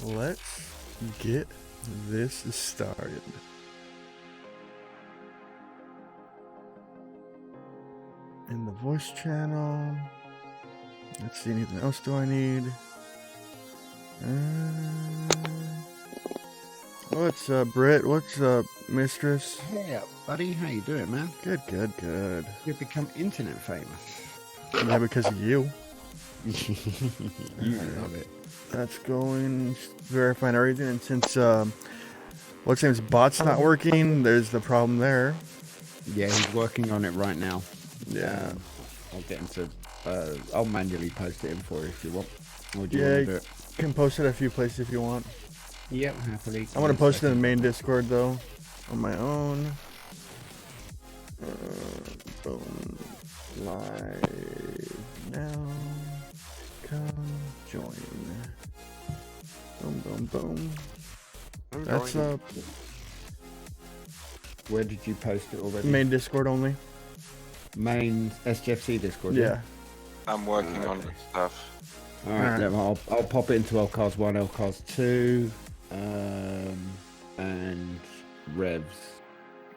let's get this started. In the voice channel. Let's see, anything else do I need? What's up, Britt? What's up, mistress? Hey up, buddy. How you doing, man? Good, good, good. You've become internet famous. Yeah, because of you. You love it. That's going verifying everything, and since what's name's bot's not working, there's the problem there. Yeah, he's working on it right now. Yeah. I'll get him to. I'll manually post it in for you if you want. Or do you Yeah, want to do it? you can post it a few places if you want. Yep, happily. I'm gonna post it in the main Discord though, on my own. Boom, live now. Come join. Boom, boom, boom. That's up. Where did you post it already? Main Discord only. Main SGFC Discord. Yeah. I'm working on the stuff. All right. Then I'll pop it into LCARS 1, LCARS 2, and Revs.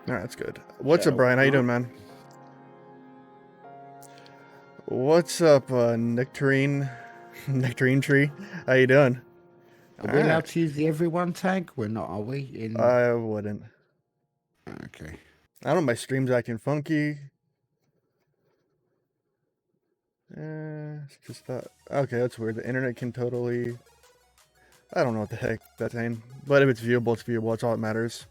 Alright, that's good. What's up, Brian? How you doing, man? What's up, Nectarine Tree? How you doing? Are we allowed to use the everyone tag? We're not, are we? I wouldn't. Okay. I don't know, my stream's acting funky. It's just that. Okay, that's weird. The internet can totally. I don't know what the heck that's saying. But if it's viewable, it's viewable. That's all that matters.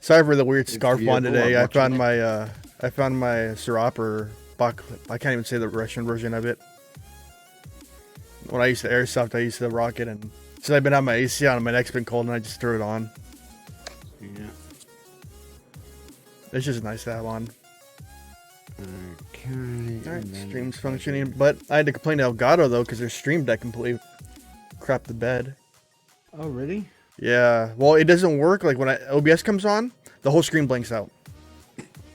Sorry for the weird scarf one today. I found my Sirop Bach. I can't even say the Russian version of it. When I used to airsoft, I used to rock it, and since I've been on my AC on, my neck's been cold, and I just threw it on. Yeah. It's just nice to have on. Okay. Alright, stream's functioning, but I had to complain to Elgato though, because their stream deck completely crapped the bed. Oh, really? Yeah, well, it doesn't work. Like when OBS comes on, the whole screen blanks out.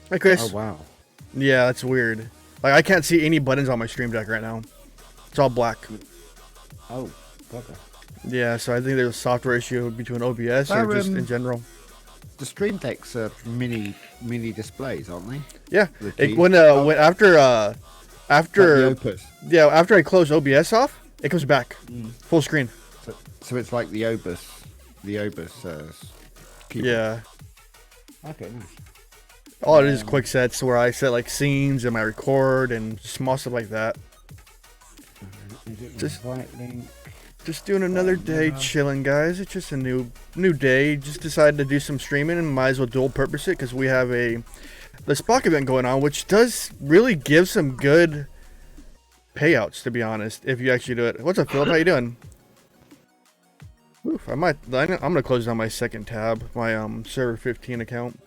Hey, Chris. Oh, wow. Yeah, that's weird. Like I can't see any buttons on my stream deck right now. It's all black. Oh, bugger. Yeah, so I think there's a software issue between OBS or just in general. The stream decks are mini displays, aren't they? Yeah, The when after Opus. yeah, after I close OBS off, it comes back full screen. So it's like the Obus keyboard. Yeah. Okay, nice. All it is quick sets where I set like scenes and my record and small stuff like that. Just doing another day chilling, guys. It's just a new day. Just decided to do some streaming and might as well dual purpose it because we have the Spock event going on, which does really give some good payouts, to be honest, if you actually do it. What's up, Philip? How you doing? Oof, I'm gonna close down my second tab, my server 15 account.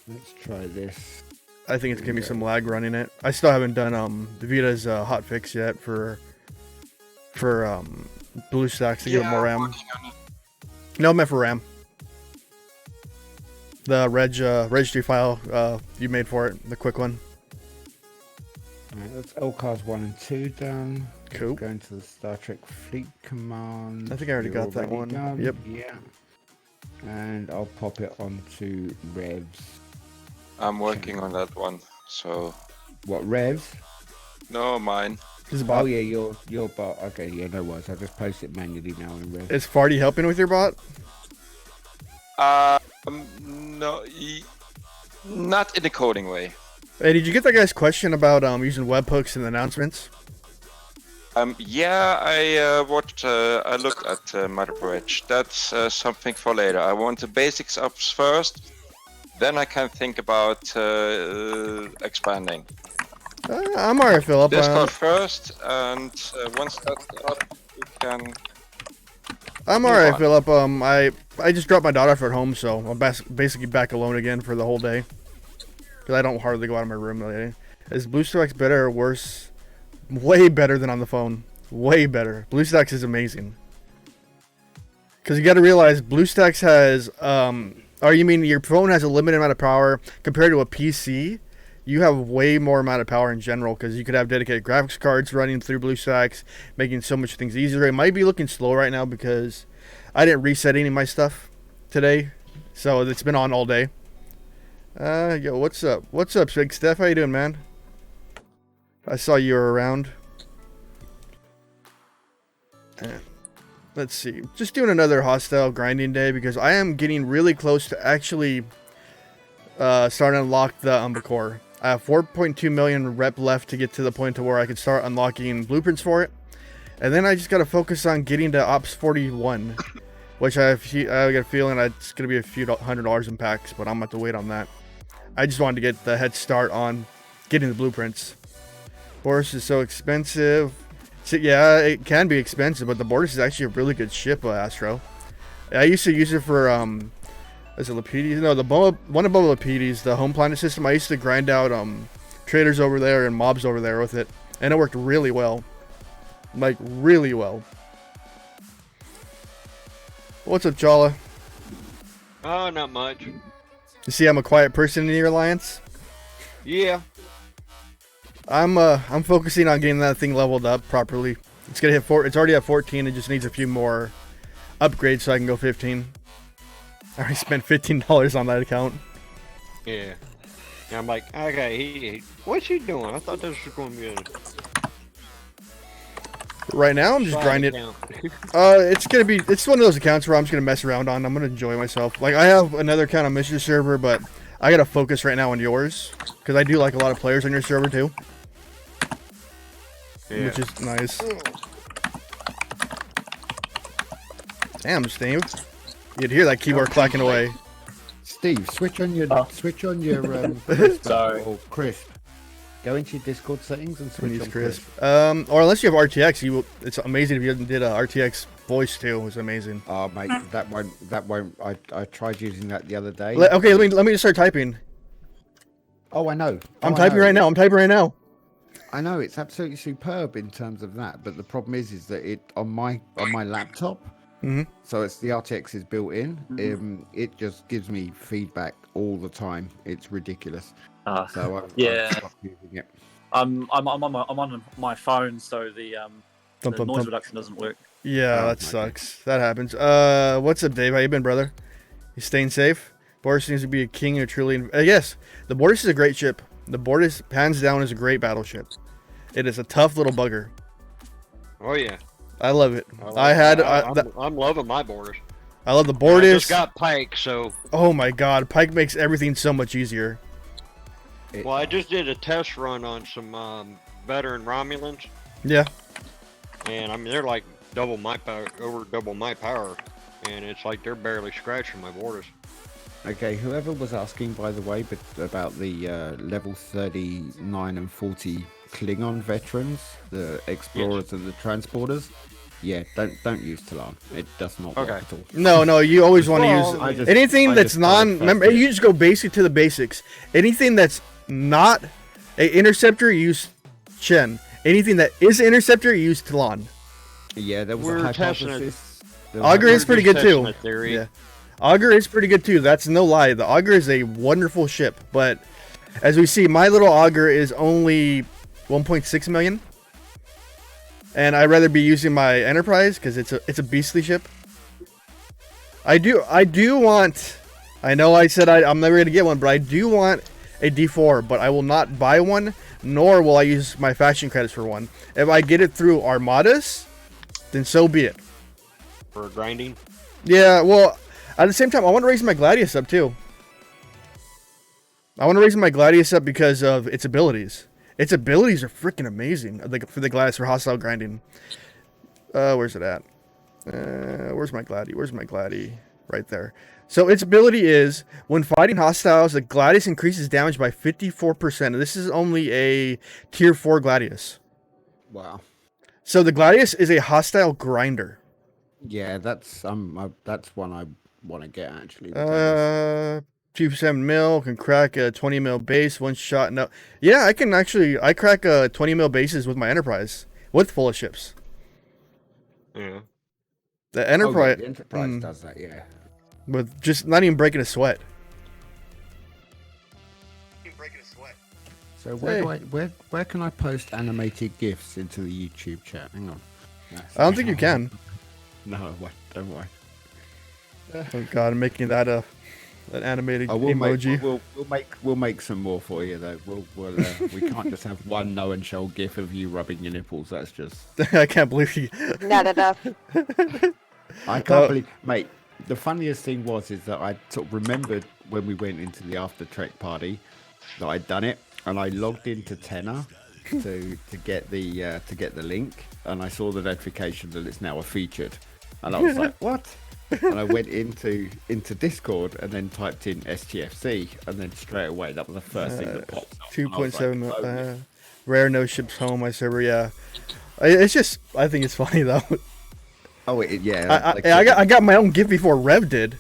Let's try this. I think it's giving me some lag running it. I still haven't done Vita's hot fix yet for BlueStacks to give it more RAM. No, I meant for RAM. The registry file you made for it, the quick one. Alright, that's LCARS 1 and 2 done. Cool. Going to the Star Trek Fleet Command. I think I already got that one. Done. Yep. Yeah. And I'll pop it onto Revs. I'm working on that one, so... What, Revs? No, mine. Oh yeah, your bot. Okay, yeah, no worries. I'll just post it manually now in Revs. Is Farty helping with your bot? No, not in a coding way. Hey, did you get that guy's question about using webhooks in announcements? Yeah, I looked at Mother Edge. That's something for later. I want the basics up first, then I can think about expanding. I'm alright, Philip. Discord first, and once that's up, we can... I'm alright, Philip. I just dropped my daughter off at home, so I'm basically back alone again for the whole day. Because I don't hardly go out of my room lately. Is BlueStacks better or worse? Way better than on the phone. Way better. BlueStacks is amazing. Because you got to realize BlueStacks has, or you mean your phone has a limited amount of power compared to a PC. you have way more amount of power in general because you could have dedicated graphics cards running through BlueStacks, making so much things easier. It might be looking slow right now because I didn't reset any of my stuff today, so it's been on all day. Yo, what's up? What's up, Big Steph? How you doing, man? I saw you were around. Let's see. Just doing another hostile grinding day because I am getting really close to actually starting to unlock the core. I have 4.2 million rep left to get to the point to where I can start unlocking blueprints for it. And then I just got to focus on getting to Ops 41, which I got a feeling it's going to be a few $100 in packs, but I'm going to have to wait on that. I just wanted to get the head start on getting the blueprints. Boris is so expensive. So, yeah, it can be expensive, but the Boris is actually a really good ship, Astro. I used to use it for, is it Lapides? No, one above Lapides, the home planet system. I used to grind out traders over there and mobs over there with it, and it worked really well. Like, really well. What's up, Jala? Oh, not much. You see I'm a quiet person in your alliance? Yeah. I'm focusing on getting that thing leveled up properly. It's gonna hit it's already at 14, it just needs a few more upgrades so I can go 15. I already spent $15 on that account. Yeah. And I'm like, okay, what's he doing? I thought this was going to be a Right now I'm just side grinding. account. It's one of those accounts where I'm just gonna mess around on. I'm gonna enjoy myself. Like I have another account on Mr. Server, but I gotta focus right now on yours because I do like a lot of players on your server too. Yeah. Which is nice. Damn, Steve. You'd hear that keyboard clacking away. Steve, switch on your Sorry. or crisp. Go into your Discord settings and switch on crisp. Or unless you have RTX, it's amazing if you did a RTX voice too. It was amazing. Oh mate, that won't. I tried using that the other day. Okay, let me just start typing. Oh, I know. I'm typing right now. I'm typing right now. I know it's absolutely superb in terms of that, but the problem is that it on my laptop. So it's the RTX is built in. It just gives me feedback all the time. It's ridiculous. So I've stopped using it. I'm on my phone, so the noise reduction doesn't work. Yeah, that sucks. That happens. What's up, Dave? How you been, brother? You staying safe? Boris seems to be a king of truly. Yes, the Boris is a great ship. The Boris, hands down, is a great battleship. It is a tough little bugger. Oh yeah. I love it. I'm loving my borders. I love the Boris. I just got Pike, so. Oh my God, Pike makes everything so much easier. Well, I just did a test run on some veteran Romulans. Yeah. And I mean, they're like double my power, and it's like they're barely scratching my borders. Okay, whoever was asking, by the way, about the level 39 and 40 Klingon veterans, the explorers and the transporters, yeah, don't use Talon. It does not work at all. No, you always want to use anything that's remember, you just go basic to the basics. Anything that's not a interceptor, use Chen. Anything that is an interceptor, use Talon. Yeah, there was a hypothesis. Augur is pretty good too. Theory. Yeah. Augur is pretty good too. That's no lie. The Augur is a wonderful ship, but as we see, my little Augur is only 1.6 million, and I'd rather be using my Enterprise because it's a beastly ship. I do want. I know I said I'm never gonna get one, but I do want a D4, but I will not buy one, nor will I use my faction credits for one. If I get it through Armadas, then so be it. For grinding. Yeah, well. At the same time, I want to raise my Gladius up too. I want to raise my Gladius up because of its abilities. Its abilities are freaking amazing. Like for the Gladius for hostile grinding. Where's it at? Where's my Gladi? Where's my Gladi? Right there. So its ability is when fighting hostiles, the Gladius increases damage by 54%. And this is only a tier 4 Gladius. Wow. So the Gladius is a hostile grinder. Yeah, that's one I want to get actually. 2.7 mil can crack a 20 mil base one shot. No, yeah, I crack 20 mil bases with my Enterprise with full of ships. Yeah. The Enterprise. The Enterprise does that, yeah. With just not even breaking a sweat. So where Hey. do where can I post animated gifs into the YouTube chat? Hang on. No, I don't think you can. No, wait, don't worry. Oh god, I'm making that an animated We'll emoji. we'll make some more for you though. We can't just have one no and shell gif of you rubbing your nipples. That's just I can't believe you. Not enough. I can't believe, mate. The funniest thing is that I sort of remembered when we went into the after trek party that I'd done it, and I logged into Tenor to get the link, and I saw the notification that it's now a featured, and I was like, what? And I went into Discord and then typed in STFC, and then straight away that was the first thing that popped up. 2.7 rare no ships home my server. Yeah, it's just I think it's funny though. Oh yeah, I got my own gift before Rev did.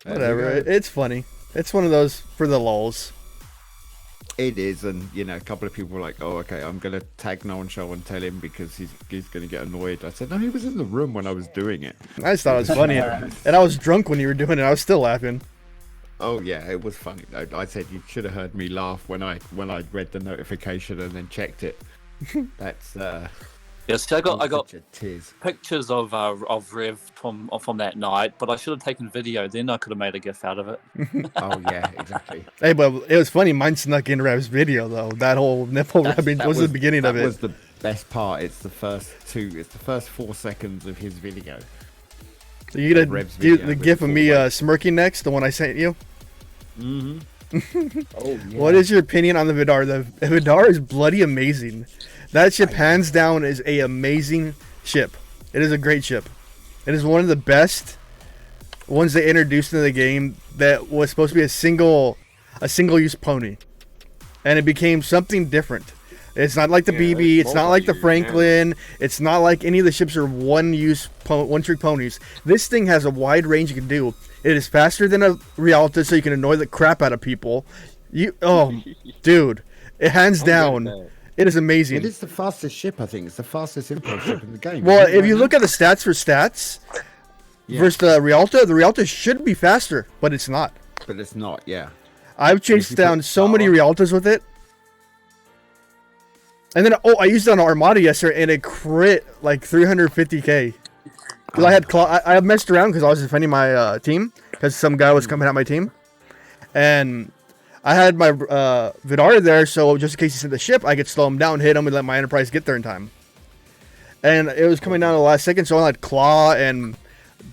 Whatever, it's funny. It's one of those for the lulz. It is, and a couple of people were like, "Oh, okay, I'm gonna tag No and Show and tell him because he's gonna get annoyed." I said, "No, he was in the room when I was doing it." I just thought it was funny, and I was drunk when you were doing it. I was still laughing. Oh yeah, it was funny. I said you should have heard me laugh when I read the notification and then checked it. That's Yes, I got such a tease. pictures of Rev from that night, but I should have taken video. Then I could have made a gif out of it. Oh yeah, exactly. Hey, but it was funny. Mine snuck in Rev's video though. That whole nipple rubbing was the beginning of it. That was the best part. It's the first 4 seconds of his video. So you gonna Rev's do video the with gif of full me weight. smirking next, the one I sent you? Mm-hmm. Oh yeah. What is your opinion on the Vidar? The Vidar is bloody amazing. That ship, hands down, is a amazing ship. It is a great ship. It is one of the best ones they introduced into the game that was supposed to be a single use pony, and it became something different. It's not like the BB. It's not like the Franklin. It's not like any of the ships are one-trick ponies. This thing has a wide range you can do. It is faster than a Rialta, so you can annoy the crap out of people. Dude, it hands down. It is amazing. It is the fastest ship, I think. It's the fastest impulse ship in the game. Well, if you look at the stats versus the Rialta should be faster, but it's not. But it's not, yeah. I've chased down so many Rialtas with it. And then, I used it on Armada yesterday, and it crit like 350k. Because I messed around because I was defending my team, because some guy was coming at my team. And I had my Vidar there, so just in case he sent the ship, I could slow him down, hit him, and let my Enterprise get there in time. And it was coming down to the last second, so I had Claw and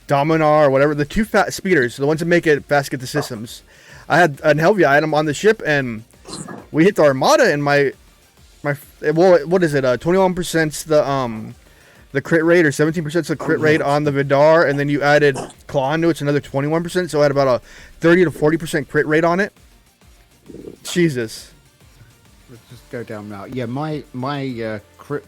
Dominar or whatever, the two fat speeders, the ones that make it fast get the systems. I had an Helvia, I had him on the ship, and we hit the Armada, and what is it? 21%'s the crit rate, or 17% the crit rate on the Vidar, and then you added Claw into it, it's another 21%, so I had about a 30 to 40% crit rate on it. Jesus. Let's just go down now. Yeah, my crit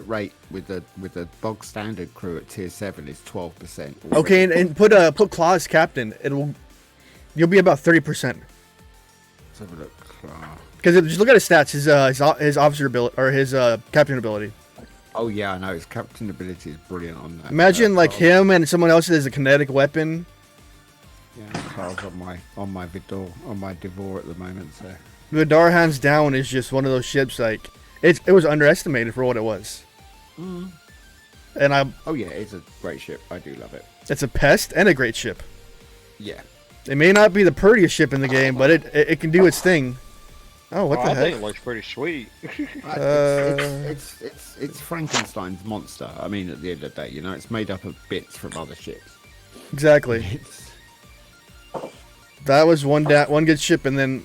rate with the bog standard crew at tier 7 is 12%. Okay, and put Claw as captain. You'll be about 30%. Let's have a look. Because just look at his stats, his officer ability or his captain ability. Oh yeah, I know his captain ability is brilliant on that. Imagine like him and someone else that has a kinetic weapon. Yeah, Carl's on my Devore at the moment, so. Vidar hands down is just one of those ships like it was underestimated for what it was. And Oh yeah, it's a great ship. I do love it. It's a pest and a great ship. Yeah. It may not be the prettiest ship in the game, but it can do its thing. Oh, what the I heck? think it looks pretty sweet. It's Frankenstein's monster. I mean, at the end of the day, it's made up of bits from other ships. Exactly. That was one good ship, and then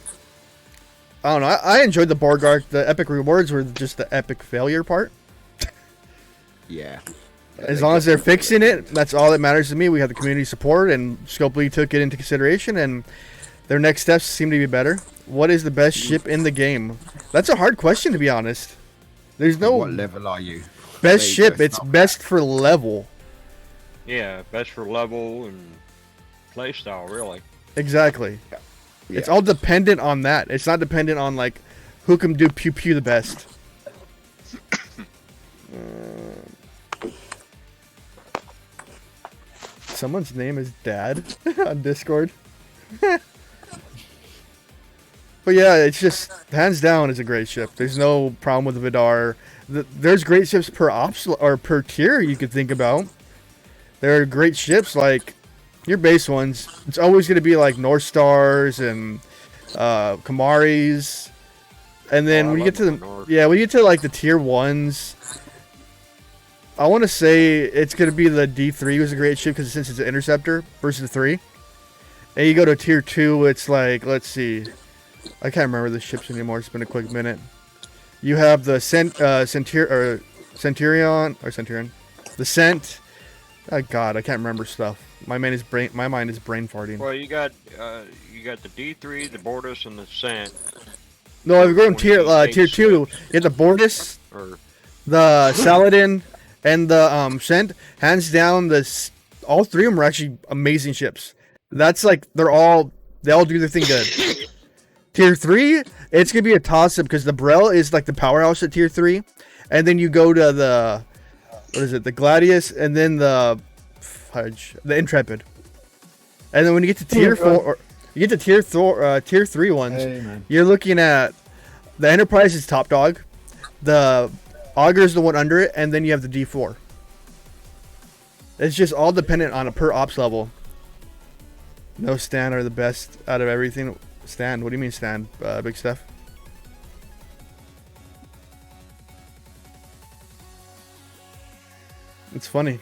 I don't know. I enjoyed the Borg arc. The epic rewards were just the epic failure part. Yeah. As long as they're fixing it, that's all that matters to me. We have the community support, and Scopely took it into consideration, and their next steps seem to be better. What is the best ship in the game? That's a hard question, to be honest. There's no What level are you? best ship. It's best for level. Yeah, best for level and playstyle, really. Exactly. Yeah. It's all dependent on that. It's not dependent on like who can do pew pew the best. Someone's name is Dad on Discord. But yeah, it's just hands down is a great ship. There's no problem with the Vidar. There's great ships per ops or per tier you could think about. There are great ships like your base ones. It's always going to be like North Stars and Kamaris. And then when you get to when you get to like the tier ones, I want to say it's going to be the D3 was a great ship because since it's an interceptor versus the 3. And you go to tier 2, it's like, let's see. I can't remember the ships anymore. It's been a quick minute. You have the Centurion. The Cent. Oh God, I can't remember stuff. My mind is brain farting. Well, you got the D3, the Bortus, and the Cent. No, I've grown tier 2. You have the Bortus, the Saladin, and the Cent. Hands down, all three of them are actually amazing ships. That's like they all do their thing good. Tier 3, it's gonna be a toss up because the Brel is like the powerhouse at tier 3, and then you go to the the Gladius, and then the Intrepid, and then when you get to tier 4, or you get to tier 3 ones, you're looking at the Enterprise is top dog, the Augur is the one under it, and then you have the D4. It's just all dependent on a per ops level. No stand are the best out of everything. Stand? What do you mean stand, Big Steph? It's funny.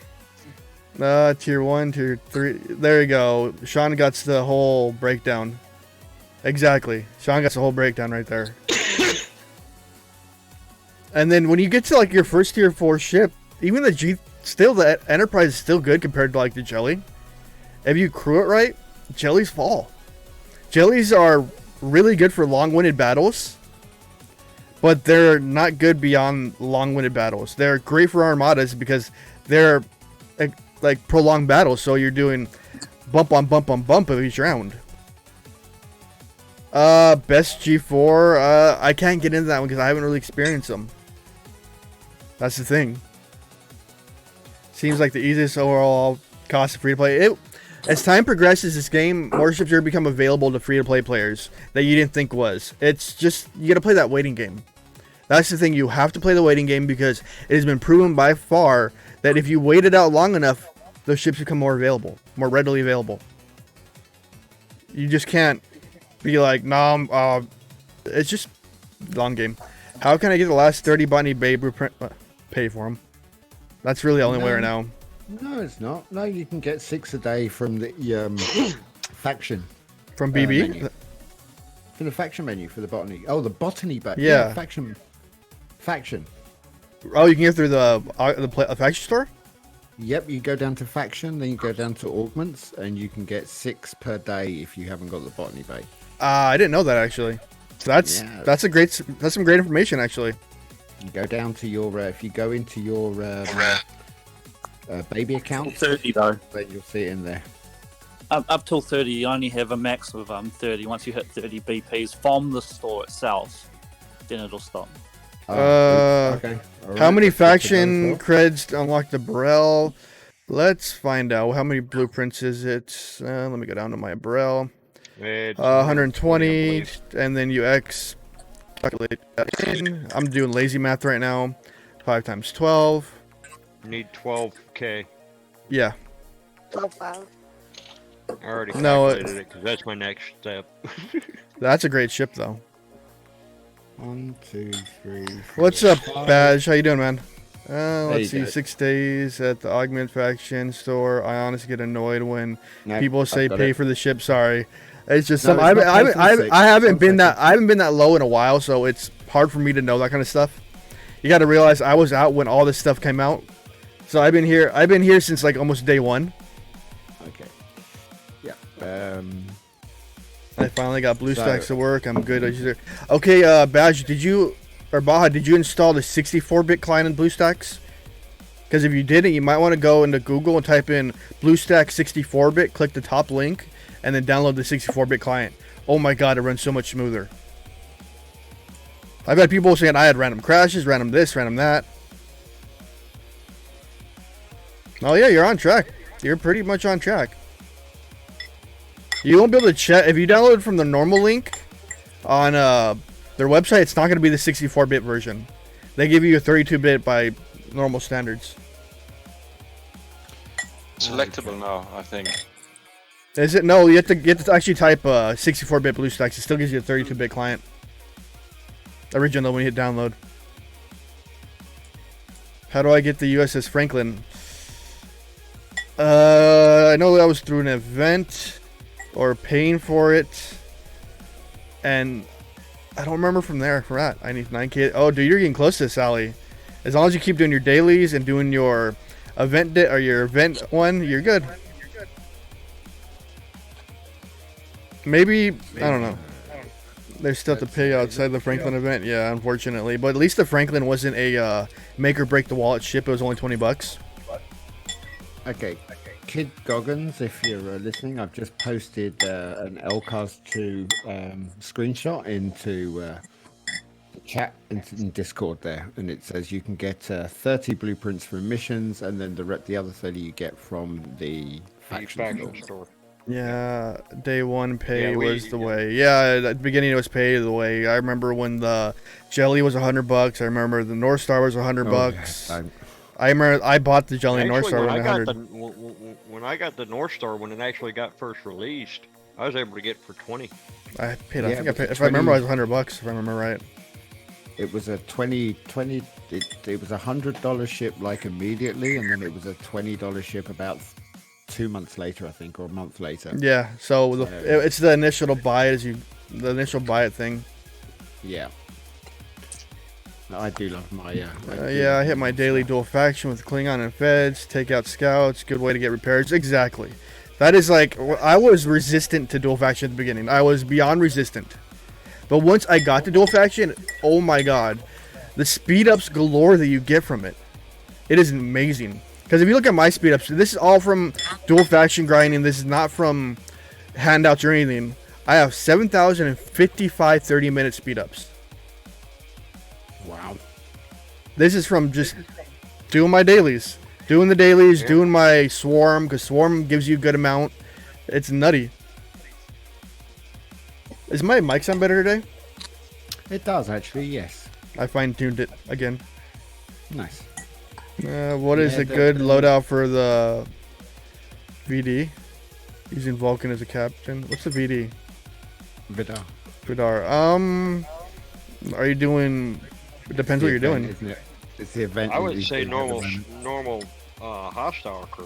Tier 1, tier 3. There you go. Sean got the whole breakdown. Exactly. Sean got the whole breakdown right there. And then when you get to like your first tier 4 ship, even the Enterprise is still good compared to like the Jelly. If you crew it right, Jellies fall. Jellies are really good for long-winded battles, but they're not good beyond long-winded battles. They're great for armadas because they're like prolonged battles, so you're doing bump on bump on bump of each round. Best G4, I can't get into that one because I haven't really experienced them. That's the thing. Seems like the easiest overall cost of free-to-play. As time progresses, this game, more ships are going to become available to free-to-play players that you didn't think was. It's just, you got to play that waiting game. That's the thing, you have to play the waiting game because it has been proven by far that if you wait it out long enough, those ships become more readily available. You just can't be like, nah, it's just long game. How can I get the last 30 Botany Bay blueprint? Pay for them. That's really the only way right now. No, it's not. No, you can get 6 a day from the faction. From BB? Menu. From the faction menu for the botany. Oh, the botany back. Yeah. Faction. Oh, you can get through the faction store? Yep, you go down to faction, then you go down to augments, and you can get 6 per day if you haven't got the botany bay. I didn't know that actually. So that's some great information actually. You go down to your if you go into your baby account, 30 though. Then you'll see it in there. Up till 30, you only have a max of 30. Once you hit 30 BPs from the store itself, then it'll stop. Okay. How many faction creds to unlock the Brel? Let's find out. How many blueprints is it? Let me go down to my Brel. 120, and then you calculate that. I'm doing lazy math right now. 5 times 12. Need 12k. Yeah. Oh, wow. I already calculated it because that's my next step. That's a great ship though. 1, 2, 3. 4, What's up, 5. Badge? How you doing, man? Let's see. go. 6 days at the Augment faction store. I honestly get annoyed when people say pay for the ship. Sorry, it's just No, some. it's I haven't been that low in a while, so it's hard for me to know that kind of stuff. You got to realize I was out when all this stuff came out, so I've been here since like almost day 1. Okay. Yeah. I finally got BlueStacks to work. I'm good. Okay, Badge, Baja, did you install the 64-bit client in BlueStacks? Because if you didn't, you might want to go into Google and type in BlueStacks 64-bit, click the top link, and then download the 64-bit client. Oh my god, it runs so much smoother. I've had people saying I had random crashes, random this, random that. Oh yeah, you're on track. You're pretty much on track. You won't be able to check if you download from the normal link. On their website, it's not going to be the 64-bit version. They give you a 32-bit by normal standards. Selectable now, I think. Is it? No, you have to actually type 64-bit BlueStacks. It still gives you a 32-bit client. Original when you hit download. How do I get the USS Franklin? I know that was through an event or paying for it, and I don't remember from there. For that, I need 9K. Oh, dude, you're getting close to this, Sally. As long as you keep doing your dailies and doing your event or your event one, you're good. Maybe I don't know. They still have to pay outside the Franklin event. Yeah, unfortunately, but at least the Franklin wasn't a make or break the wallet ship. It was only $20. Okay, Kid Goggins, if you're listening, I've just posted an LCAS 2 screenshot into the chat in Discord there, and it says you can get 30 blueprints from missions, and then the other 30 you get from the faction store. Yeah, day one pay was the way. Yeah, at the beginning it was pay the way. I remember when the jelly was $100. I remember the North Star was $100. Yeah, I remember I bought the jelly North Star when when I 100. when I got the North Star when it actually got first released, I was able to get it for 20. I paid. Yeah, I think I paid. If 20, I remember, it was $100. If I remember right. It was a 20. It was $100 ship like immediately, and then it was a $20 ship about 2 months later, I think, or a month later. Yeah. So it's the initial buy the initial buy it thing. Yeah. I do love my. Yeah, I hit my daily dual faction with Klingon and Feds. Take out scouts. Good way to get repairs. Exactly. That is like I was resistant to dual faction at the beginning. I was beyond resistant. But once I got to dual faction, oh my god, the speed ups galore that you get from it. It is amazing. Because if you look at my speed ups, this is all from dual faction grinding. This is not from handouts or anything. I have 7,055 30-minute speed ups. Wow. This is from just doing my dailies. Doing the dailies, doing my swarm, because swarm gives you a good amount. It's nutty. Is my mic sound better today? It does, actually, yes. I fine-tuned it again. Nice. What is a good loadout for the VD? Using Vulcan as a captain. What's the VD? Vidar. Are you doing... It depends what you're doing. Isn't it? It's the event. I would say normal hostile crew.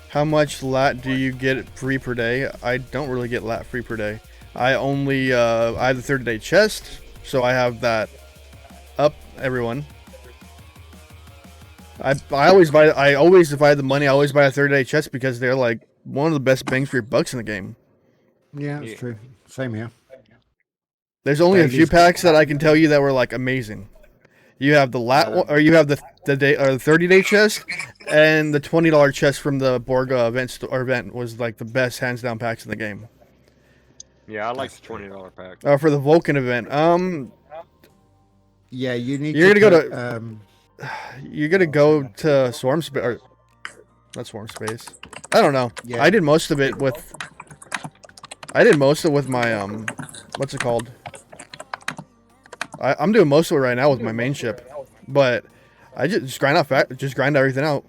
How much lat do you get free per day? I don't really get lat free per day. I only I have the 30-day chest, so I have that up everyone. I always if I have the money, I always buy a 30-day chest because they're like one of the best bangs for your bucks in the game. Yeah, that's true. Same here. There's only a few packs that I can tell you that were like amazing. You have the or you have the day or the 30-day chest, and the $20 chest from the Borga event was like the best hands down packs in the game. Yeah, I like the $20 pack. For the Vulcan event, yeah, you're gonna go to Swarm Space, or not Swarm Space. I don't know. Yeah. I did most of it with my what's it called? I'm doing most of it right now with my main ship, but I just grind everything out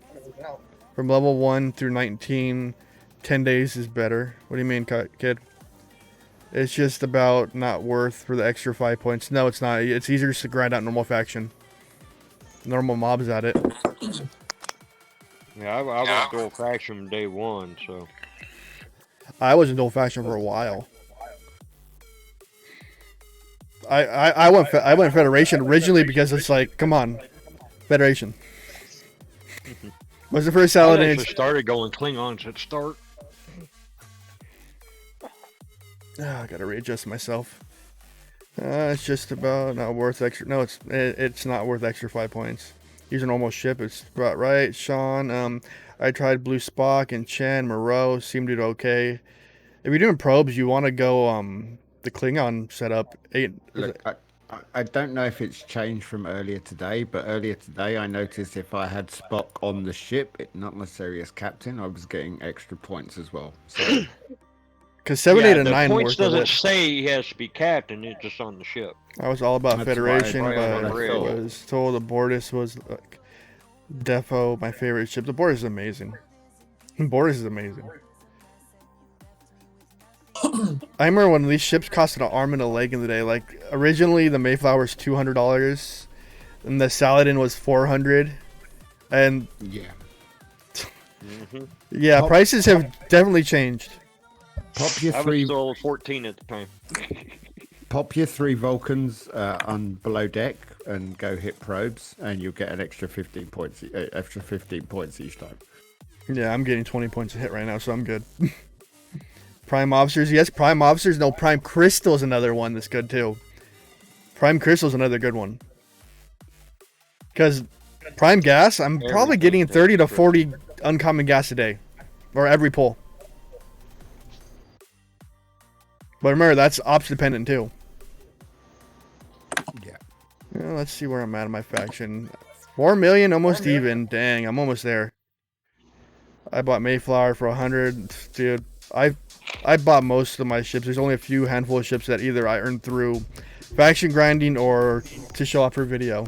from level 1 through 19. 10 days is better. What do you mean, kid? It's just about not worth for the extra 5 points. No, it's not. It's easier just to grind out normal faction. Normal mobs at it. Yeah, I went dual faction from day one, so. I was in dual faction for a while. I went Federation originally because it's like, come on, Federation. Was the first I Saladin? actually started going Klingons at start. I gotta readjust myself. It's just about not worth extra. No, it's not worth extra 5 points. Use a normal ship. It's about right, Sean. I tried Blue Spock and Chen Moreau. Seemed to do okay. If you're doing probes, you want to go the Klingon setup. Look, I don't know if it's changed from earlier today, but earlier today I noticed if I had Spock on the ship, not necessarily as captain, I was getting extra points as well. So Because 7, 8, and the 9 points work with doesn't it. say he has to be captain. It's just on the ship. I was all about That's Federation, right on but the I bridge. was told the Bortus was like, defo my favorite ship. The Bortus is amazing. Bortus is amazing. I remember when these ships costed an arm and a leg in the day. Like originally, the Mayflower was $200, and the Saladin was $400, and Yeah. yeah, Top- prices have definitely changed. Pop your I was three. still 14 at the time. Pop your 3 Vulcans on below deck and go hit probes, and you'll get an extra 15 points. Extra 15 points each time. Yeah, I'm getting 20 points a hit right now, so I'm good. Prime officers, yes, prime officers. No, prime crystal is another one that's good too. Prime crystal is another good one. Because prime gas, I'm probably getting 30 to 40 uncommon gas a day, or every pull. But remember, that's ops dependent too. Yeah. Yeah, let's see where I'm at in my faction. 4 million, almost even. Dang, I'm almost there. I bought Mayflower for 100, dude. I bought most of my ships. There's only a few handful of ships that either I earned through faction grinding or to show off for video.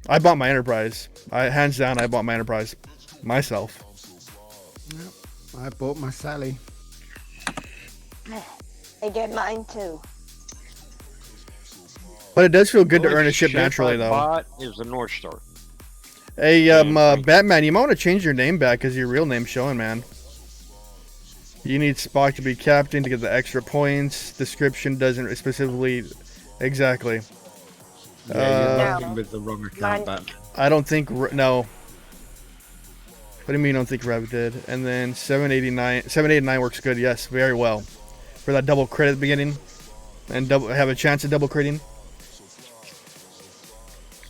I bought my Enterprise. Hands down, I bought my Enterprise myself. Yep. I bought my Sally. I get mine too. But it does feel good to Only earn a ship naturally, I though. bought is the North Star. Hey, And- Batman, you might want to change your name back because your real name's showing, man. You need Spock to be captain to get the extra points. Description doesn't specifically... Exactly. Yeah, you're No. looking with the wrong account. Mine- But I don't think... No. What do you mean you don't think Rev did? And then 789 works good. Yes, very well. For that double crit at the beginning. And have a chance of double critting.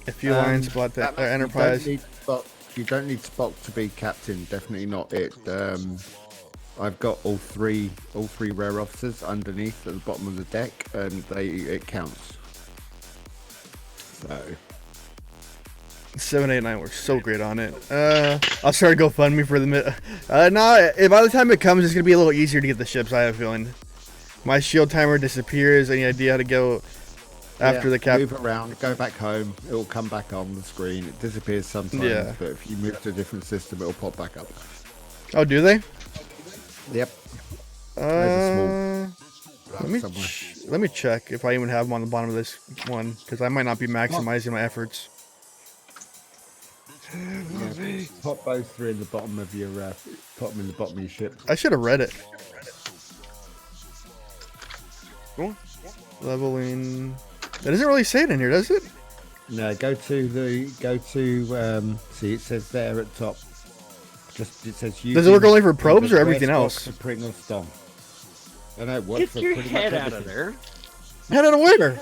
A few lines about that Enterprise. You don't need Spock to be captain. Definitely not it. I've got all three rare officers underneath at the bottom of the deck, and it counts. So 789 works so great on it. I'll start a GoFundMe for the no, by the time it comes, it's gonna be a little easier to get the ships. I have a feeling. My shield timer disappears. Any idea how to go after the cap? Move around, go back home. It will come back on the screen. It disappears sometimes, Yeah. but if you move to a different system, it will pop back up. Oh, do they? Yep. Let me somewhere. let me check if I even have them on the bottom of this one because I might not be maximizing my efforts. Yeah, pop both three in the bottom of your pop them in the bottom of your ship. I should have read it. Cool. Leveling. That doesn't really say it in here, does it? No, see it says there at top. Just it says Does it work only for probes or either everything West, else? Box, Pring or Stom. I know it works Get for your pretty much head out of everything. there. Head out of where?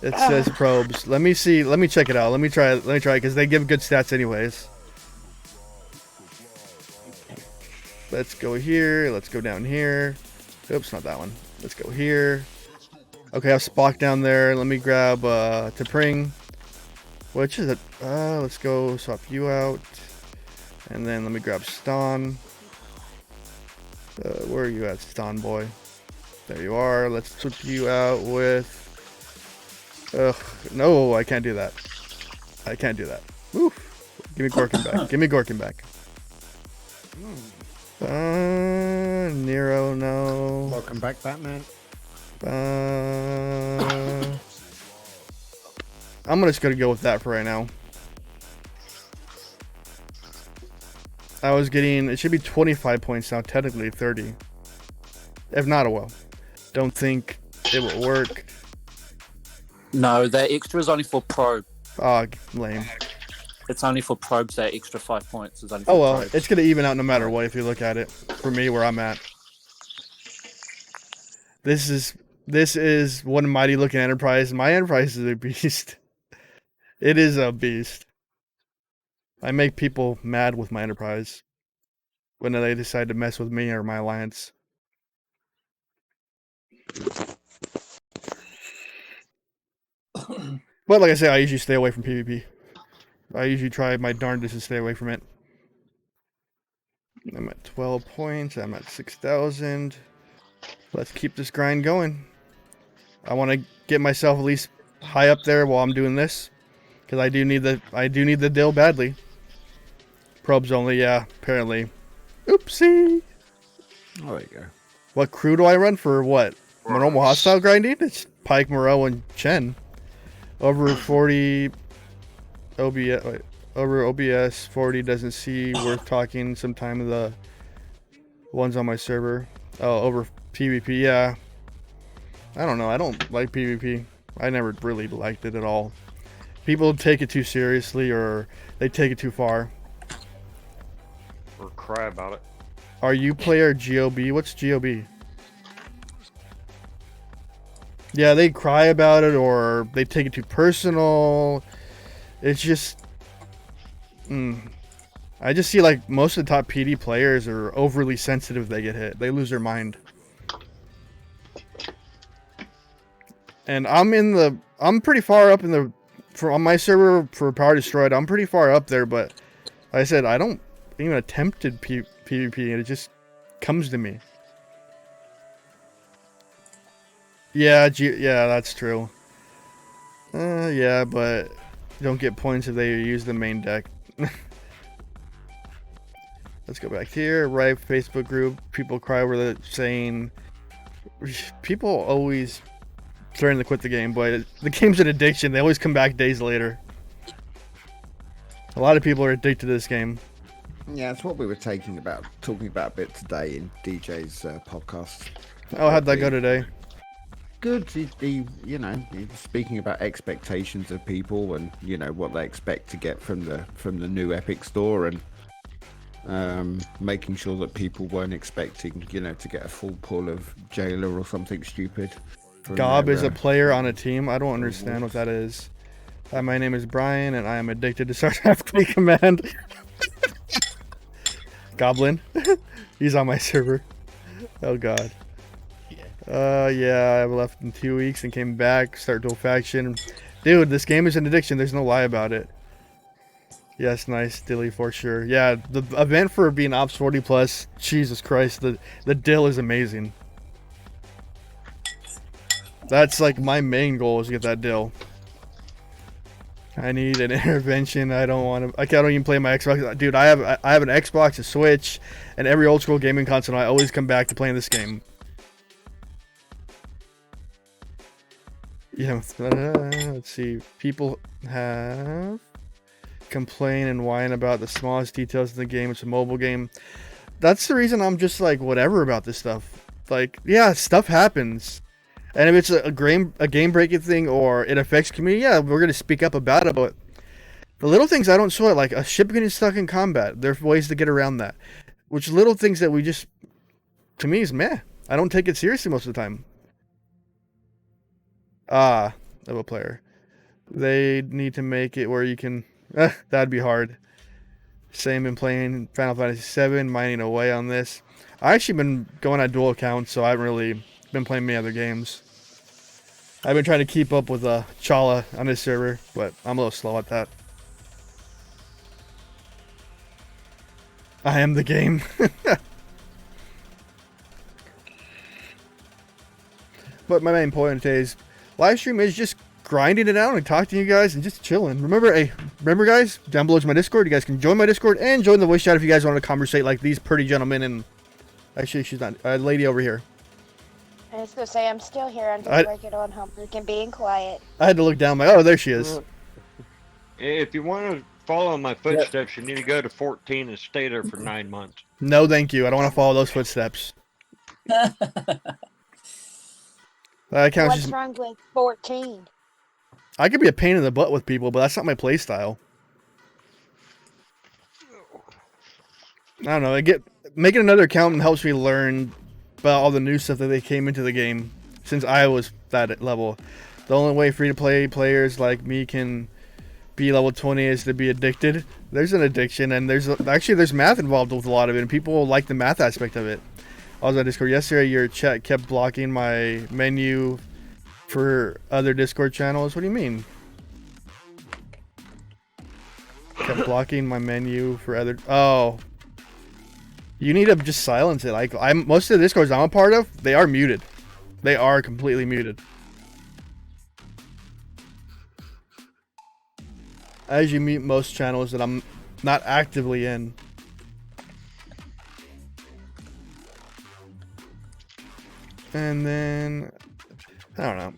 It says probes. Let me see. Let me check it out. Let me try it because they give good stats anyways. Let's go here. Let's go down here. Oops, not that one. Let's go here. Okay, I have Spock down there. Let me grab T'Pring. Which is it? Let's go swap you out. And then let me grab Ston. Where are you at, Ston boy? There you are. Let's swap you out with... Ugh, no, I can't do that. I can't do that. Oof. Give me Gorkin back. Give me Gorkin back. Nero, no. Welcome back, Batman. I'm just gonna go with that for right now. I was getting, it should be 25 points now, technically 30. If not, oh well. Don't think it will work. No, that extra is only for probe. Oh, lame. It's only for probes. That extra 5 points is only for Oh well, probes. it's gonna even out no matter what if you look at it. For me, where I'm at. This is one mighty looking Enterprise. My Enterprise is a beast. It is a beast. I make people mad with my Enterprise when they decide to mess with me or my alliance. But like I say, I usually stay away from PvP. I usually try my darndest to stay away from it. I'm at 12 points. I'm at 6,000. Let's keep this grind going. I want to get myself at least high up there while I'm doing this, because I do need the dill badly. Probes only, yeah. Apparently. Oopsie. Oh, there you go. What crew do I run for? What? My normal hostile grinding? It's Pike, Moreau, and Chen. Over 40 OBS. Wait, over OBS 40 doesn't see worth talking. Sometime of the ones on my server. Oh, over PvP, yeah. I don't know. I don't like PvP. I never really liked it at all. People take it too seriously, or they take it too far. Or cry about it. Are you player GOB? What's GOB? Yeah, they cry about it, or they take it too personal. It's just... I just see like most of the top PD players are overly sensitive if they get hit. They lose their mind. And I'm pretty far up in the... on my server for Power Destroyed, I'm pretty far up there, but like I said, I don't even attempted PvP, and it just comes to me. Yeah, yeah, that's true. Yeah, but you don't get points if they use the main deck. Let's go back here. Right, Facebook group. People cry over the saying. People always threaten to quit the game, but the game's an addiction. They always come back days later. A lot of people are addicted to this game. Yeah, it's what we were talking about a bit today in DJ's podcast. Oh, how'd that go today? Good. He's speaking about expectations of people and what they expect to get from the new Epic Store, and making sure that people weren't expecting to get a full pull of Jailer or something stupid. Gob is a player on a team. I don't understand what that is. Hi, my name is Brian, and I am addicted to Sarcastic Command. Goblin. He's on my server. Oh god. Yeah, I left in 2 weeks and came back. Start dual faction. Dude, this game is an addiction. There's no lie about it. Yes, nice, Dilly, for sure. Yeah, the event for being Ops 40 plus. Jesus Christ, the dill is amazing. That's like my main goal, is to get that dill. I need an intervention. I don't want to. I can't even play my Xbox. Dude, I have an Xbox, a Switch, and every old school gaming console. I always come back to playing this game. Yeah, let's see. People have complain and whine about the smallest details of the game. It's a mobile game. That's the reason I'm just like whatever about this stuff. Like, yeah, stuff happens. And if it's a game breaking thing or it affects community, yeah, we're gonna speak up about it. But the little things I don't sweat, like a ship getting stuck in combat, there's ways to get around that. Which little things that we just, to me, is meh. I don't take it seriously most of the time. Of a player. They need to make it where you can. That'd be hard. Same in playing Final Fantasy VII, mining away on this. I actually been going on dual accounts, so I haven't really been playing many other games. I've been trying to keep up with Chala on his server, but I'm a little slow at that. I am the game. But my main point today is live stream is just grinding it out and talking to you guys and just chilling. Remember guys, down below is my Discord. You guys can join my Discord and join the voice chat if you guys want to conversate like these pretty gentlemen. And actually, she's not a lady over here. I was gonna say I'm still here. I'm just regular on homework and being quiet. I had to look down. Oh, there she is. If you want to follow my footsteps, you need to go to 14 and stay there for 9 months. No, thank you. I don't want to follow those footsteps. What's wrong with 14? I could be a pain in the butt with people, but that's not my play style. I don't know. Making another account helps me learn about all the new stuff that they came into the game since I was that level. The only way free-to-play players like me can be level 20 is to be addicted. There's an addiction, and there's math involved with a lot of it, and people like the math aspect of it. I was on Discord yesterday. Your chat kept blocking my menu for other Discord channels. What do you mean? Kept blocking my menu for other. Oh, You need to just silence it. Like most of the Discords I'm a part of, they are muted. They are completely muted. As you mute most channels that I'm not actively in. And then I don't know.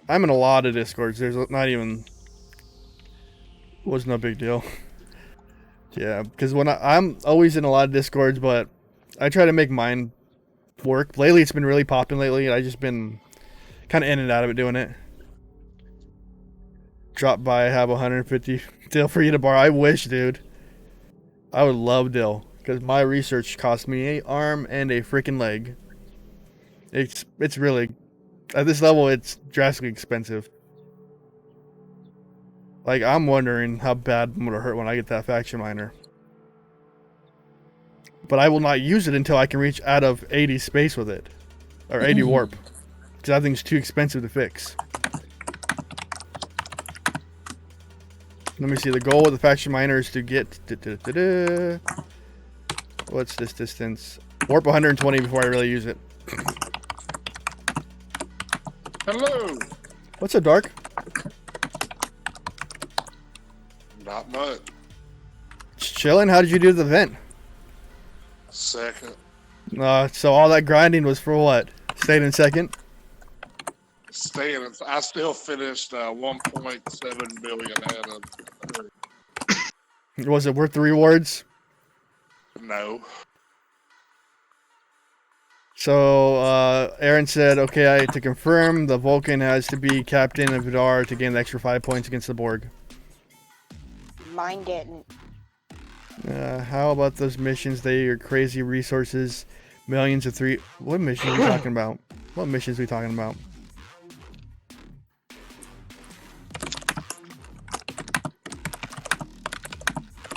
I'm in a lot of Discords. There's not even was no big deal. Yeah, because when I'm always in a lot of Discords, but I try to make mine work. Lately, it's been really popping lately, and I just been kind of in and out of it doing it. Drop by, have 150 dill for you to borrow. I wish, dude. I would love dill, because my research cost me an arm and a freaking leg. It's really, at this level, it's drastically expensive. Like, I'm wondering how bad I'm gonna hurt when I get that faction miner. But I will not use it until I can reach out of 80 space with it. Or 80 warp. Because that thing's too expensive to fix. Let me see, the goal of the faction miner is to get... What's this distance? Warp 120 before I really use it. Hello. What's up, Dark? Not much. Just chilling. How did you do the event? Second. So all that grinding was for what? Stayed in second? Staying. I still finished 1.7 million ahead of. Was it worth the rewards? No. So Aaron said, okay, to confirm, the Vulcan has to be captain of Vidar to gain the extra 5 points against the Borg. Mine didn't. How about those missions? They are crazy resources, millions of three. What missions are we talking about? What missions are we talking about?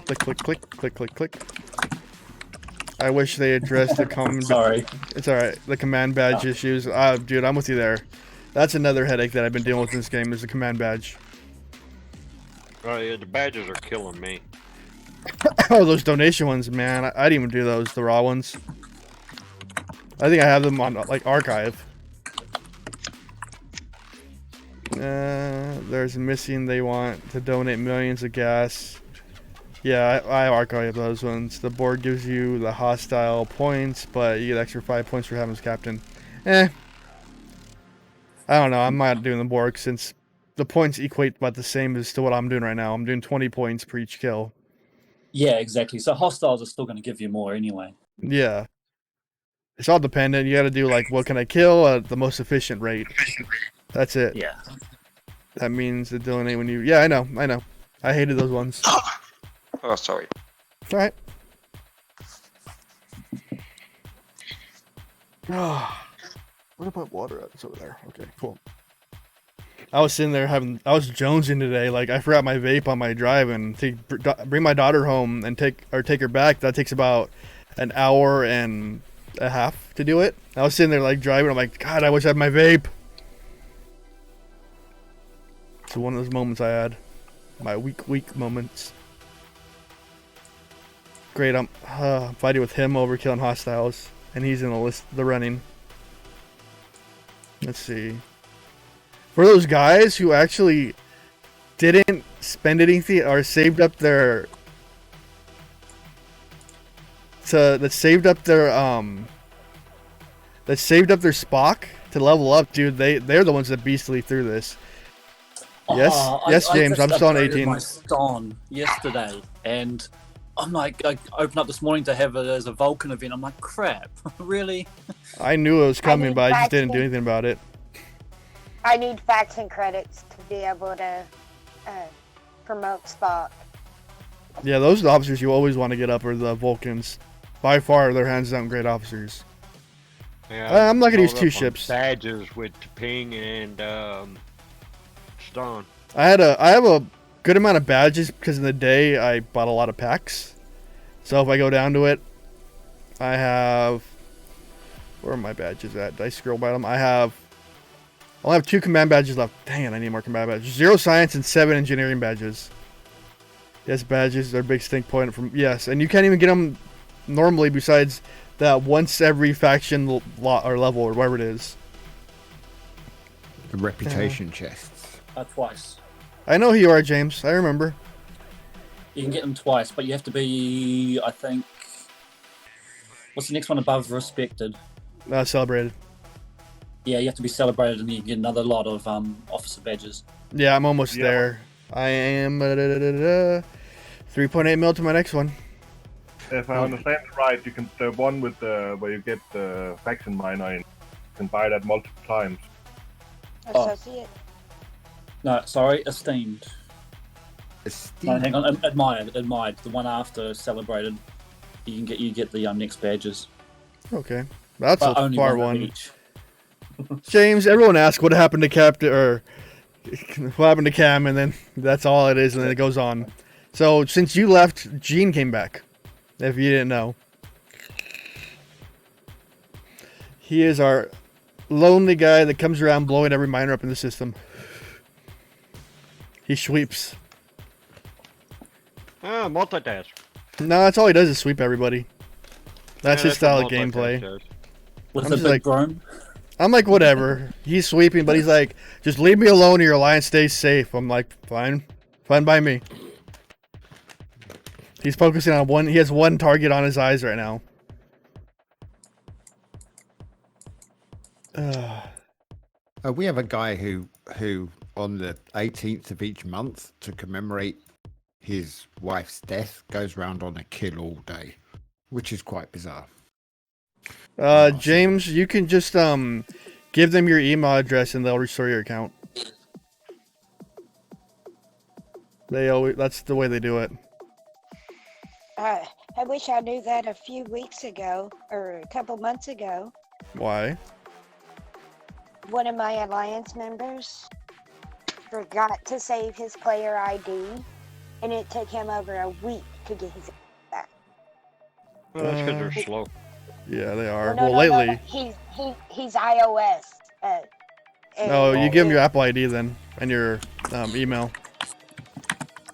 Click, click, click, click, click, click. I wish they addressed the common. Sorry. It's alright. The command badge issues. Dude, I'm with you there. That's another headache that I've been dealing with in this game is the command badge. Oh yeah, the badges are killing me. Oh, those donation ones, man. I didn't even do those, the raw ones. I think I have them on, like, archive. There's missing, they want to donate millions of gas. Yeah, I archive those ones. The board gives you the hostile points, but you get extra 5 points for having as captain. I don't know, I'm not doing the Borg since the points equate about the same as to what I'm doing right now. I'm doing 20 points per each kill. Yeah, exactly. So hostiles are still going to give you more anyway. Yeah. It's all dependent. You got to do, like, what can I kill at the most efficient rate. That's it. Yeah. That means to donate when you... Yeah, I know. I hated those ones. Oh, sorry. It's alright. What about water? It's over there. Okay, cool. I was sitting there I was jonesing today. Like, I forgot my vape on my drive and bring my daughter home and take her back. That takes about an hour and a half to do it. I was sitting there, like, driving. I'm like, God, I wish I had my vape. It's one of those moments I had. My weak moments. Great, I'm fighting with him over killing hostiles. And he's in the running. Let's see. For those guys who actually didn't spend anything or saved up their that saved up their Spock to level up, dude, they're the ones that beastly through this. Yes, James, I'm still on 18. My Ston yesterday, and I'm like, I opened up this morning to have it as a Vulcan event. I'm like, crap, really? I knew it was coming, but I just didn't do anything about it. I need facts and credits to be able to promote Spock. Yeah, those are the officers you always want to get up are the Vulcans. By far, they're hands down great officers. Yeah, I'm not gonna use called two up on ships. Badges with Ping and Stone. I have a good amount of badges because in the day I bought a lot of packs. So if I go down to it, I have... Where are my badges at? Did I scroll by them? I only have 2 command badges left. Dang it, I need more command badges. 0 science and 7 engineering badges. Yes, badges are a big stink point from... Yes, and you can't even get them normally besides that once every faction or level or whatever it is? The reputation chests. Twice. I know who you are, James. I remember. You can get them twice, but you have to be, I think. What's the next one above respected? Celebrated. Yeah, you have to be celebrated, and you get another lot of officer badges. Yeah, I'm almost there. I am 3.8 mil to my next one. If I understand it right, you can the one with the where you get the faction miner in, you can buy that multiple times. Associate. No, sorry, esteemed. No, hang on, admired. The one after celebrated, you get the next badges. Okay, that's But a only far one one. each. James, everyone asks what happened to Captain or what happened to Cam, and then that's all it is, and then it goes on. So since you left, Gene came back. If you didn't know, he is our lonely guy that comes around blowing every miner up in the system. He sweeps. Multitask. No, that's all he does is sweep everybody. That's Yeah, his style of what multitask gameplay. does. With I'm the just big like- broom. I'm like, whatever. He's sweeping, but he's like, just leave me alone or your alliance stays safe. I'm like, fine. Fine by me. He's focusing on one. He has one target on his eyes right now. We have a guy who on the 18th of each month to commemorate his wife's death goes round on a kill all day, which is quite bizarre. James, you can just give them your email address and they'll restore your account. That's the way they do it. I wish I knew that a few weeks ago or a couple months ago. Why? One of my alliance members forgot to save his player ID, and it took him over a week to get his back. Well, that's because they're slow. Yeah, they are. No, Well, no, lately. no. He's iOS. Oh, you give him your Apple ID then and your email.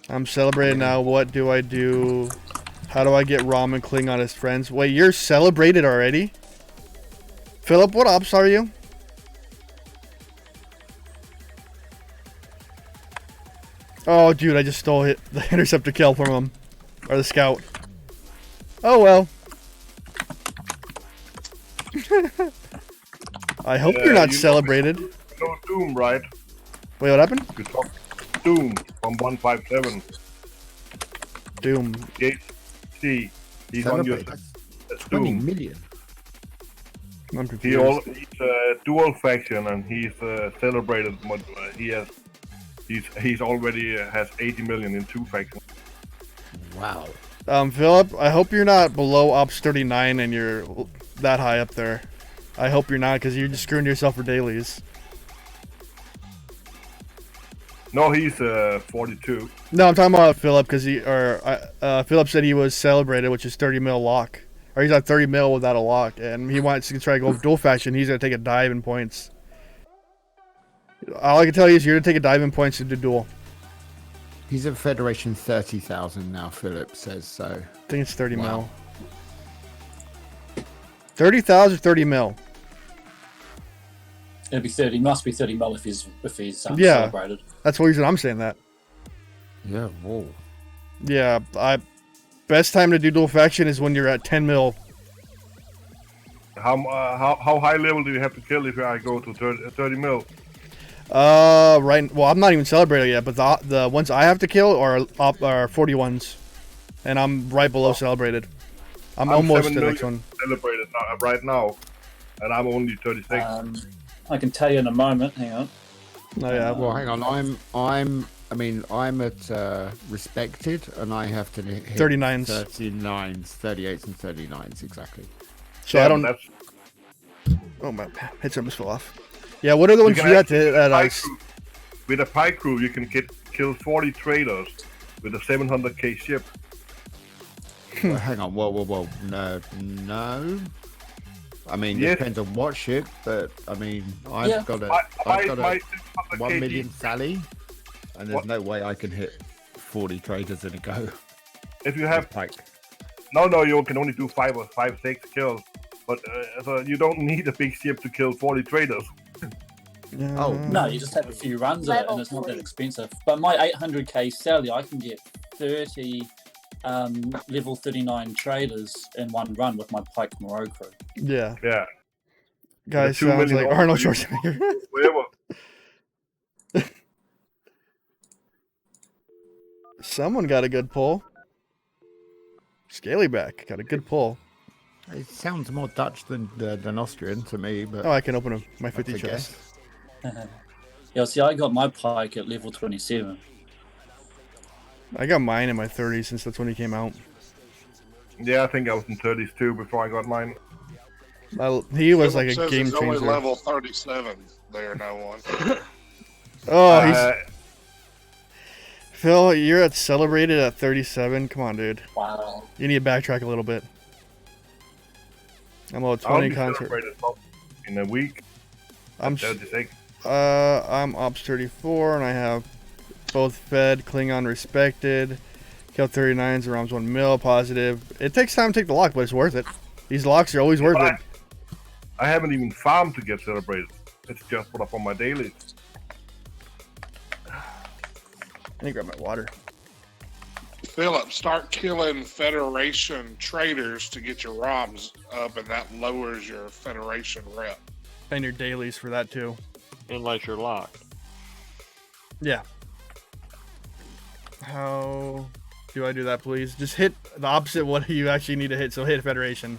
I'm celebrated now. What do I do? How do I get Rom and Kling on his friends? Wait, you're celebrated already? Philip, what ops are you? Oh, dude, I just stole the interceptor kill from him. Or the scout. Oh, well. I hope you're not celebrated. You know Doom, right? Wait, what happened? You talk Doom from 157. Doom. See, he's on your Celebrate. That's 20 Doom. million. I'm confused. He's a dual faction and he's celebrated. He's already has 80 million in two factions. Wow. Philip, I hope you're not below Ops 39 and you're that high up there. I hope you're not, because you're just screwing yourself for dailies. No, he's 42. No, I'm talking about Philip, because Philip said he was celebrated, which is 30 mil lock. Or he's at 30 mil without a lock, and he wants to try to go dual faction. He's going to take a dive in points. All I can tell you is you're going to take a dive in points to do dual. He's at Federation 30,000 now, Philip says so. I think it's 30 Wow. mil. 30,000 or 30 mil? It'd be 30. Must be 30 mil if he's Yeah. celebrated. That's the reason I'm saying that. Yeah, whoa. Yeah, best time to do dual faction is when you're at 10 mil. How high level do you have to kill if I go to 30 mil? Right. Well, I'm not even celebrated yet, but the ones I have to kill are 41s, and I'm right below celebrated. I'm almost 7 to the next million one. celebrated right now, and I'm only 36. I can tell you in a moment. Hang on. Oh yeah. Well, hang on. I'm at respected, and I have to hit 39s. 39s, 38s, and 39s exactly. So I don't. That's, Oh my headset almost fell off. Yeah. What are the ones you have to hit at ice? with a pie crew, you can kill 40 traders with a 700k ship. Well, hang on. Whoa. No. I mean, Yes. it depends on what ship, but I mean, I've got a My 1 600k million Sally, and there's What? no way I can hit 40 traders in a go. If you have Pike. No, you can only do 5 or 6 kills. But so you don't need a big ship to kill 40 traders. Oh No, you just have a few runs of it, and it's not that expensive. But my 800k Sally, I can get 30 level 39 traders in one run with my Pike Moreau crew. Yeah. Yeah. Guys, 2 sounds million like Arnold you- Schwarzenegger. Wherever. Someone got a good pull. Scalyback got a good pull. it sounds more Dutch than Austrian to me, but Oh, I can open my that's 50 a chest. guess. Yeah, see, I got my Pike at level 27. I got mine in my 30s since that's when he came out. Yeah, I think I was in 30s too before I got mine. He was Philip like a says game he's only changer. level 37 there, no one. Oh, he's Phil, you're at celebrated at 37. Come on, dude. Wow. You need to backtrack a little bit. I'm about I'll 20 be concert. celebrated in a week. I'm 36. I'm Ops 34 and I have both fed, Klingon respected, kill 39s, around 1 mil positive. It takes time to take the lock, but it's worth it. These locks are always worth it. I haven't even farmed to get celebrated. It's just put up on my dailies. I need to grab my water. Philip, start killing Federation traders to get your ROMs up, and that lowers your Federation rep. And your dailies for that too. Unless you're locked. Yeah. How do I do that, please? Just hit the opposite what you actually need to hit. So hit Federation.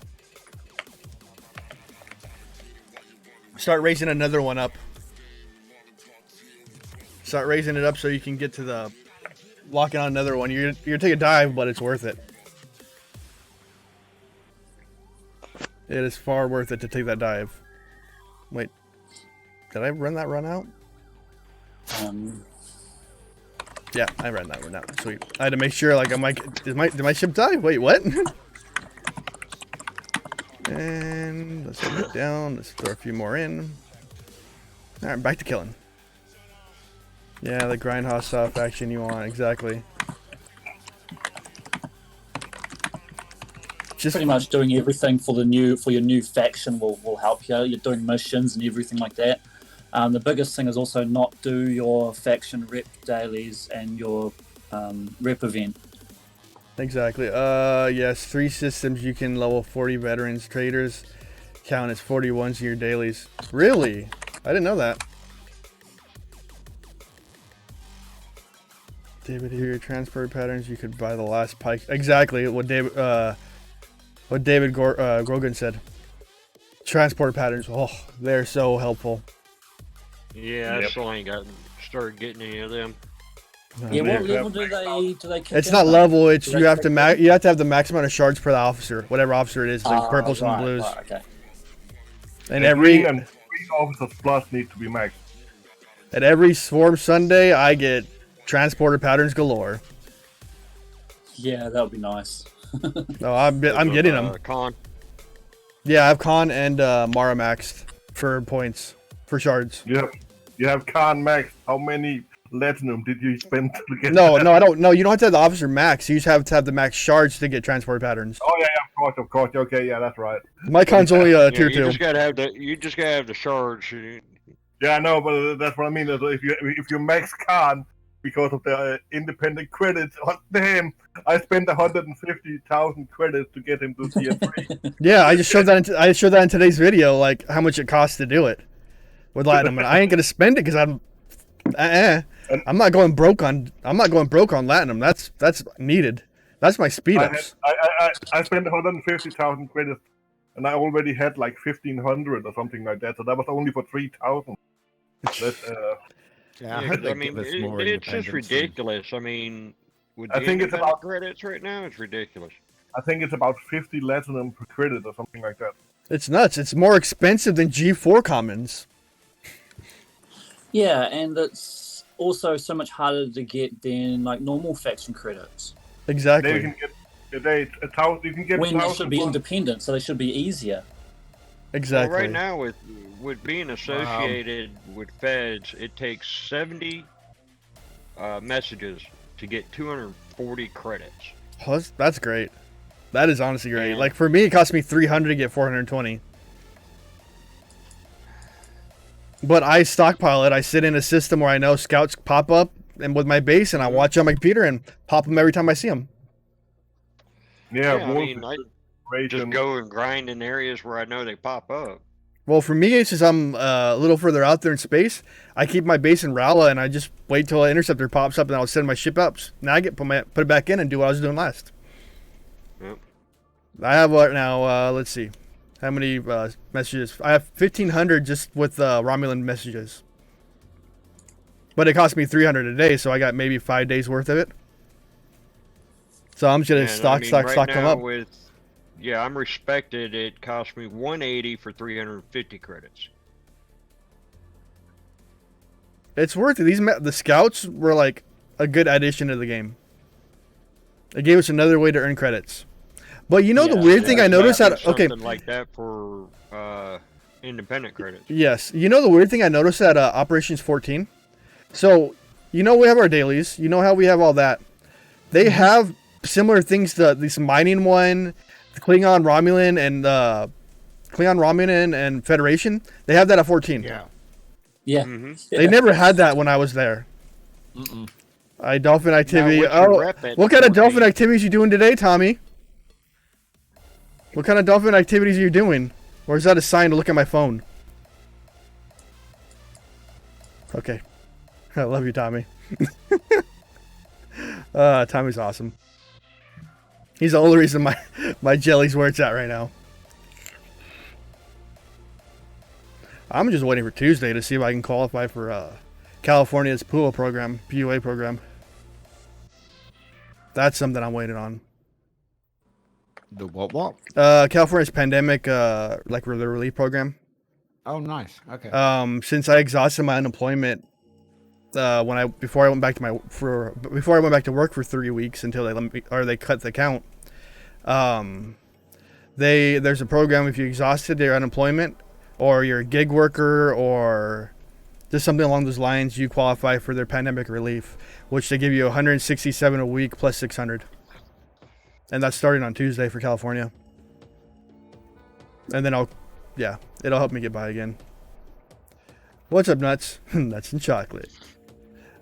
Start raising another one up. Start raising it up so you can get to the locking on another one. You're taking a dive, but it's worth it. It is far worth it to take that dive. Wait, did I run that run out? Yeah, I ran that one out. Sweet. I had to make sure, like, I'm like, did my ship die? Wait, what? And let's put it down. Let's throw a few more in. All right, back to killing. Yeah, the grindhouse stuff action you want, exactly. Just Pretty much doing everything for your new faction will help you. You're doing missions and everything like that. The biggest thing is also not do your faction rep dailies and your rep event. Exactly. Yes, 3 systems you can level 40 veterans traders count as 41s in your dailies. Really? I didn't know that. David, here are your transport patterns. You could buy the last pike. Exactly what David Grogan said. Transport patterns. Oh, they're so helpful. Yeah, I still ain't got started getting any of them. Yeah, what level do they kick It's in not at? level. It's Do you they have to kick in? you have to have the max amount of shards per the officer, whatever officer it is, like purples right, and blues. right, okay. And every Green and 3 officers plus need to be maxed. at every Swarm Sunday, I get transporter patterns galore. Yeah, that would be nice. No, I'm getting them. Con. Yeah, I have Con and Mara maxed for points for shards. You have Khan max. How many platinum did you spend to get No, that? no, I don't. No, you don't have to have the officer max. You just have to have the max shards to get transport patterns. Oh yeah, of course. Okay, yeah, that's right. My Con's only tier you 2. just gotta have the shards. Yeah, I know, but that's what I mean. If you max Khan because of the independent credits, oh, damn, I spent 150,000 credits to get him to tier 3. Yeah, I just showed that. I showed that in today's video, like how much it costs to do it with Latinum, and I ain't gonna spend it because I'm not going broke on Latinum. That's needed. That's my speed ups. I spent 150,000 credits, and I already had like 1,500 or something like that. So that was only for 3,000. Yeah, I hope they I mean, give us more it's just independence. ridiculous. I mean, with the I think it's independent about- credits right now, it's ridiculous. I think it's about 50 Latinum per credit or something like that. It's nuts. It's more expensive than G4 commons. Yeah, and it's also so much harder to get than like normal faction credits. Exactly. They can get a thousand. You can get When they 1,000 should be plus. independent, so they should be easier. Exactly. Well, right now, with being associated with feds, it takes 70 messages to get 240 credits. Oh, that's great. That is honestly great. Yeah. Like for me, it cost me 300 to get 420. But I stockpile it. I sit in a system where I know scouts pop up, and with my base, and I watch on my computer and pop them every time I see them. Yeah, I wolf mean, I just go and grind in areas where I know they pop up. Well, for me, it's just I'm a little further out there in space. I keep my base in Rala, and I just wait till an interceptor pops up, and I'll send my ship up. Now I get put it back in and do what I was doing last. Yep. I have what now? Let's see, how many messages? I have 1,500 just with Romulan messages. But it cost me 300 a day, so I got maybe 5 days worth of it. So I'm just gonna stock them up. Yeah, I'm respected. It cost me 180 for 350 credits. It's worth it. The scouts were like a good addition to the game. It gave us another way to earn credits. But you know the weird thing I noticed something like that for independent credits. Yes, you know the weird thing I noticed at Operations 14. So you know we have our dailies. You know how we have all that. They have similar things to this mining one. Klingon Romulan and Federation, they have that at 14. Yeah. Mm-hmm. They never had that when I was there. Dolphin activity. What kind of dolphin activities you doing today, Tommy? What kind of dolphin activities are you doing? Or is that a sign to look at my phone? Okay. I love you, Tommy. Tommy's awesome. He's the only reason my jelly's where it's at right now. I'm just waiting for Tuesday to see if I can qualify for California's PUA program. That's something I'm waiting on. The what? California's pandemic, like the relief program. Oh, nice. Okay. Since I exhausted my unemployment, before I went back to work for 3 weeks until they cut the count. There's a program if you exhausted your unemployment or you're a gig worker or just something along those lines, you qualify for their pandemic relief, which they give you 167 a week plus 600. And that's starting on Tuesday for California. And then it'll help me get by again. What's up, Nuts? Nuts and chocolate.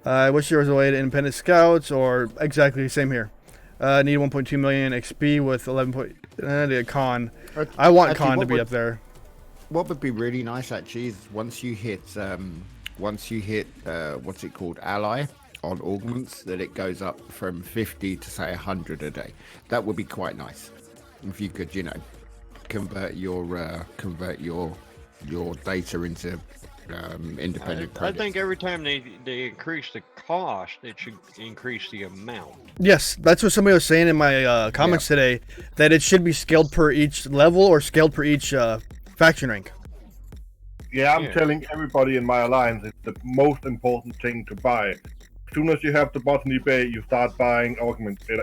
I wish there was a way to independent scouts or exactly same here. Need 1.2 million XP with 11. Con. I want Con to be up there. What would be really nice actually is once you hit what's it called, ally on augments, that it goes up from 50 to say 100 a day. That would be quite nice if you could, convert your data into independent credits. I think every time they increase the cost, it should increase the amount. Yes, that's what somebody was saying in my comments today, that it should be scaled per each level or scaled per each faction rank. Yeah, I'm telling everybody in my alliance it's the most important thing to buy. As soon as you have the Botany Bay, you start buying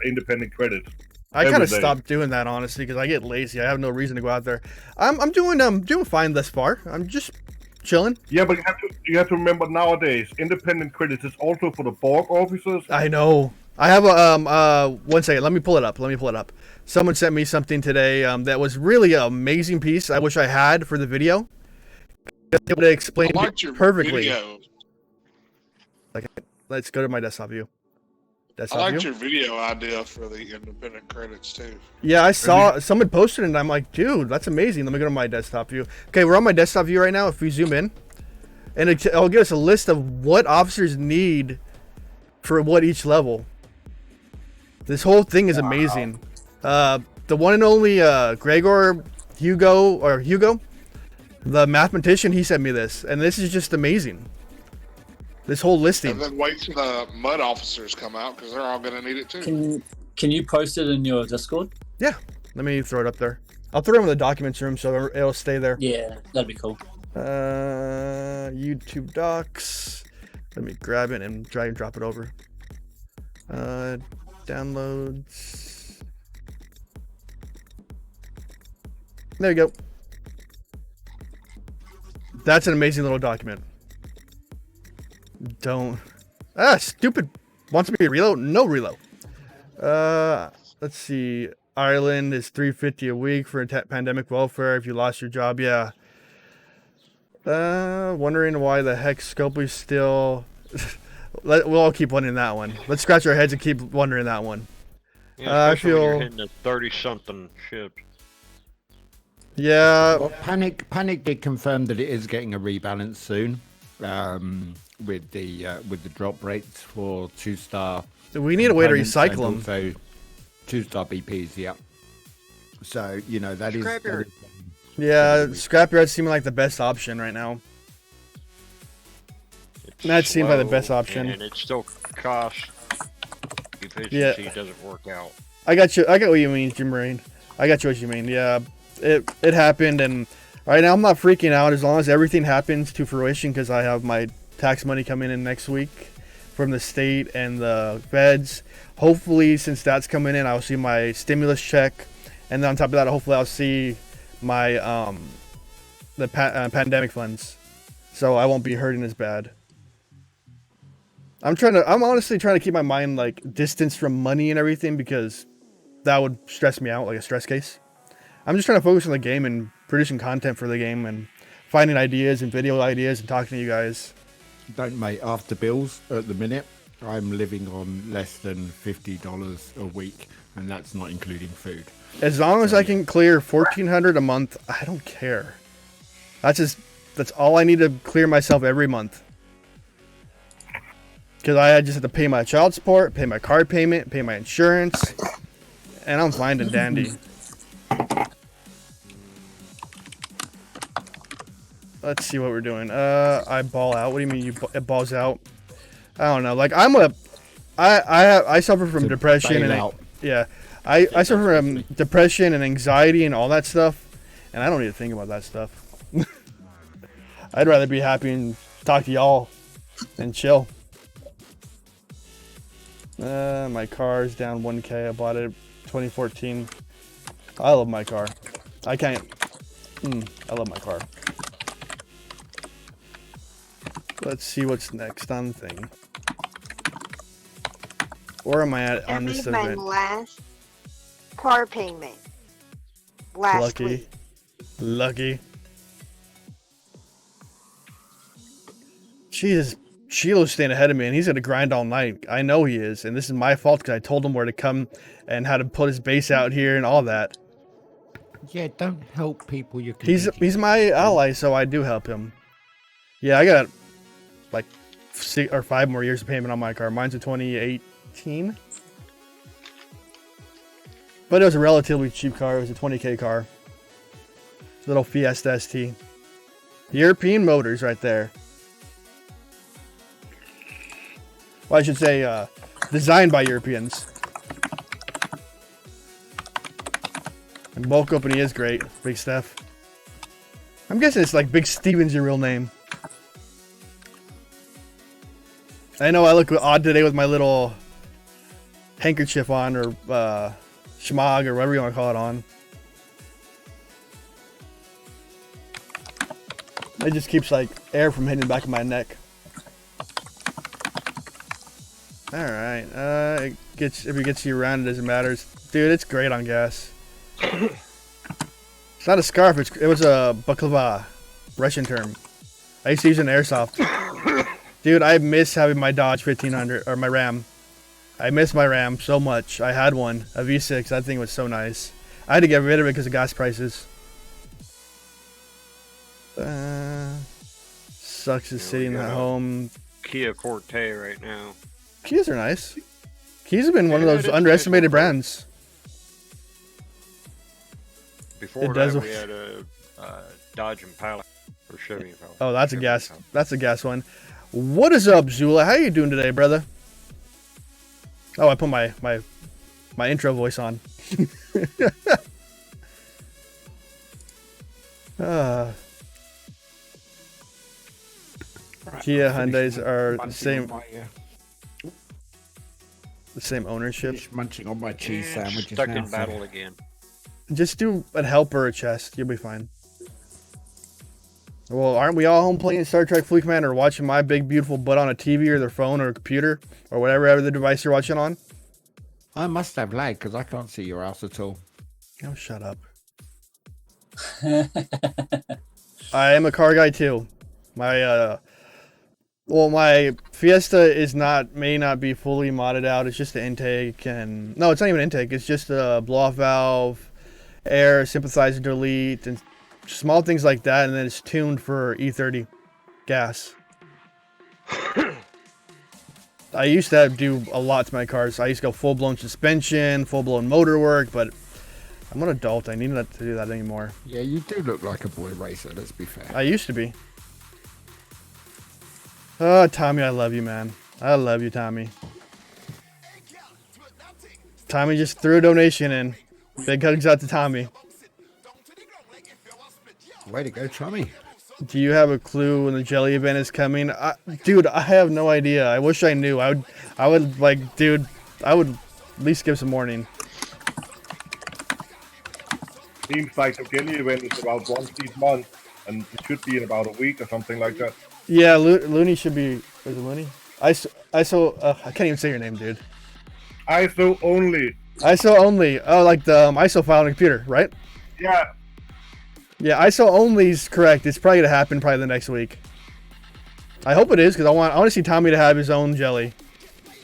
independent credits. I kind of stopped doing that honestly because I get lazy. I have no reason to go out there. I'm doing fine thus far. I'm just chilling. Yeah, but you have to remember nowadays, independent credits is also for the Borg officers. I know. I have a 1 second. Let me pull it up. Someone sent me something today that was really an amazing piece. I wish I had for the video. It would explain it perfectly. Video. Okay, let's go to my desktop view. I liked your video idea for the independent credits too. Yeah, I saw someone posted it and I'm like, dude, that's amazing. Let me go to my desktop view. Okay, we're on my desktop view right now. If we zoom in, and it'll give us a list of what officers need for what each level. This whole thing is amazing. The one and only Gregor Hugo, the mathematician, he sent me this, and this is just amazing. This whole listing. And then wait till the mud officers come out because they're all going to need it too. Can you post it in your Discord? Yeah, let me throw it up there. I'll throw it in the documents room so it'll stay there. Yeah, that'd be cool. YouTube docs. Let me grab it and drag and drop it over. Downloads. There you go. That's an amazing little document. Stupid. Wants me to reload? No reload. Let's see. Ireland is $350 a week for pandemic welfare if you lost your job. Yeah. Wondering why the heck Scopely's still. We'll all keep wondering that one. Let's scratch our heads and keep wondering that one. Yeah, I especially when you're feel. hitting the 30-something ships. Yeah. Well, Panic did confirm that it is getting a rebalance soon, with the drop rates for 2-star. We need a way to components recycle and them. Also, 2-star BPs. Yeah. So that is. Scrapyard. Yeah, scrapyards seem like the best option right now. It's That seems like the best slow, option. And it still costs. Efficiency doesn't work out. I got you. I got what you mean, Jim Rain. I got you what you mean. Yeah, it happened, and right now I'm not freaking out as long as everything happens to fruition because I have my tax money coming in next week from the state and the feds. Hopefully, since that's coming in, I'll see my stimulus check, and then on top of that, hopefully I'll see my pandemic funds, so I won't be hurting as bad. I'm honestly trying to keep my mind like distanced from money and everything because that would stress me out, like a stress case. I'm just trying to focus on the game and producing content for the game and finding ideas and video ideas and talking to you guys. Don't, mate. After bills at the minute, I'm living on less than $50 a week, and that's not including food. As long as I can clear $1,400 a month, I don't care. That's all I need to clear myself every month. Because I just have to pay my child support, pay my car payment, pay my insurance, and I'm fine and dandy. Let's see what we're doing. I ball out. What do you mean it balls out? I don't know. Like I suffer from depression and yeah, I suffer from depression and anxiety and all that stuff, and I don't need to think about that stuff. I'd rather be happy and talk to y'all and chill. My car's down 1K. I bought it 2014. I love my car. I can't. I love my car. Let's see what's next on the thing. Where am I at on this I made event? my last car payment last week. Lucky. Jesus, Shiloh's staying ahead of me, and he's gonna grind all night. I know he is, and this is my fault because I told him where to come and how to put his base out here and all that. Yeah, don't help people you can. He's my ally, so I do help him. Yeah, I got like 6 or 5 more years of payment on my car. Mine's a 2018, but it was a relatively cheap car. It was a 20K car, little Fiesta ST. European motors, right there. Well, I should say, designed by Europeans. And bulk company is great, Big Steph. I'm guessing it's like Big Steven's your real name. I know I look odd today with my little handkerchief on, or schmog, or whatever you want to call it on. It just keeps like air from hitting the back of my neck. Alright, if it gets you around, it doesn't matter. Dude, it's great on gas. It's not a scarf, it was a baklava, Russian term. I used to use an airsoft. Dude, I miss having my Dodge 1500, or my Ram. I miss my Ram so much. I had one, a V6, that thing was so nice. I had to get rid of it because of gas prices. Sucks is sitting at home. Kia Forte right now. Kias are nice. Kias have been one of those underestimated brands. Before that, we had a Dodge Impala or Chevy Impala. Oh, that's a gas. That's a gas one. What is up, Zula? How you doing today, brother? Oh, I put my intro voice on. Kia Hyundais are the same ownership. Just munching on my cheese sandwiches Stuck now, in so- battle again. Just do a helper or a chest. You'll be fine. Well, aren't we all home playing Star Trek Fleet Command or watching my big beautiful butt on a TV or their phone or a computer or whatever the device you're watching on? I must have lag because I can't see your ass at all. Oh, shut up. I am a car guy too. My my Fiesta may not be fully modded out. It's just the intake and no, it's not even intake. It's just a blow off valve, air, sympathizer delete, and small things like that. And then it's tuned for E30 gas. I used to do a lot to my cars. I used to go full blown suspension, full blown motor work, but I'm an adult. I need not to do that anymore. Yeah, you do look like a boy racer, let's be fair. I used to be. Oh, Tommy, I love you, man. I love you, Tommy. Tommy just threw a donation in. Big hugs out to Tommy. Way to go, Tommy. Do you have a clue when the jelly event is coming? Dude, I have no idea. I wish I knew. I would like, dude, I would at least give some warning. Seems like the Jelly event is about once each month, and it should be in about a week or something like that. Yeah, Looney should be. Was it Looney? I can't even say your name, dude. ISO only. ISO only. Oh, like the ISO file on the computer, right? Yeah. Yeah, ISO only is correct. It's probably gonna happen probably the next week. I hope it is because I want to see Tommy to have his own jelly,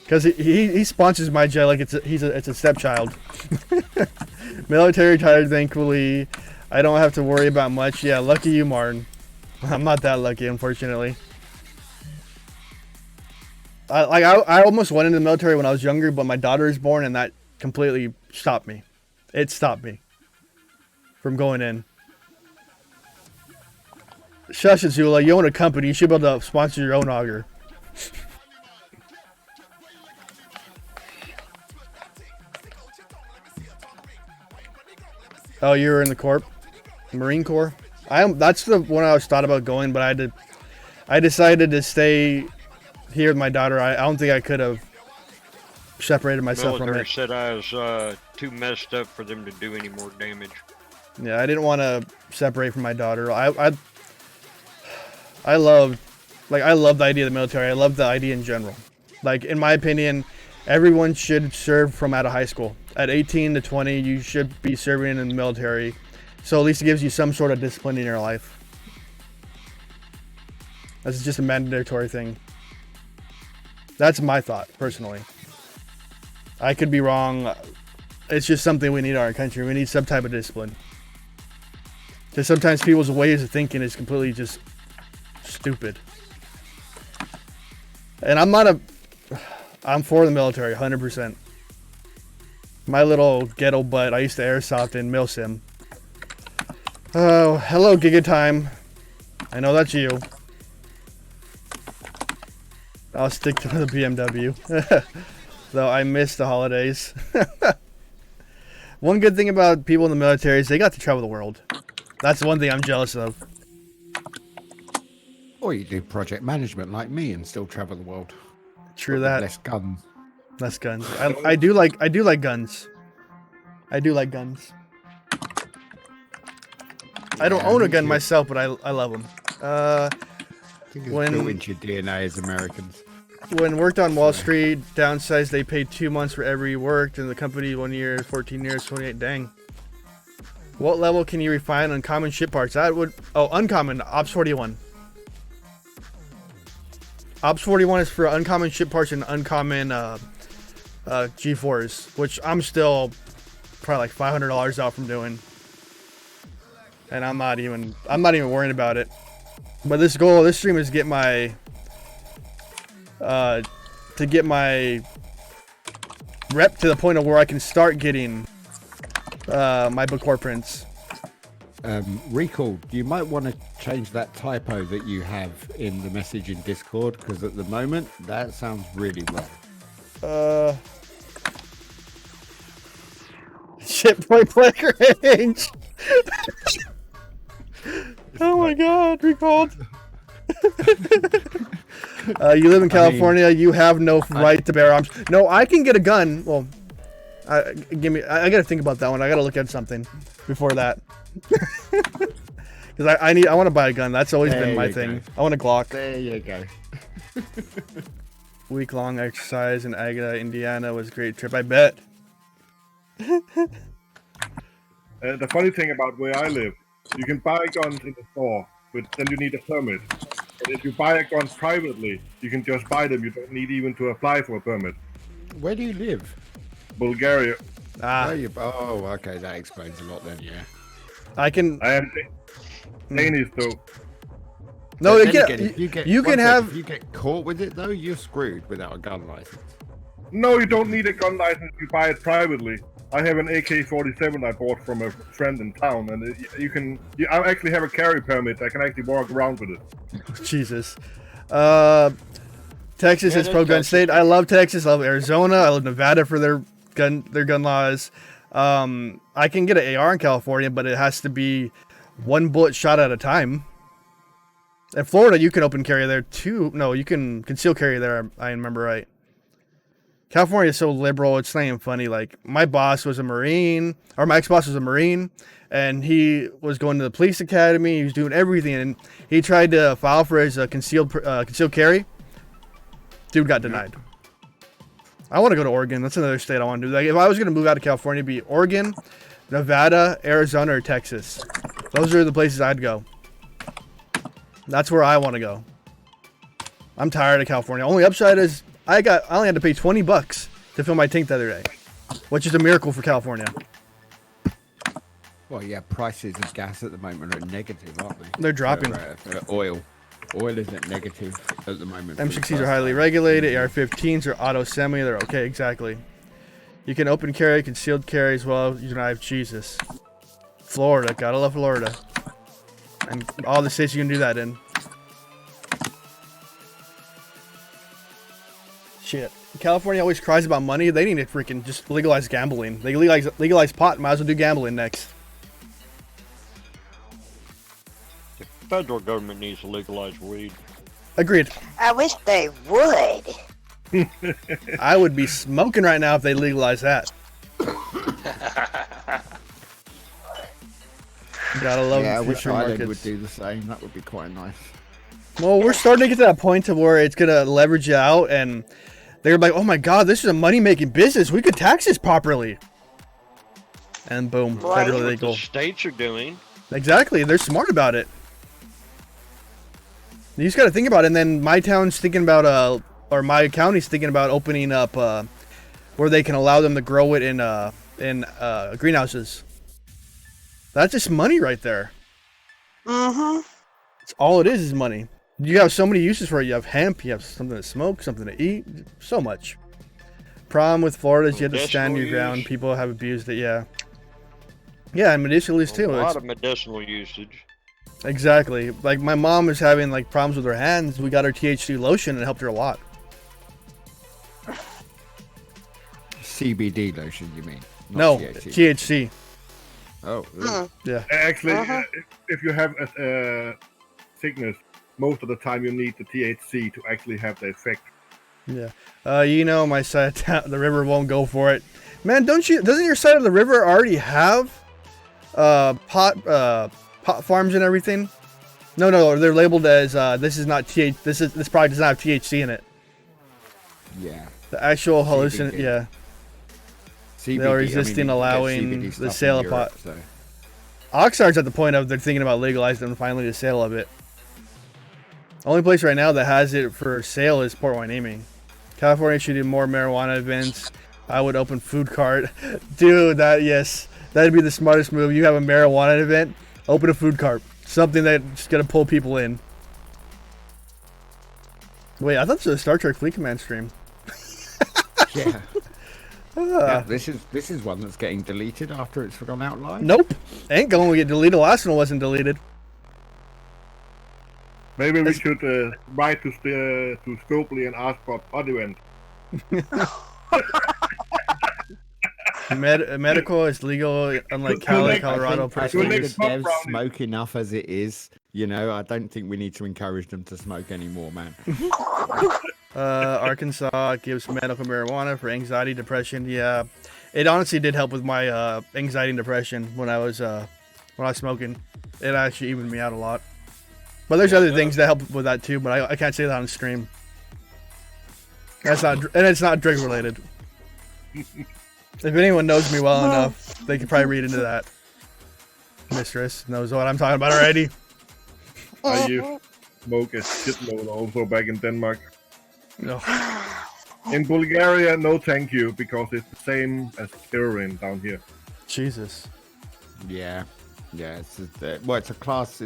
because he sponsors my jelly like it's a stepchild. Military retired, thankfully. I don't have to worry about much. Yeah, lucky you, Martin. I'm not that lucky, unfortunately. I almost went into the military when I was younger, but my daughter was born, and that completely stopped me. It stopped me from going in. Shush, Azula, you own a company. You should be able to sponsor your own auger. Oh, you were in the Corp? Marine Corps? That's the one I was thought about going, but I decided to stay here with my daughter. I don't think I could have separated myself from it. Military said I was too messed up for them to do any more damage. Yeah, I didn't want to separate from my daughter. I love the idea of the military. I love the idea in general. Like, in my opinion, everyone should serve from out of high school. At 18 to 20, you should be serving in the military. So at least it gives you some sort of discipline in your life. That's just a mandatory thing. That's my thought, personally. I could be wrong. It's just something we need in our country. We need some type of discipline. Because sometimes people's ways of thinking is completely just stupid. And I'm for the military, 100%. My little ghetto butt, I used to airsoft in Milsim. Oh, hello, Giga Time. I know that's you. I'll stick to the BMW. Though I miss the holidays. One good thing about people in the military is they got to travel the world. That's one thing I'm jealous of. Or you do project management like me and still travel the world. True that. Less guns. Less guns. I do like guns. I do like guns. I don't own a gun myself, but I love them. I think it's built into your DNA as Americans. When worked on Wall Street, downsized, they paid 2 months for every worked, and the company 1 year, 14 years, 28. Dang. What level can you refine uncommon ship parts? Uncommon, Ops 41. Ops 41 is for uncommon ship parts and uncommon G4s, which I'm still probably like $500 out from doing. And I'm not even worrying about it. But this stream is get my rep to the point of where I can start getting my bookcore prints. Recall, you might want to change that typo that you have in the message in Discord, because at the moment that sounds really wrong. Ship point player range. Oh my god, recalled. You live in California, you have no right to bear arms. No, I can get a gun. Well, I gotta think about that one. I gotta look at something before that. Because I want to buy a gun. That's always been my thing. I want a Glock. There you go. Week-long exercise in Agata, Indiana was a great trip. I bet. The funny thing about where I live, you can buy guns in the store, but then you need a permit. But if you buy a gun privately, you can just buy them. You don't need even to apply for a permit. Where do you live? Bulgaria. Oh, okay, that explains a lot then. Yeah. I can. I am Danish though. No, But they then get. again, if You can have. If you get caught with it though, you're screwed without a gun license. No, you don't need a gun license if you buy it privately. I have an AK-47 I bought from a friend in town, and I actually have a carry permit. I can actually walk around with it. Jesus. Texas is pro gun Texas. state. I love Texas. I love Arizona. I love Nevada for their gun laws. I can get an AR in California, but it has to be one bullet shot at a time. In Florida, you can open carry there too. No, you can conceal carry there. I remember right. California is so liberal. It's not even funny. Like my boss was a Marine, or my ex-boss was a Marine, and he was going to the police academy. He was doing everything, and he tried to file for his concealed carry. Dude got denied. I want to go to Oregon. That's another state I want to do. Like if I was going to move out of California, it'd be Oregon, Nevada, Arizona, or Texas. Those are the places I'd go. That's where I want to go. I'm tired of California. Only upside is I only had to pay $20 to fill my tank the other day, which is a miracle for California. Well, yeah, prices of gas at the moment are negative, aren't they? They're dropping. For oil. Oil is at negative at the moment. M60s are highly regulated. AR-15s are auto semi. They're okay, exactly. You can open carry, concealed carry as well. You can have Jesus. Florida, gotta love Florida. And all the states you can do that in. Shit. California always cries about money. They need to freaking just legalize gambling. They legalize pot. Might as well do gambling next. The federal government needs to legalize weed. Agreed. I wish they would. I would be smoking right now if they legalize that. Gotta love Yeah, I the wish free Ireland markets. would do the same. That would be quite nice. Well, we're starting to get to that point to where it's gonna leverage you out, and they're like, "Oh my God, this is a money-making business. We could tax this properly." And boom, Right. federally What legal. the states are doing. Exactly, they're smart about it. You just got to think about it. And then my town's thinking about, or my county's thinking about opening up where they can allow them to grow it in greenhouses. That's just money right there. Mm-hmm. It's all it is money. You have so many uses for it. You have hemp, you have something to smoke, something to eat, so much. Problem with Florida is you have to stand your Medicinal ground. use. People have abused it, yeah. Yeah, and medicinal use A too. lot It's, of medicinal usage. exactly. Like my mom was having like problems with her hands. We got her THC lotion and it helped her a lot. CBD lotion, you mean? Not No, THC. THC. Oh, Yeah. Actually, Uh-huh. if you have a sickness, most of the time you need the THC to actually have the effect. Yeah. You know, my side of town, the river won't go for it. Man, doesn't your side of the river already have pot farms and everything? No, they're labeled as this product does not have THC in it. yeah. The actual hallucin, CBD. yeah. CBD, They're I mean, resisting you can get allowing CBD the stuff sale in of Europe, pot. so. Oxnard's at the point of they're thinking about legalizing finally the sale of it. Only place right now that has it for sale is Port Hueneme. California should do more marijuana events. I would open food cart. Dude, that'd be the smartest move. You have a marijuana event, open a food cart. Something that's gonna pull people in. Wait, I thought this was a Star Trek Fleet Command stream. Yeah. Yeah, this is one that's getting deleted after it's gone out live. Nope. Ain't going to get deleted. The last one wasn't deleted. Maybe we should write to Scopely and ask for a pod event. Medical is legal, unlike Cali, Colorado. I Pretty think next the sweet. month, devs Brownie. smoke enough as it is. You know, I don't think we need to encourage them to smoke anymore, man. Arkansas gives medical marijuana for anxiety, depression. Yeah, it honestly did help with my anxiety and depression when I was smoking. It actually evened me out a lot. But there's other things that help with that too. But I can't say that on stream. That's not, and it's not drug related. If anyone knows me well enough, they could probably read into that. Mistress knows what I'm talking about already. I used to smoke a shitload also back in Denmark. No. In Bulgaria, no thank you, because it's the same as heroin down here. Jesus. Yeah. Yeah, it's a class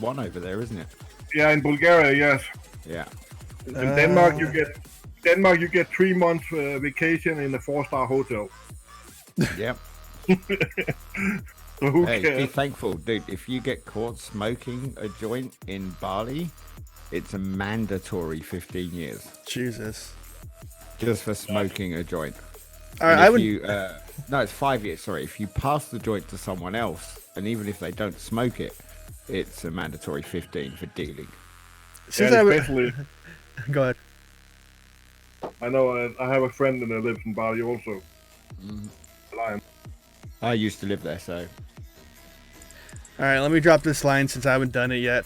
1 over there, isn't it? Yeah, in Bulgaria, yes. Yeah. In Denmark, you get 3 months vacation in a 4-star hotel. Yep. So who Hey, cares? be thankful, dude. If you get caught smoking a joint in Bali, it's a mandatory 15 years Jesus. just for smoking a joint. All right, No, it's 5 years. Sorry, if you pass the joint to someone else, and even if they don't smoke it, it's a mandatory 15 for dealing. Since Yeah, I would especially, go ahead. I know I have a friend that lives in Bali also. Lion. I used to live there, so All right, let me drop this line since I haven't done it yet.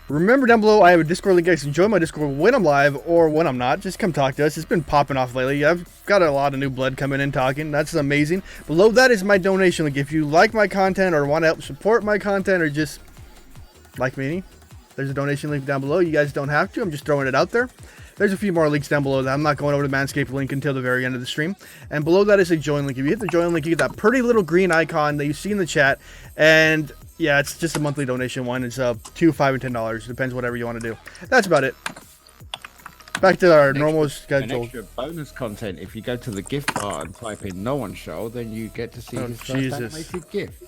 Remember down below, I have a Discord link, guys. Join my Discord when I'm live or when I'm not. Just come talk to us. It's been popping off lately. I've got a lot of new blood coming in talking. That's amazing. Below that is my donation link. If you like my content or want to help support my content or just like me, there's a donation link down below. You guys don't have to. I'm just throwing it out there. There's a few more links down below that I'm not going over the Manscaped link until the very end of the stream. And below that is a join link. If you hit the join link, you get that pretty little green icon that you see in the chat. And yeah, it's just a monthly donation one. It's $2, $5, and $10. Depends whatever you want to do. That's about it. Back to our normal an schedule. extra bonus content. If you go to the gift bar and type in "no one show," then you get to see Oh, his Jesus. first animated gift.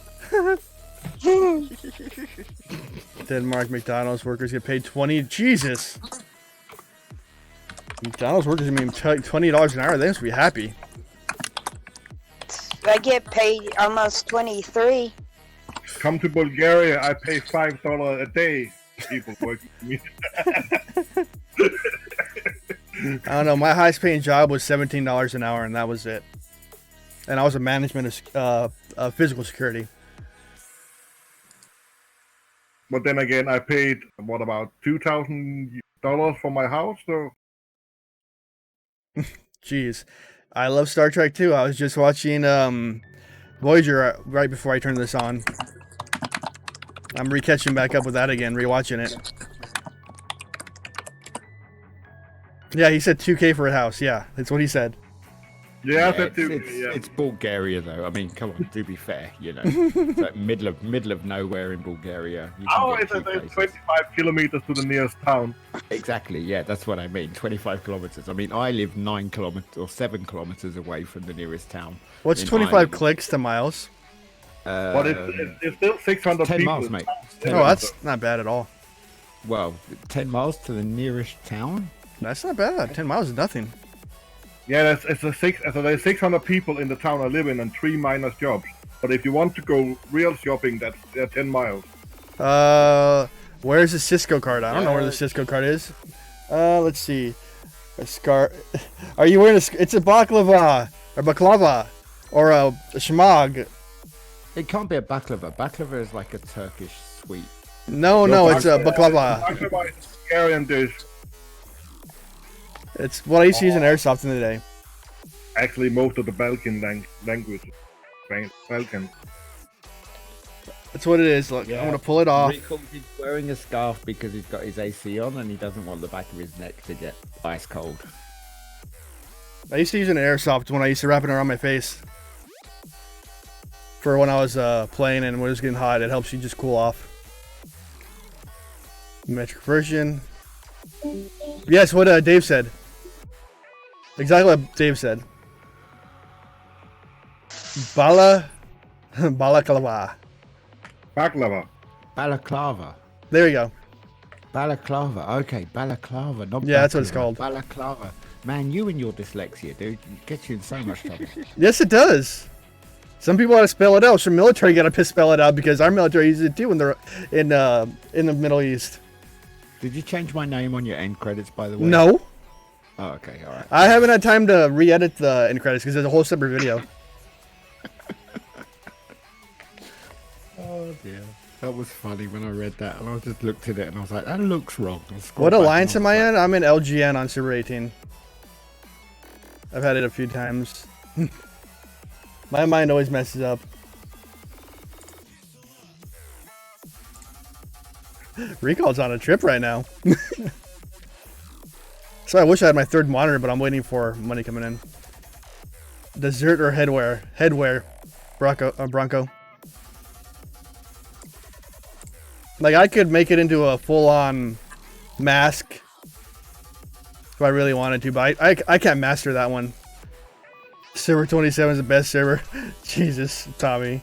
Denmark McDonald's workers get paid 20. Jesus. McDonald's workers mean $20 an hour. They must be happy. I get paid almost 23. Come to Bulgaria, I pay $5 a day. People working for me. I don't know. My highest paying job was $17 an hour, and that was it. And I was a management of physical security. But then again, I paid what about $2,000 for my house, so. Jeez. I love Star Trek too. I was just watching Voyager right before I turned this on. I'm re-catching back up with that again, rewatching it. Yeah, he said 2K for a house. Yeah, that's what he said. Yeah, it's Bulgaria though. I mean, come on, to be fair, you know, it's like middle of nowhere in Bulgaria. You can Oh, get it's cheap places. 25 kilometers to the nearest town. Exactly, yeah, that's what I mean. 25 kilometers. I mean, I live 9 kilometers or 7 kilometers away from the nearest town. What's in 25 Ireland. clicks to miles? But it's still 600 10 people. miles, mate. Oh, that's not bad at all. Well, 10 miles to the nearest town? That's not bad. 10 miles is nothing. Yeah, there's 600 people in the town I live in and 3 minus jobs. But if you want to go real shopping, that's 10 miles. Where's the Cisco card? I don't know where the Cisco card is. Let's see. A scar. Are you wearing it's a baklava or baklava or a shmag? It can't be a baklava. Baklava is like a Turkish sweet. No, it's a baklava. Baklava is a Bulgarian dish. It's what I used to use in airsoft in the day. Actually, most of the Balkan languages. Balkan. That's what it is. Look, I'm gonna pull it off. Rico is wearing a scarf because he's got his AC on and he doesn't want the back of his neck to get ice cold. I used to use an airsoft when I used to wrap it around my face. For when I was playing and when it was getting hot, it helps you just cool off. Metric version. Yes, what Dave said. Exactly what Dave said. Balaclava. Baklava. Balaclava. There you go. Balaclava. Okay, balaclava. Not Yeah, that's what it's baklava. called. Balaclava. Man, you and your dyslexia, dude, it gets you in so much trouble. Yes, it does. Some people want to spell it out. Some military got to spell it out because our military uses it too when they're in the Middle East. Did you change my name on your end credits, by the way? No, Oh, okay, all right. I haven't had time to re-edit the end credits because there's a whole separate video. Oh dear, that was funny when I read that, and I just looked at it and I was like, that looks wrong. What alliance am I in? I'm in LGN on Super 18. I've had it a few times. My mind always messes up. Recall's on a trip right now. So I wish I had my third monitor, but I'm waiting for money coming in. Dessert or headwear? Headwear. Bronco. Like, I could make it into a full-on mask if I really wanted to, but I can't master that one. Server 27 is the best server. Jesus, Tommy.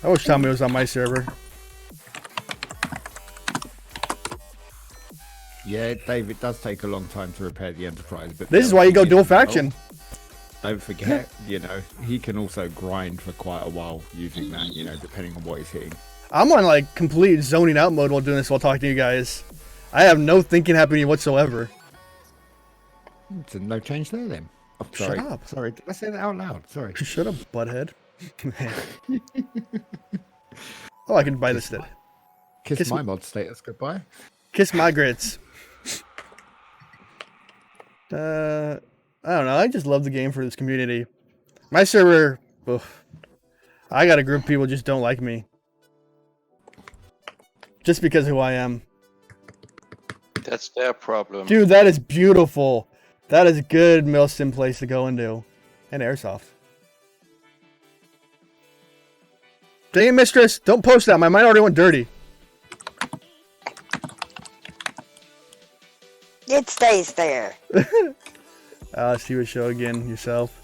I wish Tommy was on my server. Yeah, Dave, it does take a long time to repair the Enterprise. But This is why you go dual faction. Don't forget, you know, he can also grind for quite a while using that, you know, depending on what he's hitting. I'm on like complete zoning out mode while doing this while talking to you guys. I have no thinking happening whatsoever. So no change there then. Oh, sorry. Shut up. Sorry, did I say that out loud? Sorry. Shut up, butthead. Oh, I can buy this then. Kiss my mod status goodbye. Kiss my grits. I don't know. I just love the game for this community. My server, oof, I got a group of people just don't like me. Just because of who I am. That's their problem. Dude, that is beautiful. That is a good Milsim place to go into. And Airsoft. Dang it, mistress. Don't post that. My mind already went dirty. It stays there. See what show again yourself.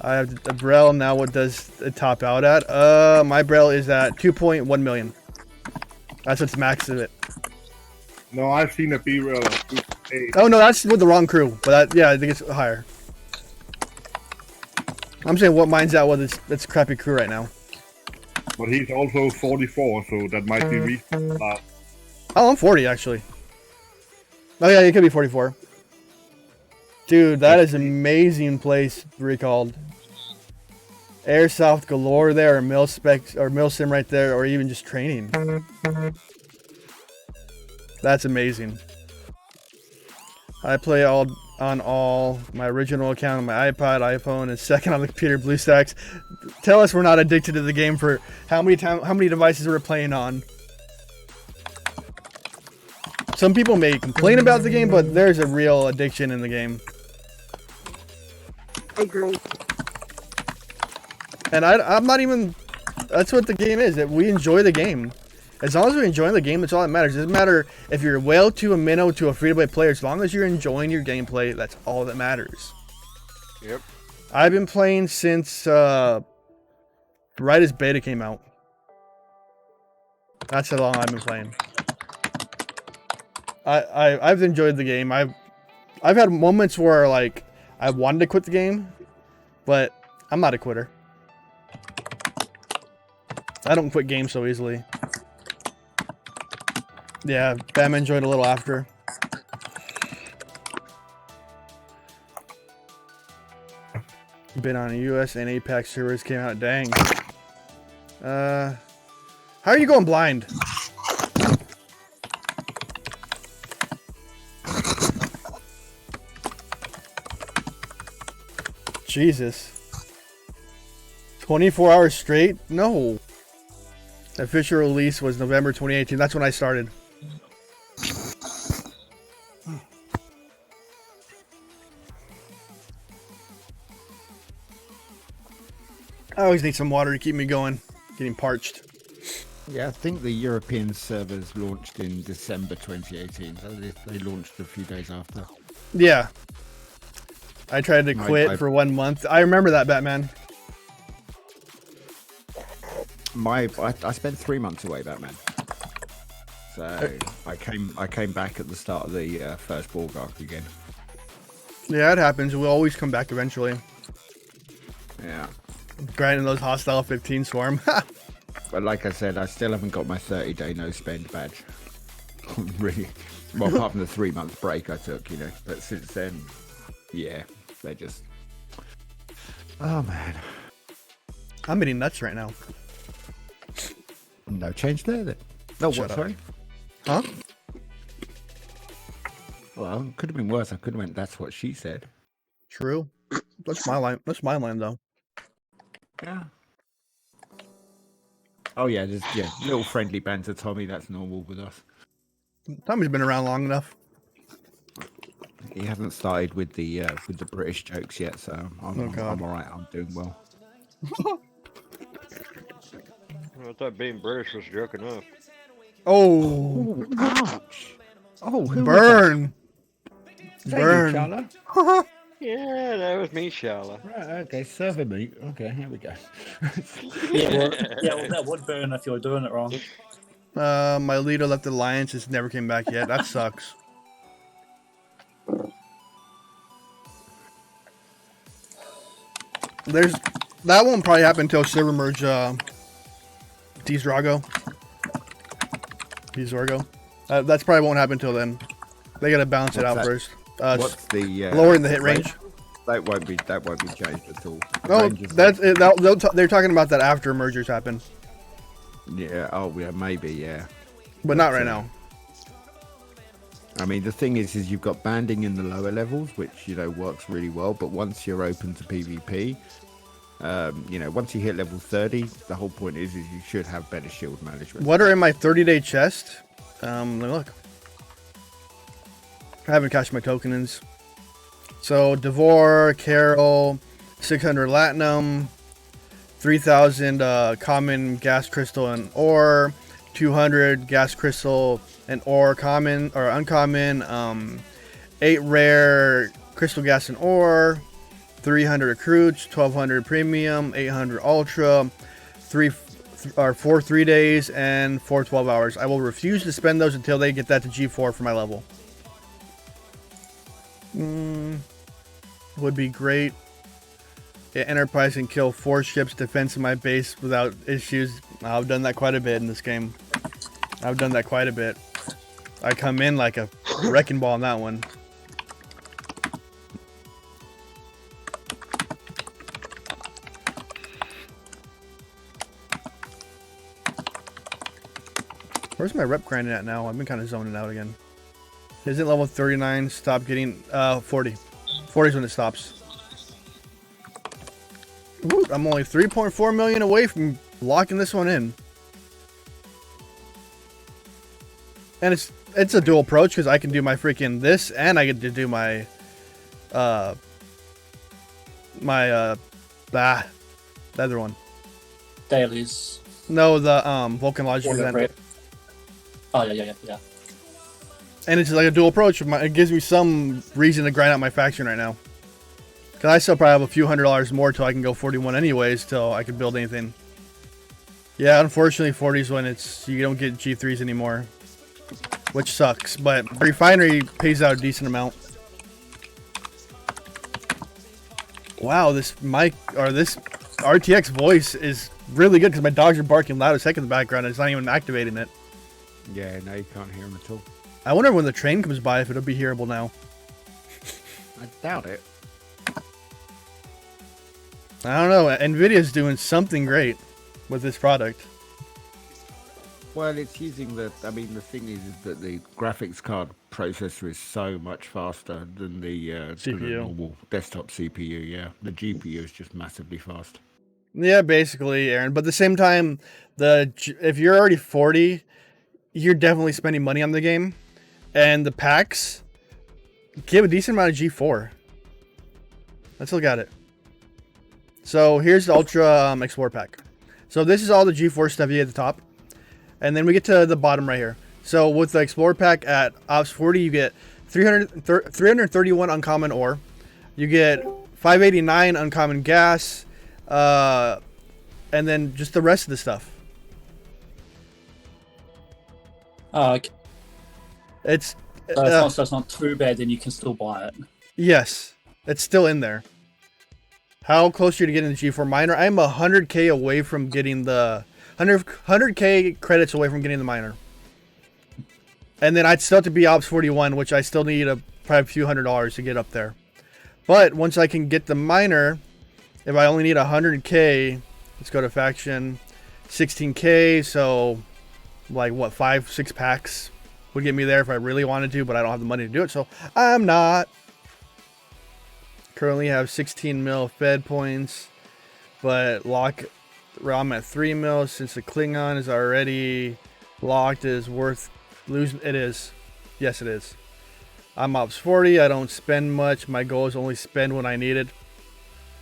I have a Brel now. What does it top out at? My Brel is at 2.1 million. That's what's max of it. No, I've seen a B-roll. Oh no, that's with the wrong crew. But that, yeah, I think it's higher. I'm saying what mine's at with its crappy crew right now. But he's also 44, so that might be reasonable. Oh, I'm 40 actually. Oh yeah, it could be 44. Dude, that is an amazing place. Recalled. Airsoft galore there, or mil spec, or mil sim right there, or even just training. That's amazing. I play on all my original account on my iPod, iPhone, and second on the computer, BlueStacks. Tell us we're not addicted to the game for how many devices we're playing on. Some people may complain about the game, but there's a real addiction in the game. I agree. And I'm not even... That's what the game is. That we enjoy the game. As long as we're enjoying the game, that's all that matters. It doesn't matter if you're a whale to a minnow to a free-to-play player. As long as you're enjoying your gameplay, that's all that matters. Yep. I've been playing since right as beta came out. That's how long I've been playing. I've enjoyed the game. I've had moments where like I wanted to quit the game, but I'm not a quitter. I don't quit games so easily. Yeah, Batman joined a little after. Been on US and APAC servers, came out. Dang. How are you going blind? Jesus. 24 hours straight? No. The official release was November 2018. That's when I started. I always need some water to keep me going. Getting parched. Yeah, I think the European servers launched in December 2018. They launched a few days after. Yeah. I tried to quit for 1 month. I remember that, Batman. I spent 3 months away, Batman. So I came back at the start of the first Borg arc again. Yeah, it happens. We'll always come back eventually. Yeah. Grinding those hostile 15 swarm. But like I said, I still haven't got my 30-day no spend badge. Really. Well, apart from the 3-month break I took, you know. But since then, yeah, they just... Oh, man. I'm eating nuts right now. No change there, then. No, Shut what, up. sorry? Huh? Well, it could have been worse. I could have went, that's what she said. True. That's my line. That's my line, though. Yeah. Oh yeah, there's little friendly banter, Tommy. That's normal with us. Tommy's been around long enough. He hasn't started with the British jokes yet, so I'm all right. I'm doing well. I thought being British was joke enough. Oh, Ooh, ouch! Oh, who burn! was that? Burn! You, Chala? Yeah, that was me, Shala. Right, okay, serving meat. Okay, here we go. Well, that would burn if you were doing it wrong. My leader left the alliance. Just never came back yet. That sucks. That won't probably happen until server merge. Dizorgo. That's probably won't happen until then. They gotta balance it out first. What's the lowering the hit range? That won't be changed at all. No, they're talking about that after mergers happen. Yeah. Oh, yeah. Maybe. Yeah. But not right now. I mean, the thing is you've got banding in the lower levels, which works really well. But once you're open to PvP, once you hit level 30, the whole point is you should have better shield management. What are in my 30-day chest? Let me look. I haven't cashed my tokens. So Devore, Carol, 600 Latinum, 3,000 common gas crystal and ore, 200 gas crystal and ore common or uncommon, 8 rare crystal gas and ore, 300 recruits, 1,200 premium, 800 ultra, 4 3 days, and 4 12 hours. I will refuse to spend those until they get that to G4 for my level. Would be great. Yeah, Enterprise can kill 4 ships defense in my base without issues. I've done that quite a bit in this game. I come in like a wrecking ball on that one. Where's my rep grinding at now? I've been kind of zoning out again. Isn't level 39 stop getting 40? 40 is when it stops. Ooh, I'm only 3.4 million away from locking this one in. And it's a dual approach because I can do my freaking this and I get to do my the other one. Dailies. No, the Vulcan Logic event. Oh yeah. And it's like a dual approach. It gives me some reason to grind out my faction right now. Because I still probably have a few $100s more till I can go 41 anyways, till I can build anything. Yeah, unfortunately 40s when you don't get G3s anymore. Which sucks, but Refinery pays out a decent amount. Wow, this RTX voice is really good because my dogs are barking loud as heck in the background and it's not even activating it. Yeah, no, you can't hear them at all. I wonder when the train comes by if it'll be hearable now. I doubt it. I don't know. Nvidia's doing something great with this product. Well, it's using the thing is that the graphics card processor is so much faster than the normal desktop CPU. Yeah, the GPU is just massively fast. Yeah, basically, Aaron. But at the same time, if you're already 40, you're definitely spending money on the game. And the packs give a decent amount of G4. Let's look at it. So here's the Ultra Explorer pack. So this is all the G4 stuff you get at the top. And then we get to the bottom right here. So with the Explorer pack at Ops 40, you get 331 uncommon ore. You get 589 uncommon gas. And then just the rest of the stuff. Oh, okay. It's so it's not too bad, then you can still buy it. Yes, it's still in there. How close are you to getting the G4 miner? I'm 100k away from getting the 100k credits away from getting the miner. And then I'd still have to be Ops 41, which I still need probably a few $100s to get up there. But once I can get the miner, if I only need 100k, let's go to faction, 16k, so like what, 5-6 packs would get me there if I really wanted to, but I don't have the money to do it, so I'm not. Currently have 16 mil Fed points, but I'm at 3 mil since the Klingon is already locked. It is worth losing. It is. Yes, it is. I'm ops 40. I don't spend much. My goal is only spend when I need it.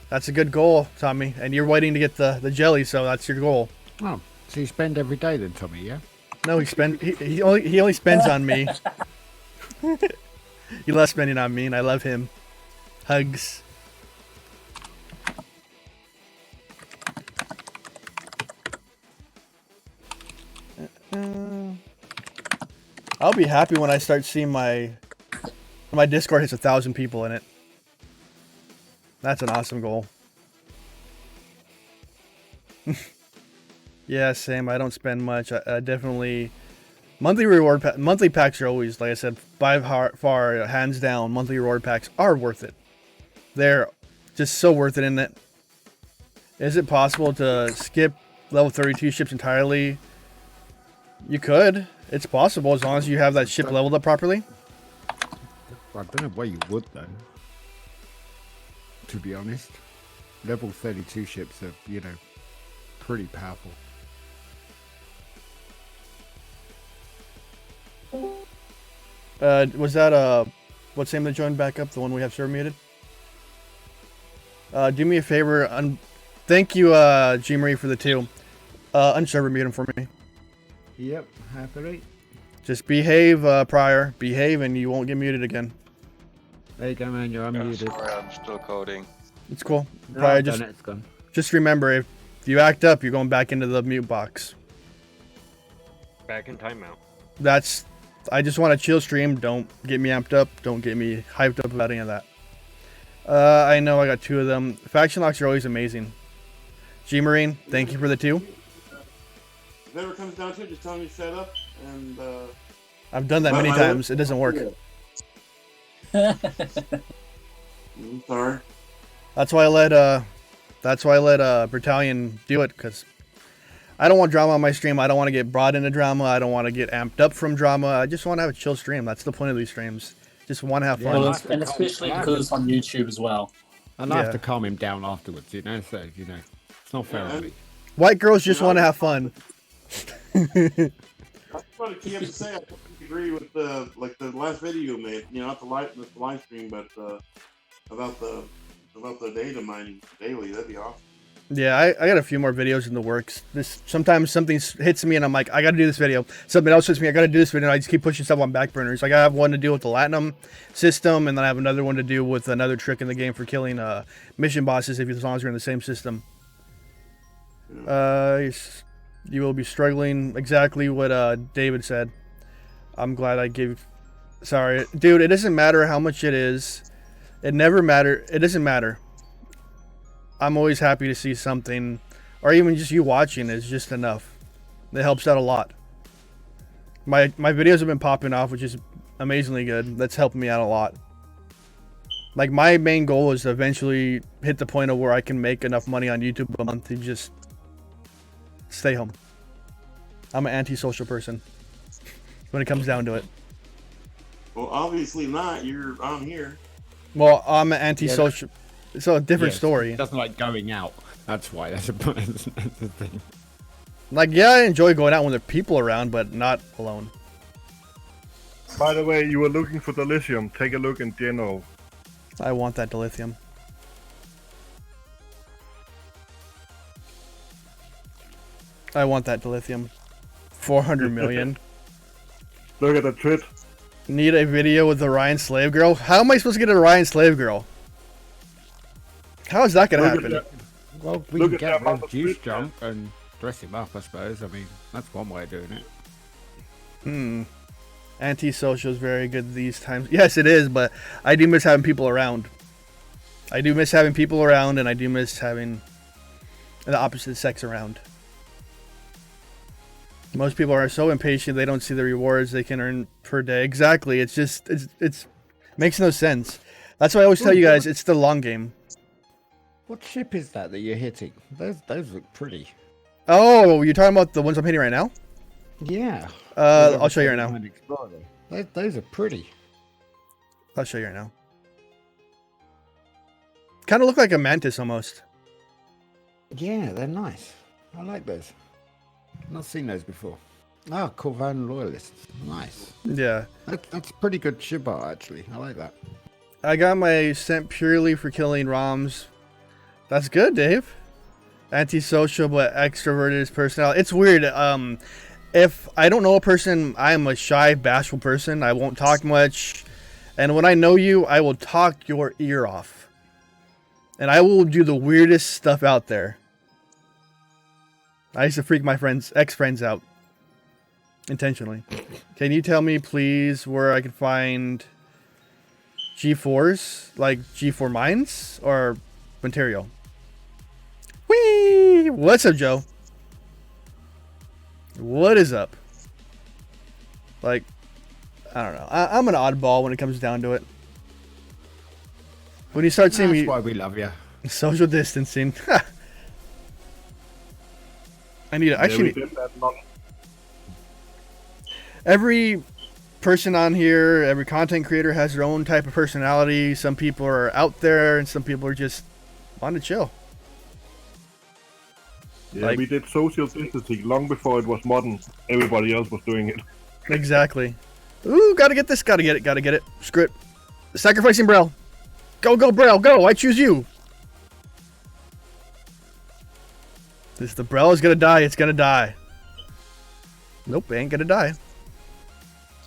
That's a good goal, Tommy. And you're waiting to get the jelly, so that's your goal. Oh, so you spend every day then, Tommy? Yeah. No, he only spends on me. He loves spending on me, and I love him. Hugs. I'll be happy when I start seeing my Discord hits 1,000 people in it. That's an awesome goal. Yeah, same. I don't spend much. I definitely monthly packs are always, like I said, by far, hands down. Monthly reward packs are worth it. They're just so worth it, isn't it? Is it possible to skip level 32 ships entirely? You could. It's possible as long as you have that ship leveled up properly. I don't know why you would though. To be honest, level 32 ships are, pretty powerful. Was that what's the name that joined back up? The one we have server muted. Do me a favor. Thank you, G Marie, for the 2. Unserver mute him for me. Yep, happily. Just behave, Prior. Behave, and you won't get muted again. There you go, man. You're unmuted. Sorry, I'm still coding. It's cool. No, Prior, I've done it, it's gone. just remember, if you act up, you're going back into the mute box. Back in timeout. I just want to chill stream. Don't get me amped up. Don't get me hyped up about any of that. I know I got 2 of them. Faction locks are always amazing. G Marine, thank you for the 2. Whatever comes down to it, just tell me to shut up, and I've done that many times. It doesn't work. I'm sorry. That's why I let Battalion do it, because I don't want drama on my stream. I don't want to get brought into drama. I don't want to get amped up from drama. I just want to have a chill stream. That's the point of these streams. Just want to have fun. Well, and especially because it's on YouTube as well. And I have to calm him down afterwards, so, it's not fair on me. White girls just want to have fun. That's what I have to say. I completely agree with the last video you made. Not the live stream, but about the data mining daily. That'd be awesome. Yeah, I got a few more videos in the works. Sometimes something hits me and I'm like, I got to do this video. Something else hits me, I got to do this video. And I just keep pushing stuff on back burners. Like I have one to do with the Latinum system, and then I have another one to do with another trick in the game for killing mission bosses as long as you're in the same system. You will be struggling. Exactly what David said. I'm glad I gave. Sorry, dude. It doesn't matter how much it is. It never matter. It doesn't matter. I'm always happy to see something, or even just you watching is just enough. It helps out a lot. My videos have been popping off, which is amazingly good. That's helping me out a lot. Like my main goal is to eventually hit the point of where I can make enough money on YouTube a month to just stay home. I'm an antisocial person when it comes down to it. Well, obviously not. I'm here. Well, I'm an antisocial. It's a different story. He doesn't like going out. That's why. That's the thing. Like, yeah, I enjoy going out when there are people around, but not alone. By the way, you were looking for dilithium. Take a look in general. I want that dilithium. I want that dilithium. 400 million. Look at the tweet. Need a video with the Ryan Slave Girl? How am I supposed to get a Ryan Slave Girl? How is that going to happen? Well, we can get rid of Juice Jump and dress him up, I suppose. I mean, that's one way of doing it. Antisocial is very good these times. Yes, it is, but I do miss having people around. I do miss having people around, and I do miss having the opposite sex around. Most people are so impatient they don't see the rewards they can earn per day. Exactly. It's just it's makes no sense. That's why I always tell you guys it's the long game. What ship is that you're hitting? Those look pretty. Oh, you're talking about the ones I'm hitting right now? Yeah. I'll show you right now. Those are pretty. I'll show you right now. Kind of look like a mantis almost. Yeah, they're nice. I like those. Not seen those before. Oh, Corvan Loyalists. Nice. Yeah. That's pretty good shibbar, actually. I like that. I got my sent purely for killing ROMs. That's good, Dave. Antisocial but extroverted personality. It's weird. If I don't know a person, I am a shy, bashful person. I won't talk much. And when I know you, I will talk your ear off. And I will do the weirdest stuff out there. I used to freak my ex-friends out. Intentionally. Can you tell me, please, where I can find G4s? Like G4 mines? Or material? Whee! What's up, Joe? What is up? Like, I don't know. I'm an oddball when it comes down to it. When you start seeing me... That's why we love you. Social distancing. I need to... Actually... Every person on here, every content creator has their own type of personality. Some people are out there and some people are just want to chill. Yeah, we did social distancing long before it was modern. Everybody else was doing it. Exactly. Ooh, gotta get this, gotta get it. Screw it. Sacrificing Brel. Go, Brel, go, I choose you. The Brel is gonna die, it's gonna die. Nope, it ain't gonna die.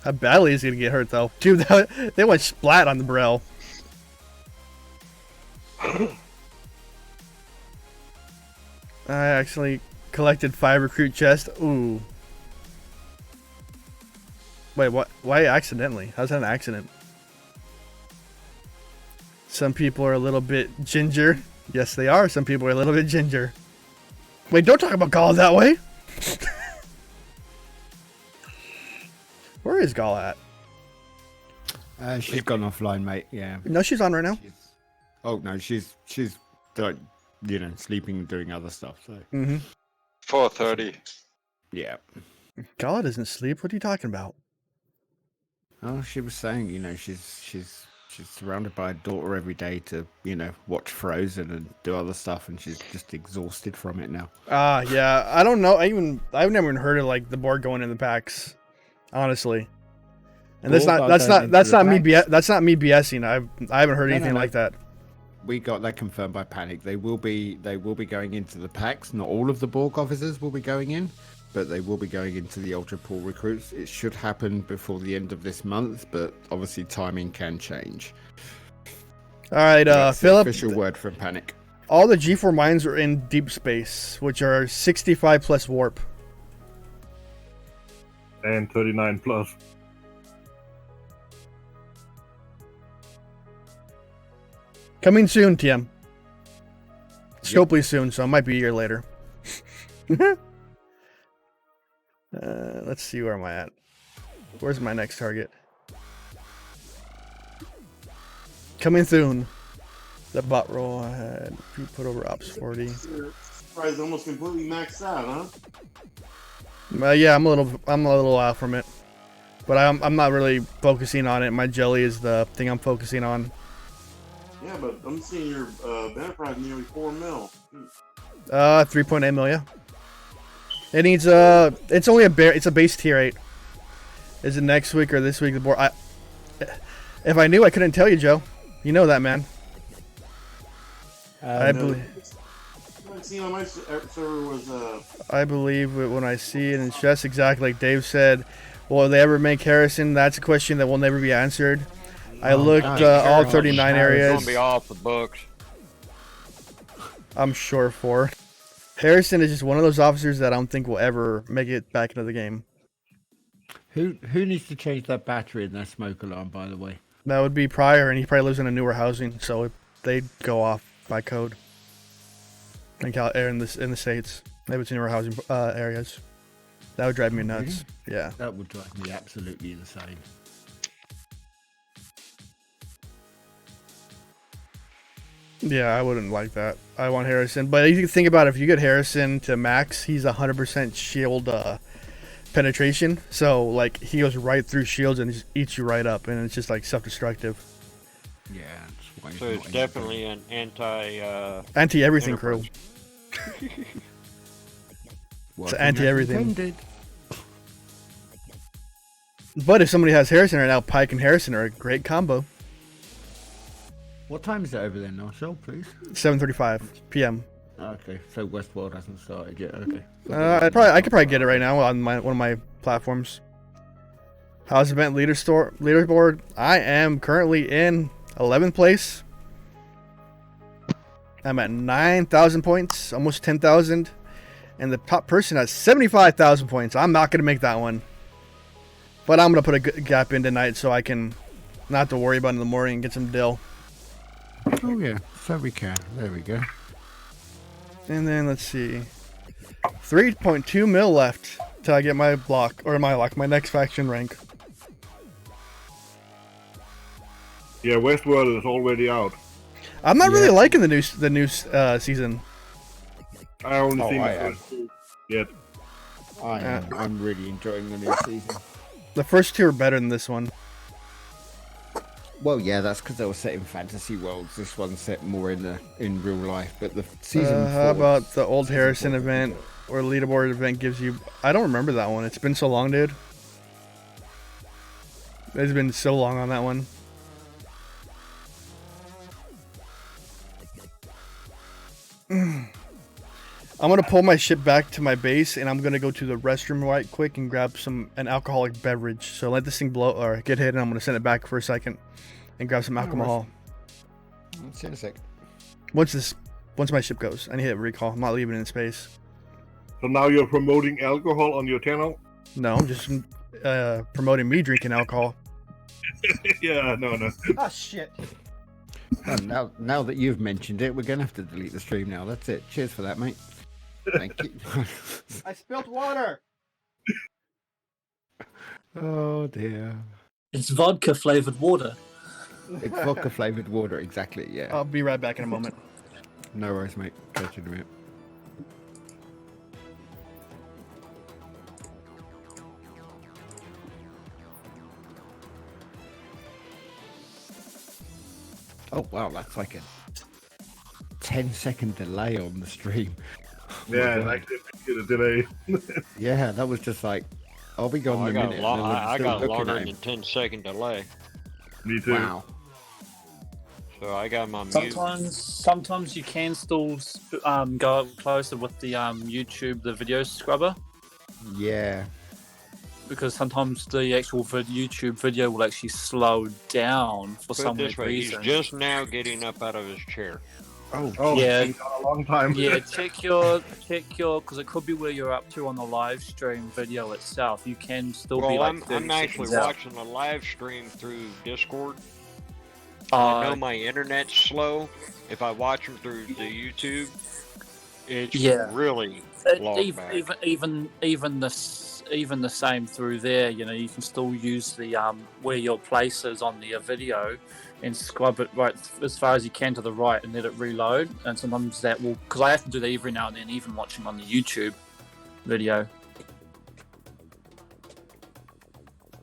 How badly is he gonna get hurt though? Dude, they went splat on the Brel. I actually collected 5 recruit chests. Ooh. Wait, what? Why accidentally? How's that an accident? Some people are a little bit ginger. Yes, they are. Some people are a little bit ginger. Wait, don't talk about Gall that way. Where is Gall at? She's gone offline, mate. Yeah. No, she's on right now. Oh no, she's like, you know, sleeping and doing other stuff. So. 4:30. Yeah. Gall doesn't sleep. What are you talking about? Oh, she was saying, you know, she's surrounded by a daughter every day to, you know, watch Frozen and do other stuff, and she's just exhausted from it now. Yeah. I don't know. I've never even heard of like the board going in the packs, honestly. And that's not me BSing. I haven't heard anything like that. We got that confirmed by Panic. They will be going into the packs. Not all of the Borg officers will be going in, but they will be going into the Ultra Pool recruits. It should happen before the end of this month, but obviously timing can change. All right, Philip. Official word from Panic. All the G4 mines are in deep space, which are 65 plus warp. And 39 plus. Coming soon, TM. Scopely soon, so it might be a year later. Let's see, where am I at? Where's my next target? Coming soon. The bot roll I had put over ops 40. Price almost completely maxed out, huh? Yeah, I'm a little out from it, but I'm not really focusing on it. My jelly is the thing I'm focusing on. Yeah, but I'm seeing your banner price nearly 4 mil. 3.8 mil, yeah. It needs it's only it's a base tier 8. Is it next week or this week? The board. If I knew, I couldn't tell you, Joe. You know that, man. I believe. On my server was I believe it when I see it, and it's just exactly like Dave said. Will they ever make Harrison? That's a question that will never be answered. I looked all 39 areas. It's gonna be off the books. I'm sure for. Harrison is just one of those officers that I don't think will ever make it back into the game. Who needs to change that battery in their smoke alarm, by the way? That would be Pryor, and he probably lives in a newer housing, so they'd go off by code. In the States, maybe it's newer housing areas. That would drive me nuts. Yeah. That would drive me absolutely insane. Yeah, I wouldn't like that. I want Harrison, but you can think about it, if you get Harrison to max, he's 100% shield penetration. So like he goes right through shields and just eats you right up, and it's just like self-destructive. Yeah, so it's definitely an anti everything crew. It's anti-everything. Intended. But if somebody has Harrison right now, Pike and Harrison are a great combo. What time is it over there now, Shell, please? 7:35 p.m. Okay, so Westworld hasn't started yet. Okay. I could probably get it right now on one of my platforms. How's event leaderboard? I am currently in 11th place. I'm at 9,000 points, almost 10,000, and the top person has 75,000 points. I'm not gonna make that one, but I'm gonna put a good gap in tonight so I can not have to worry about it in the morning and get some dill. Oh yeah, so we can. There we go. And then let's see, 3.2 mil left till I get my my next faction rank. Yeah, Westworld is already out. I'm not really liking the new season. I only seen the first two yet. I'm really enjoying the new season. The first two are better than this one. Well, yeah, that's because they were set in fantasy worlds. This one's set more in real life. But the season. How about the old Harrison event or leaderboard event gives you? I don't remember that one. It's been so long, dude. It's been so long on that one. I'm gonna pull my ship back to my base, and I'm gonna go to the restroom right quick and grab an alcoholic beverage. So let this thing blow or get hit, and I'm gonna send it back for a second and grab some alcohol. Let's see in a sec. Once my ship goes, I need to hit recall. I'm not leaving it in space. So now you're promoting alcohol on your channel? No, I'm just promoting me drinking alcohol. Yeah, no. Ah, shit. Well, now that you've mentioned it, we're going to have to delete the stream now. That's it. Cheers for that, mate. Thank you. I spilled water. Oh, dear. It's vodka flavored water. It's vodka flavored water, exactly, yeah. I'll be right back in a moment. No worries, mate. Catch you in a minute. Oh, wow, that's like a 10-second delay on the stream. Yeah, like a delay. Yeah, that was just like, I'll be gone in a minute. I got a longer than 10-second delay. Me too. Wow. So I got my mute. Sometimes you can still go up closer with the YouTube, the video scrubber. Yeah. Because sometimes the actual YouTube video will actually slow down for some Put it this way, reason. he's just now getting up out of his chair. Oh, yeah. It's got a long time. Yeah, check your, because it could be where you're up to on the live stream video itself. You can still be like 30 I'm actually seconds out. watching the live stream through Discord. I know my internet's slow. If I watch them through the YouTube, it's really long back. Even the same through there, you know, you can still use the where your place is on the video and scrub it right as far as you can to the right and let it reload. And sometimes that will, because I have to do that every now and then, even watching on the YouTube video.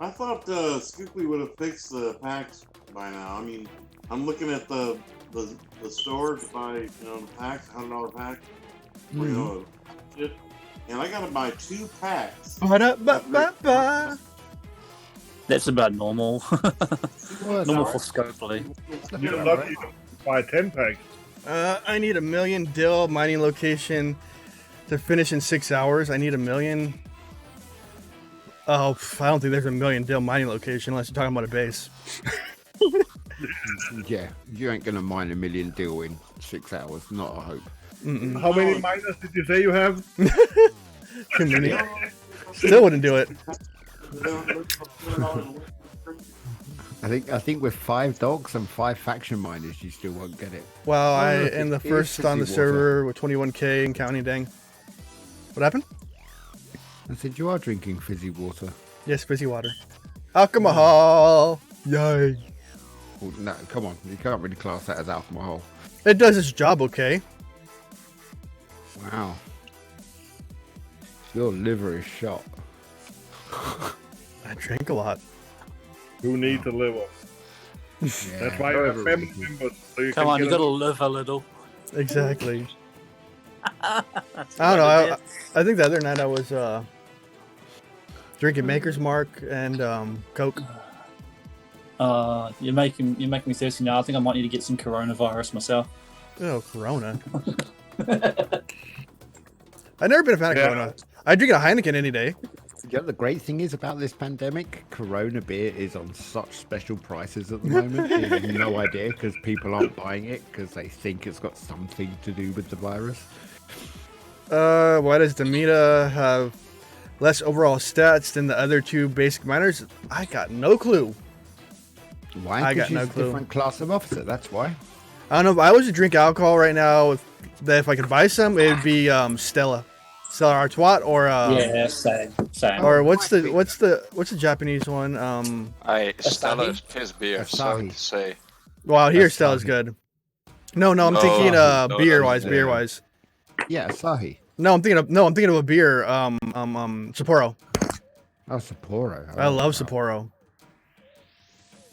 I thought Scooply would have fixed the packs by now. I mean, I'm looking at the store to buy, the packs, $100 pack. Shit. And I gotta buy 2 packs. That's about normal. Normal for Scopely. You're lucky to buy 10 packs. I need 1 million dill mining location to finish in 6 hours. I need 1 million. Oh, I don't think there's 1 million dill mining location unless you're talking about a base. Yeah, you ain't gonna mine 1 million dill in 6 hours. Not a hope. Mm-mm. How many miners did you say you have? Too many. Still wouldn't do it. I think with 5 dogs and 5 faction miners, you still won't get it. Well, I look, am the it is first on the fizzy server with 21k and counting. Dang. What happened? I said you are drinking fizzy water. Yes, fizzy water. Alcohol. Yay. Well, no, come on. You can't really class that as alcohol. It does its job, okay. Wow. Your liver is shot. I drink a lot. Who needs a liver? Yeah, That's why you have family members. So you Come can on, get you gotta live a little. Exactly. I don't know. I think the other night I was drinking Maker's Mark and Coke. You're making me thirsty now. I think I might need to get some coronavirus myself. Oh, Corona. I've never been a fan of Corona. I drink a Heineken any day. Yeah, the great thing is about this pandemic, Corona beer is on such special prices at the moment. You have no idea because people aren't buying it because they think it's got something to do with the virus. Why does Demita have less overall stats than the other two basic miners? I got no clue. Why? I got She's no a clue. different class of officer, that's why. I don't know. If I was to drink alcohol right now, if I could buy some, it would be Stella Artois, or same. Or what's the Japanese one? Stella is piss beer, so to say. Well, here Stella's good. No, I'm thinking beer wise. Yeah, Asahi. No, I'm thinking of a beer. Sapporo. Oh, Sapporo. I love Sapporo.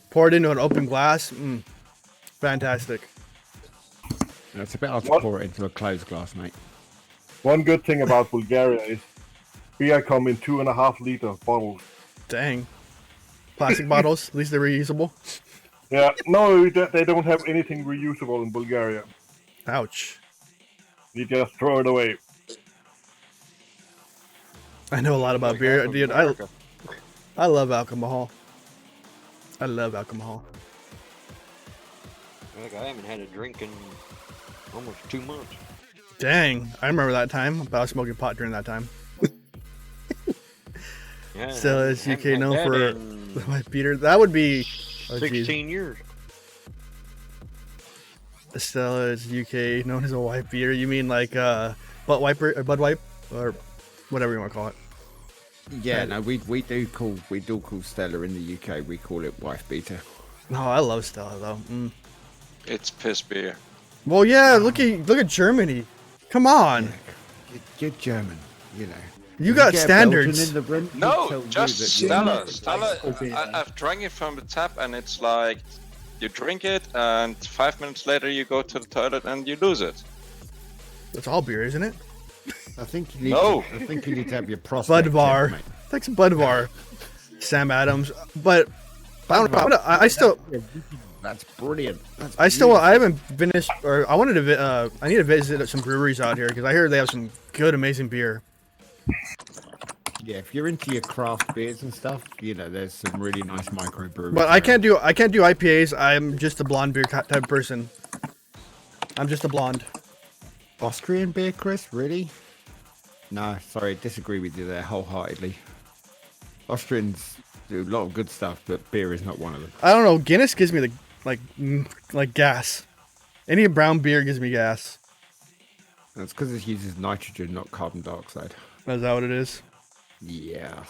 Pour it into an open glass. Fantastic. It's a bit hard to pour it into a closed glass, mate. One good thing about Bulgaria is beer come in 2.5 liter bottles. Dang. Plastic bottles. At least they're reusable. Yeah, no, they don't have anything reusable in Bulgaria. Ouch. You just throw it away. I know a lot about beer, dude. I love alcohol. I love alcohol. Like, I haven't had a drink in almost 2 months. Dang, I remember that time. I was smoking pot during that time. Yeah, Still is UK known for in the white beater. That would be 16 years. Stella is UK known as a white beater. You mean like butt wiper or bud wipe or whatever you want to call it? Yeah, no, we do call Stella in the UK. We call it wife beater. No, I love Stella though. It's piss beer. Well, yeah. Look at Germany. Come on. You're German, you know. You got get standards. Belgian in the room, No, he'll tell just you that Stella. I've drank it from the tap, and it's like you drink it, and 5 minutes later you go to the toilet and you lose it. That's all beer, isn't it? I think you need. No. I think you need to have your prostate. Budvar. checked, mate. Take some Budvar. Sam Adams, but I don't know. I still. That's brilliant. I haven't finished, or I wanted to. I need to visit some breweries out here because I hear they have some good, amazing beer. Yeah, if you're into your craft beers and stuff, you know, there's some really nice microbreweries. But I can't do IPAs. I'm just a blonde beer type of person. I'm just a blonde. Austrian beer, Chris? Really? No, sorry, disagree with you there wholeheartedly. Austrians do a lot of good stuff, but beer is not one of them. I don't know. Guinness gives me the like gas. Any brown beer gives me gas. That's because it uses nitrogen, not carbon dioxide. Is that what it is? Yeah,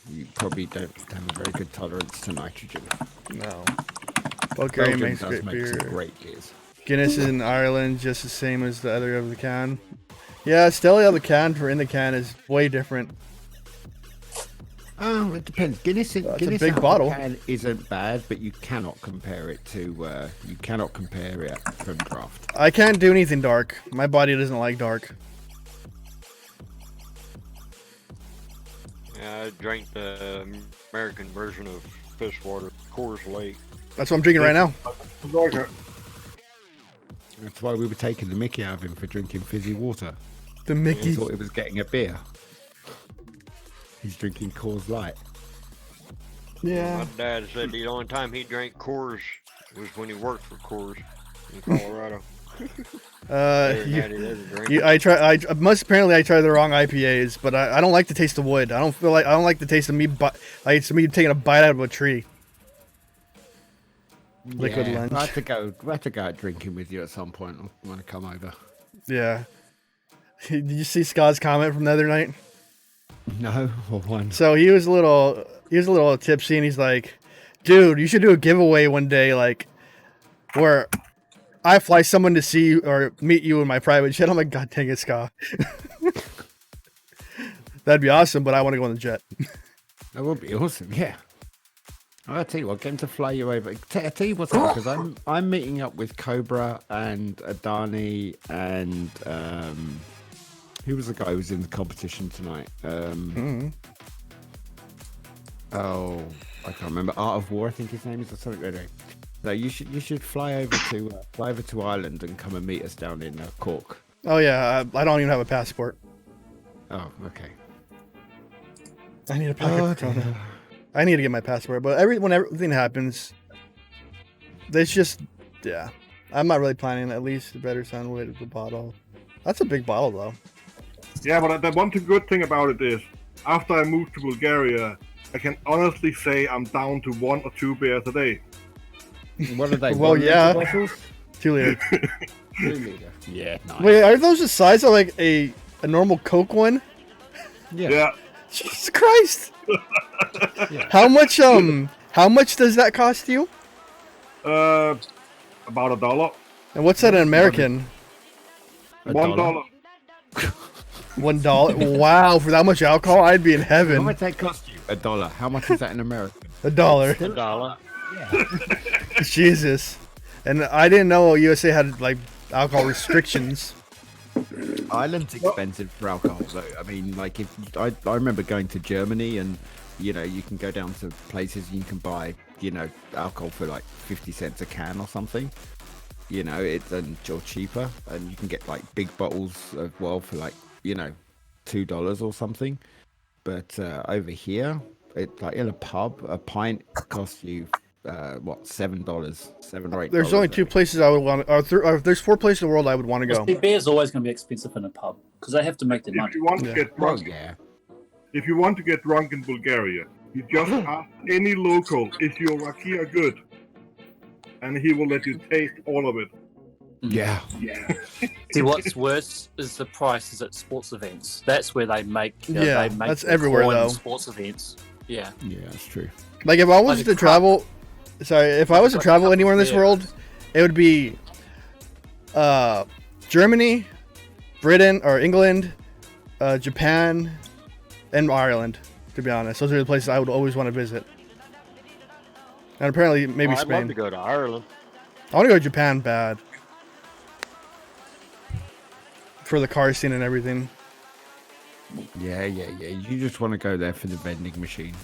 you probably don't have a very good tolerance to nitrogen. No. Bulgaria Belgium makes does great make beer. some great beers. Guinness is in Ireland just the same as the other of the can. Yeah, Stella out of the can for in the can is way different. Oh, it depends. Guinness a Guinness big out of bottle. the can isn't bad, but you cannot compare it to from draft. I can't do anything dark. My body doesn't like dark. Yeah, I drank the American version of fish water, Coors Lake. That's what I'm drinking right now. That's why we were taking the mickey out of him for drinking fizzy water. The He Mickey. thought he was getting a beer. He's drinking Coors Light. Yeah. My dad said the only time he drank Coors was when he worked for Coors in Colorado. I tried the wrong IPAs, but I don't like the taste of wood. I don't like the taste of me, but I hate me taking a bite out of a tree. Liquid lunch. I have to go out drinking with you at some point. I want to come over. Yeah. Did you see Scott's comment from the other night? No, or one. So he was a little tipsy, and he's like, "Dude, you should do a giveaway one day, like where I fly someone to see you or meet you in my private jet." I'm like, "God dang it, Scott." That'd be awesome, but I want to go on the jet. That would be awesome. Yeah. I'll tell you what, get him to fly you over. I'll tell you what's up, because I'm meeting up with Cobra and Adani and Who was the guy who was in the competition tonight? Oh, I can't remember. Art of War, I think his name is, or something. Anyway. No, you should fly over to Ireland and come and meet us down in Cork. Oh yeah, I don't even have a passport. Oh, okay. I need a passport. I need to get my passport, but when everything happens, it's just I'm not really planning. At least the better sound with the bottle. That's a big bottle though. Yeah, but the one good thing about it is, after I moved to Bulgaria, I can honestly say I'm down to 1 or 2 beers a day. What are they? Well, 1 yeah. liter bottles? 2 liter. 2 liter. Yeah, nice. Wait, are those the size of like a normal Coke one? Yeah. Jesus Christ! Yeah. How much does that cost you? About $1. And what's that in American? $1. $1? Wow, for that much alcohol, I'd be in How heaven. much that cost you? $1. How much is that in America? $1. $1. Yeah. Jesus. And I didn't know USA had like alcohol restrictions. Ireland's expensive for alcohol, though. I mean, like I remember going to Germany, and you can go down to places and you can buy alcohol for like 50 cents a can or something. Or cheaper, and you can get like big bottles as well for like $2 or something. But over here, it's like in a pub, a pint costs you $7, $7 or $8. There's only 2 places I would want to. There's 4 places in the world I would want to go. Beer's always going to be expensive in a pub because they have to make their money. If you want to get drunk, if you want to get drunk in Bulgaria, you just ask any local, is your rakia good? And he will let you taste all of it. Yeah. See, what's worse is the prices at sports events. That's where they make. That's everywhere though. Sports events. Yeah. Yeah, that's true. Like if I was to travel, if I was to travel anywhere in this world, it would be Germany, Britain or England, Japan, and Ireland. To be honest, those are the places I would always want to visit. And apparently, maybe I'd Spain. love to go to Ireland. I want to go to Japan bad. For the car scene and everything. Yeah. You just want to go there for the vending machines.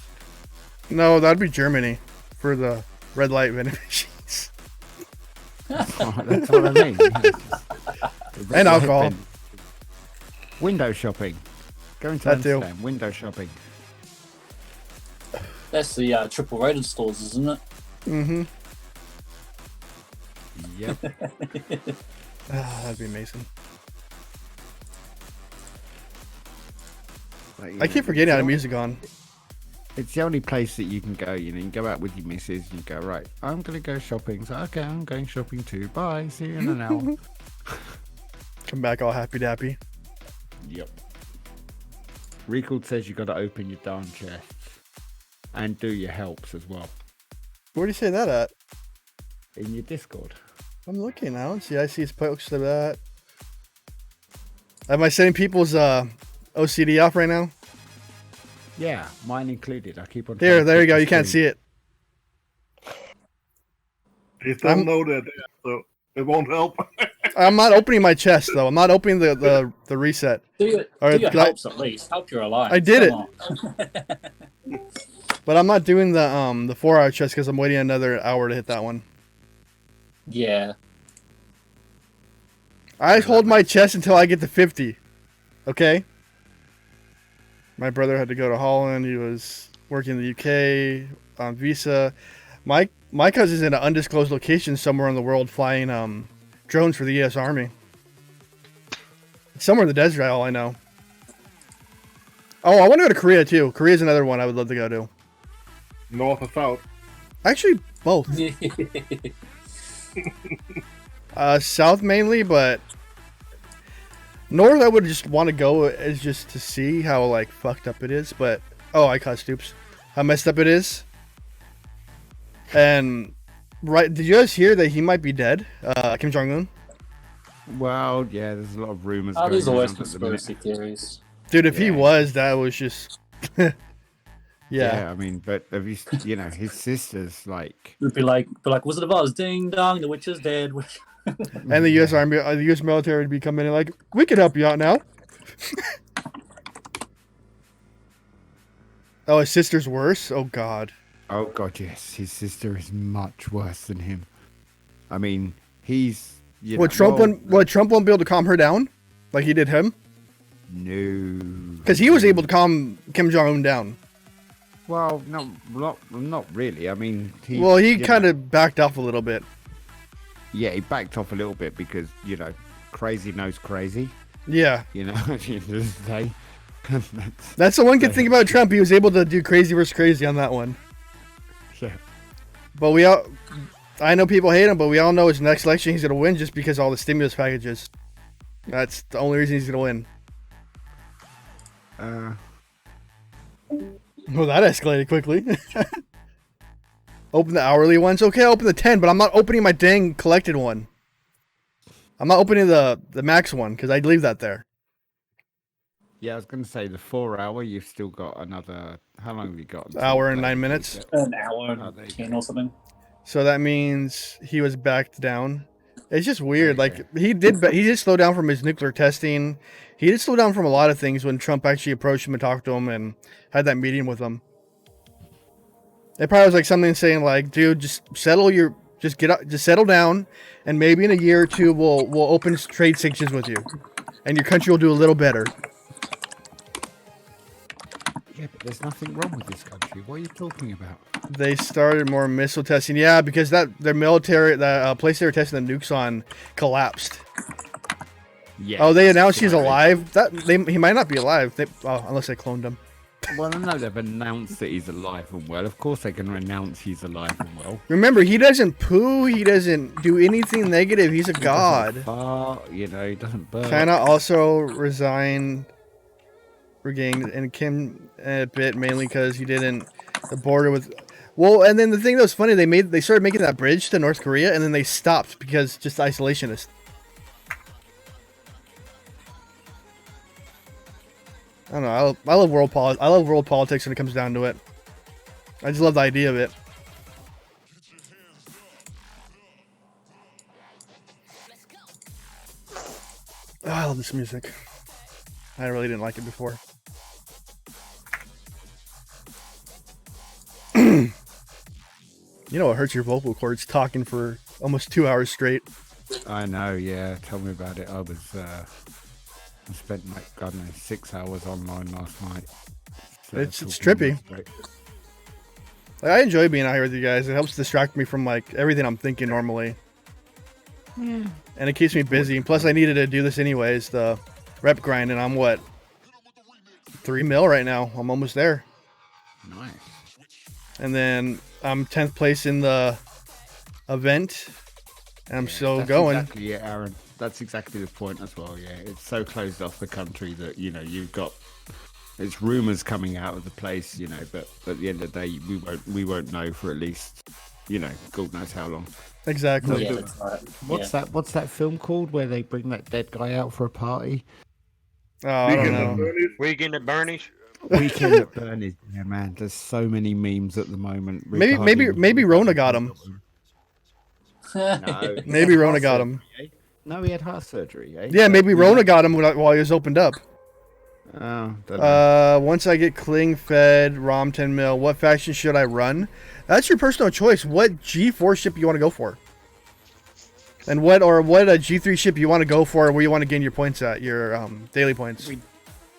No, that'd be Germany for the red light vending machines. That's what I mean. And alcohol. Window shopping. Going to That too. Amsterdam. Window shopping. That's the triple rated stores, isn't it? Mm-hmm. Yep. That'd be amazing. But, I keep forgetting how to music on. It's the only place that you can go. You can go out with your missus. You go, right, I'm going to go shopping. So, okay, I'm going shopping too. Bye. See you in an hour. Come back all happy-dappy. Yep. Record says you got to open your darn chests. And do your helps as well. Where do you say that at? In your Discord. I'm looking now. See, I see his post of that. Am I setting people's OCD off right now? Yeah, mine included. I keep on. There you go. You can't see it. They don't know that, so it won't help. I'm not opening my chest though. I'm not opening the reset. Do your helps at least. Help your alliance. I did it. But I'm not doing the 4-hour chest because I'm waiting another hour to hit that one. Yeah. I hold my chest until I get to 50. Okay? My brother had to go to Holland. He was working in the UK on visa. My cousin's in an undisclosed location somewhere in the world flying drones for the U.S. Army. Somewhere in the desert, all I know. Oh, I want to go to Korea too. Korea's another one I would love to go to. North or south? Actually, both. South mainly, but north I would just want to go is just to see how like fucked up it is. But I caught Stoops. How messed up it is. And right, did you guys hear that he might be dead? Kim Jong-un. Well, yeah, there's a lot of rumors. There's always conspiracy theories. Dude, if he was, that was just. Yeah, I mean, but have you his sister's like. It'd be like Wizard of Oz, ding dong, the witch is dead. And the U.S. Army, the U.S. military would be coming in like, we can help you out now. Oh, his sister's worse? Oh, God. Oh God, yes, his sister is much worse than him. I mean, he's Would Trump won't be able to calm her down like he did him? No, Because he was able to calm Kim Jong Un down. Well, not really. I mean, he kind of backed off a little bit. Yeah, he backed off a little bit because crazy knows crazy. Yeah. At the end of the day. That's the one good thing about Trump. He was able to do crazy versus crazy on that one. Yeah. But I know people hate him, but we all know his next election he's going to win just because of all the stimulus packages. That's the only reason he's going to win. Well, that escalated quickly. Open the hourly ones. Okay, I'll open the 10, but I'm not opening my dang collected one. I'm not opening the max one because I'd leave that there. Yeah, I was going to say the 4 hour, you've still got another... How long have you got? Hour and 9 minutes. An hour and 10 or something. So that means he was backed down. It's just weird. Like, he did slow down from his nuclear testing. He did slow down from a lot of things when Trump actually approached him and talked to him and had that meeting with him. It probably was like something saying like, dude, just settle down, and maybe in a year or two we'll open trade sanctions with you, and your country will do a little better. Yeah, but there's nothing wrong with this country. What are you talking about? They started more missile testing. Yeah, because their military, the place they were testing the nukes on, collapsed. Yeah. Oh, they announced he's alive. He might not be alive. Unless they cloned him. Well, I know they've announced that he's alive and well. Of course, they can announce he's alive and well. Remember, he doesn't poo. He doesn't do anything negative. He's a god. He doesn't burn. China also resigned. And Kim a bit mainly because he didn't the border with. Well, and then the thing that was funny, they started making that bridge to North Korea, and then they stopped because just isolationist. I don't know. I love world politics. I love world politics when it comes down to it. I just love the idea of it. Oh, I love this music. I really didn't like it before. You know what hurts your vocal cords talking for almost 2 hours straight. I know, yeah. Tell me about it. I spent 6 hours online last night. So it's trippy. I enjoy being out here with you guys. It helps distract me from like everything I'm thinking normally. Yeah. And it keeps me busy. Plus, I needed to do this anyways. The rep grind, and I'm what? 3 mil right now. I'm almost there. Nice. And then I'm 10th place in the event. And I'm still going. Exactly, yeah, Aaron. That's exactly the point as well. Yeah, it's so closed off the country that you've got. It's rumors coming out of the place, but at the end of the day, we won't know for at least, God knows how long. Exactly. Yeah, that's right. What's that film called where they bring that dead guy out for a party? Oh, I don't know. Weekend at Bernie's. Weekend at Bernie's. Yeah, man. There's so many memes at the moment. Maybe Rona got him. No, maybe Rona got him. No, he had heart surgery. Yeah, maybe Rona got him while he was opened up. Oh, don't know. Once I get Kling fed, ROM 10 mil, what faction should I run? That's your personal choice. What G4 ship you want to go for? And what G3 ship you want to go for, where you want to gain your points at, your daily points?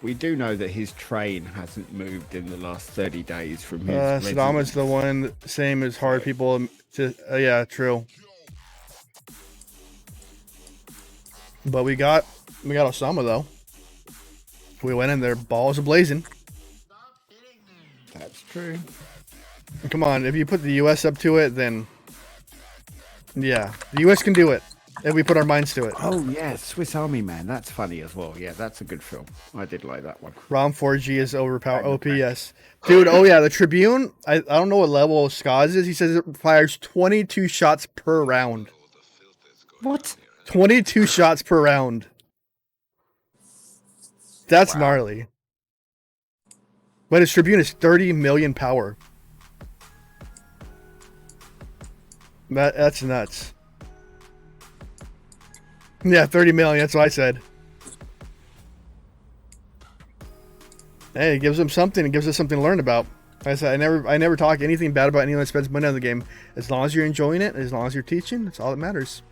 We do know that his train hasn't moved in the last 30 days from his Saddam is the one, same as hard people to... yeah, true. But we got Osama, though. We went in there, balls a-blazing. That's true. Come on, if you put the U.S. up to it, then... Yeah, the U.S. can do it. If we put our minds to it. Oh, yeah, Swiss Army Man. That's funny as well. Yeah, that's a good film. I did like that one. ROM 4G is overpowered. OPS. Dude, oh yeah, the Tribune, I don't know what level Skaz is. He says it fires 22 shots per round. What? 22 shots per round. That's gnarly. But his Tribune is 30 million power. That's nuts. Yeah, 30 million. That's what I said. Hey, it gives them something. It gives us something to learn about. Like I said, I never talk anything bad about anyone that spends money on the game. As long as you're enjoying it, as long as you're teaching, that's all that matters.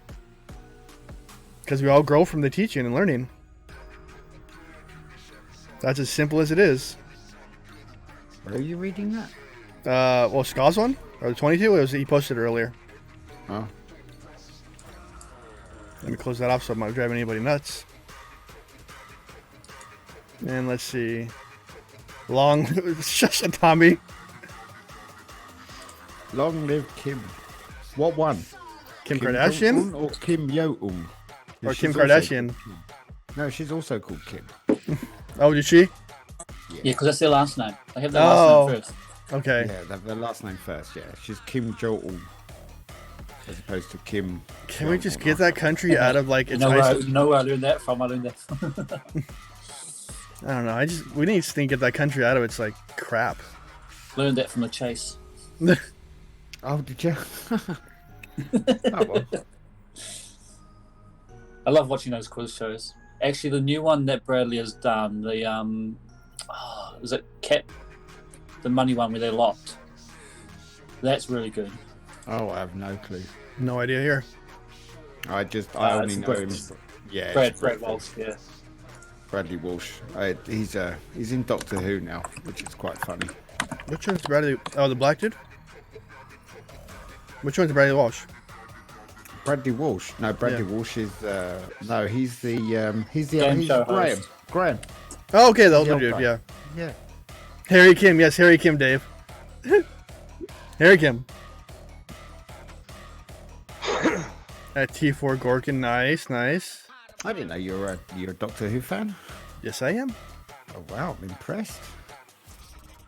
Because we all grow from the teaching and learning. That's as simple as it is. Where are you reading that? Well, Ska's one? Or the 22? He posted it earlier. Oh. Let me close that off so I'm not driving anybody nuts. And let's see. Shush, Tommy. Long live Kim. What one? Kim Kardashian? Jong-un or Kim Yo-un? Or She's Kim also Kardashian? called Kim. No, she's also called Kim. Oh, did she? Yeah, because that's their last name. They have their last name first. Okay. Yeah, their last name first, yeah. She's Kim Jong-un. As opposed to Kim. Can we just get that country out of like its No, where I learned that from. I learned that from. I don't know. We need to get that country out of its like crap. Learned that from the chase. Oh, did you? Oh, well. I love watching those quiz shows. Actually, the new one that Bradley has done, the is it Cap? The money one where they're locked. That's really good. Oh, I have no clue. No idea here. I only know him. Yeah, Brad Walsh. Yeah. Bradley Walsh. He's in Doctor Who now, which is quite funny. Which one's Bradley? Oh, the black dude? Which one's Bradley Walsh? Bradley Walsh. No, Bradley Walsh is no. He's Game he's show Graham. host. Graham. Oh, okay, the older old dude. guy. Yeah. Yeah. Harry Kim. Yes, Harry Kim. Dave. Harry Kim. At T4 Gorkin. Nice, nice. I didn't know you're a Doctor Who fan. Yes, I am. Oh wow, I'm impressed.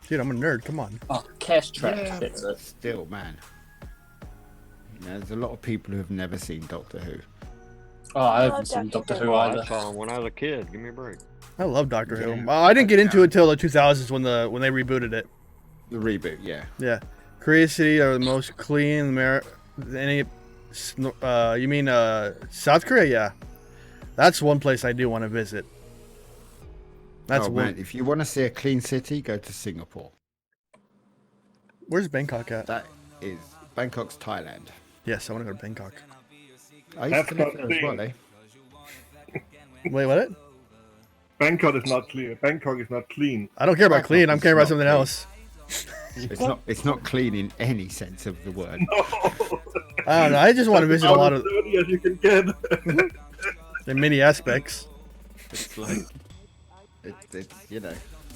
Dude, I'm a nerd. Come on. Oh, Cash Track. Yeah, That's but it. still, man. There's a lot of people who have never seen Doctor Who. Oh, I haven't seen Doctor Who I either. saw him when I was a kid. Give me a break. I love Doctor Who. Yeah. I didn't get into it till the 2000s when they rebooted it. The reboot, yeah. Yeah. Korea City are the most clean. You mean South Korea? Yeah. That's one place I do want to visit. That's oh, one. man, if you want to see a clean city, go to Singapore. Where's Bangkok at? That is Bangkok's Thailand. Yes, I want to go to Bangkok. I used to live there as well, eh? Wait, what? Bangkok is not clean. Bangkok is not clean. I don't care about Bangkok clean. I'm is caring about not something clean. else. It's not clean in any sense of the word. No. I don't know. I just want to visit a lot of dirty as you can get. the many aspects. It's like it's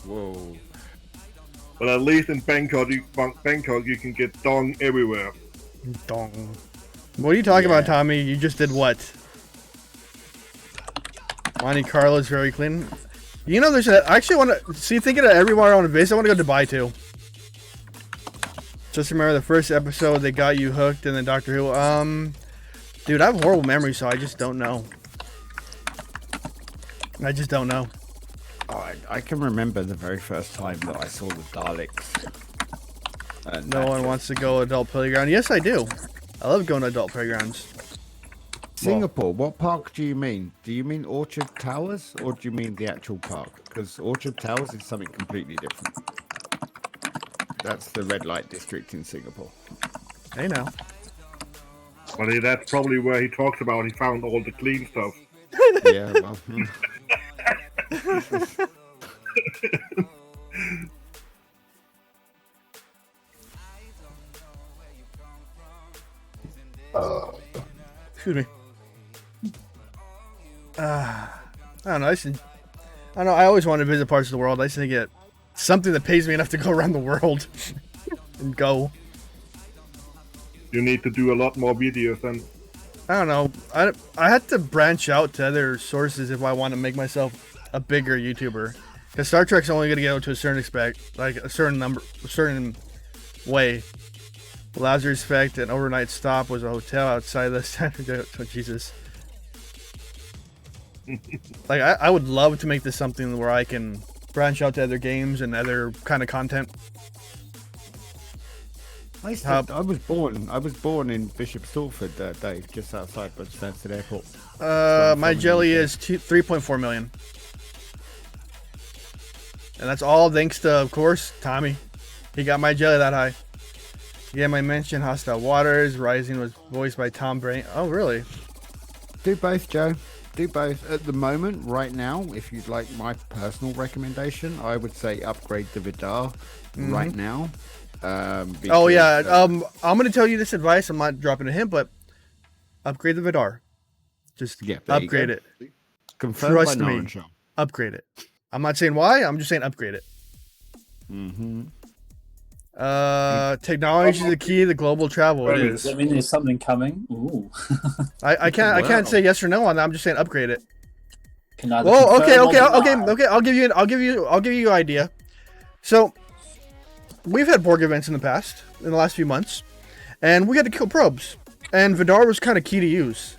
whoa. But at least in Bangkok, you can get dong everywhere. Dong. What are you talking about, Tommy? You just did what? Monte Carlo is very clean. You know, I actually want to see. Thinking of everywhere I want to visit, I want to go to Dubai too. Just remember the first episode they got you hooked, and then Doctor Who. Dude, I have horrible memory, so I just don't know. I just don't know. Oh, I can remember the very first time that I saw the Daleks. No one wants to go adult playground. Yes, I do. I love going to adult playgrounds. Singapore, what park do you mean? Do you mean Orchard Towers or do you mean the actual park? Because Orchard Towers is something completely different. That's the red light district in Singapore. Hey now. But that's probably where he talks about he found all the clean stuff. Yeah, well. Excuse me. I don't know. I don't know. I always want to visit parts of the world. I just need to get something that pays me enough to go around the world and go. You need to do a lot more videos then. I don't know. I had to branch out to other sources if I want to make myself a bigger YouTuber. Because Star Trek's only going to go to a certain like a certain way. Lazarus Effect, an overnight stop was a hotel outside the oh, Jesus. Like I would love to make this something where I can branch out to other games and other kind of content. I was born in Bishop Stortford, Dave, just outside Stansted Airport. My jelly is 3.4 million. And that's all thanks to, of course, Tommy. He got my jelly that high. Yeah, my mention, Hostile Waters. Rising was voiced by Tom Brain. Oh, really? Do both, Joe. Do both. At the moment, right now, if you'd like my personal recommendation, I would say upgrade the Vidar right now. Oh, yeah. I'm going to tell you this advice. I'm not dropping a hint, but upgrade the Vidar. Just upgrade it. Confirmed Trust by me. Naran. Upgrade it. I'm not saying why. I'm just saying upgrade it. Technology is the key to global travel. It is. Does that mean there's something coming? Ooh. I can't say yes or no on that. I'm just saying upgrade it. Can either Well, okay. confirm or deny. I'll give you an idea. So, we've had Borg events in the past, in the last few months, and we had to kill probes, and Vidar was kind of key to use,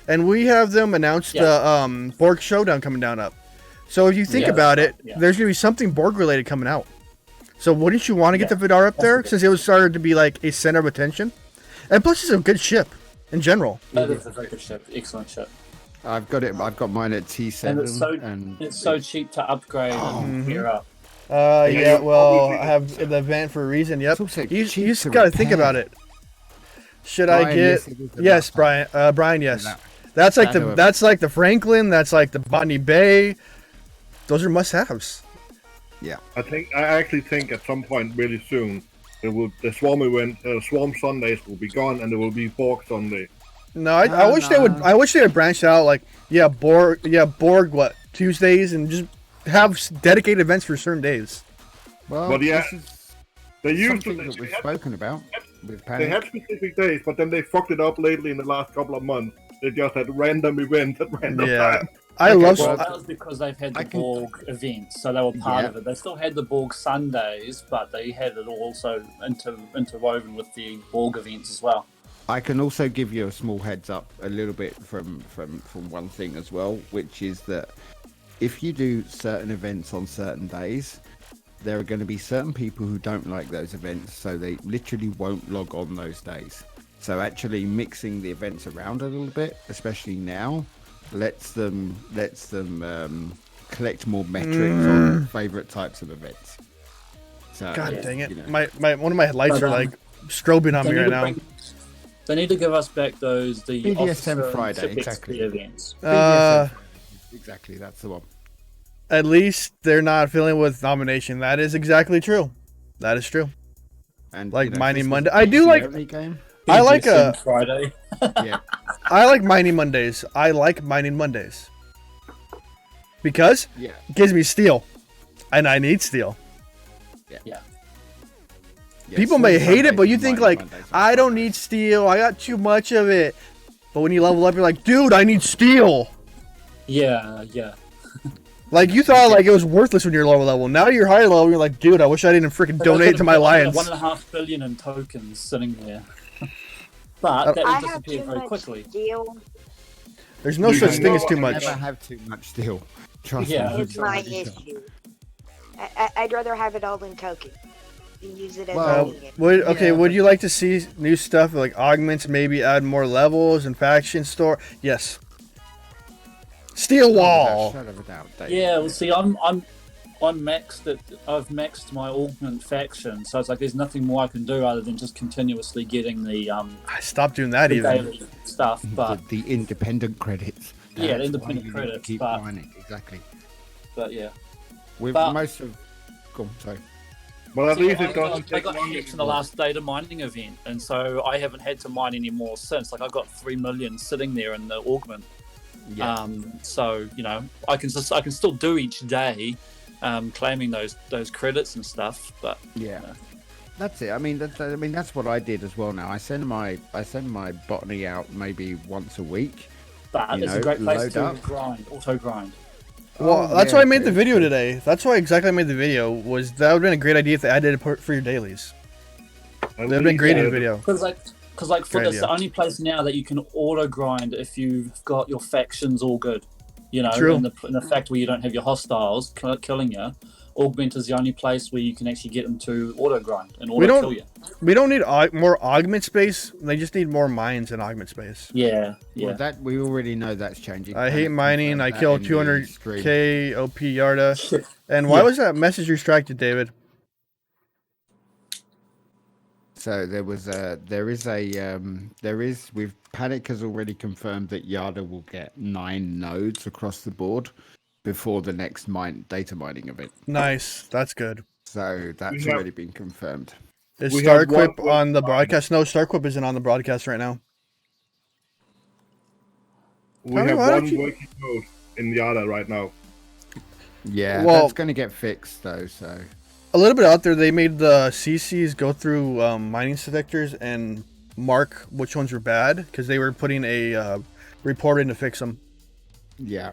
and we have them announce the Borg Showdown coming down up. So if you think about it, there's gonna be something Borg related coming out. So wouldn't you want to get the Vidar up there since it was started to be like a center of attention? And plus, it's a good ship in general. That is a very good ship. Excellent ship. I've got it. I've got mine at T7. And it's so cheap to upgrade and gear up. Yeah, well, I have the event for a reason. Yep. You just got to think about it. Should I get? Yes, Brian. Brian, yes. That's like the Franklin. That's like the Botany Bay. Those are must-haves. Yeah. I actually think at some point really soon the Swarm event, Swarm Sundays will be gone, and there will be Borg Sunday. No, I wish they would. I wish they would branch out. Like, Borg. What, Tuesdays, and just have dedicated events for certain days. Well, but yeah, this is they used something that we've spoken about. They had specific days, but then they fucked it up lately in the last couple of months. They just had random events at random time. Well, that was because they've had the Borg events, so they were part of it. They still had the Borg Sundays, but they had it also interwoven with the Borg events as well. I can also give you a small heads up, a little bit from one thing as well, which is that if you do certain events on certain days, there are going to be certain people who don't like those events, so they literally won't log on those days. So actually mixing the events around a little bit, especially now, lets them collect more metrics on favorite types of events. So, God dang it! You know. My one of my lights are like strobing on me right now. They need to give us back the BDSM Friday, exactly events. Exactly, that's the one. At least they're not filling with nomination. That is exactly true. That is true. And like Mining Monday, I do like. Game. I like Friday. Yeah. I like Mining Mondays. Because it gives me steel, and I need steel. Yeah. People may hate it, but you think like, I don't need steel. I got too much of it. But when you level up, you're like, dude, I need steel. Yeah. Like, you thought like it was worthless when you're lower level. Now you're higher level. You're like, dude, I wish I didn't freaking donate to my alliance. 1.5 billion in tokens sitting there. But that will disappear very quickly. Steel. There's no such thing as too much. Never have too much steel. Trust me. It's my issue. I'd rather have it all in token. Use it as would you like to see new stuff like augments, maybe add more levels and faction store? Yes. Steel wall. Yeah, well, see, I'm maxed it. I've maxed my augment faction, so it's like there's nothing more I can do other than just continuously getting the I stopped doing that even stuff, but the independent credits. Yeah, the independent credits. Keep mining, exactly. But yeah, with most of. Go on, sorry. Well, at least I got hits in the last data mining event, and so I haven't had to mine anymore since. Like I got 3 million sitting there in the augment. Yeah. So I can still do each day, claiming those credits and stuff. But that's it. I mean that's what I did as well. Now I send my botany out maybe once a week. But it's a great place to grind, auto grind. Well, that's why I made the video today. That's why exactly I made the video. Was that would have been a great idea if they added it for your dailies. That would have been great in the video. Because it's the only place now that you can auto grind if you've got your factions all good. True. In the fact where you don't have your hostiles killing you, Augment is the only place where you can actually get them to auto grind and We auto don't- kill you. We don't need more augment space. They just need more mines and augment space. Yeah, Well, that we already know that's changing. I hate Panic mining. I confirmed killed that in the stream. 200k OP Yarda. And why was that message restricted, David? So there is with Panic has already confirmed that Yarda will get 9 nodes across the board before the next data mining event. Nice. That's good. So that's already been confirmed. Is We have Starquip one- on the broadcast? No, Starquip isn't on the broadcast right now. We Tommy, have why don't one you- working node in Yada right now. Yeah, Well- that's going to get fixed though. So A little bit out there, they made the CCs go through mining detectors and mark which ones were bad because they were putting a report in to fix them. yeah.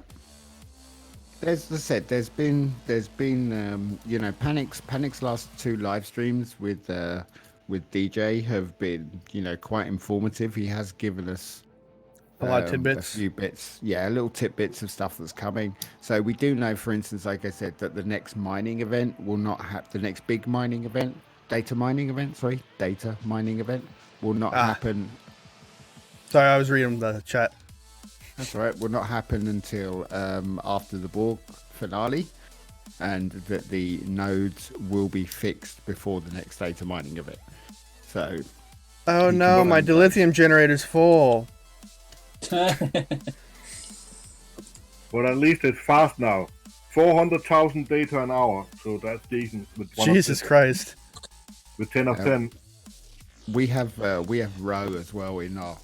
As I said, there's been you know, Panic's last 2 live streams with DJ have been, you know, quite informative. He has given us A lot of a tidbits. few bits, yeah, little tidbits of stuff that's coming. So we do know, for instance, like I said, that the next mining event will not have the next big mining event, data mining event will not happen. Sorry, I was reading the chat. That's all right. Will not happen until after the Borg finale, and that the nodes will be fixed before the next data mining event. So. Oh no, my dilithium generator's full. But at least it's fast now. 400,000 data an hour, so that's decent. With Jesus Christ. With 10 of 10. We have row as well in our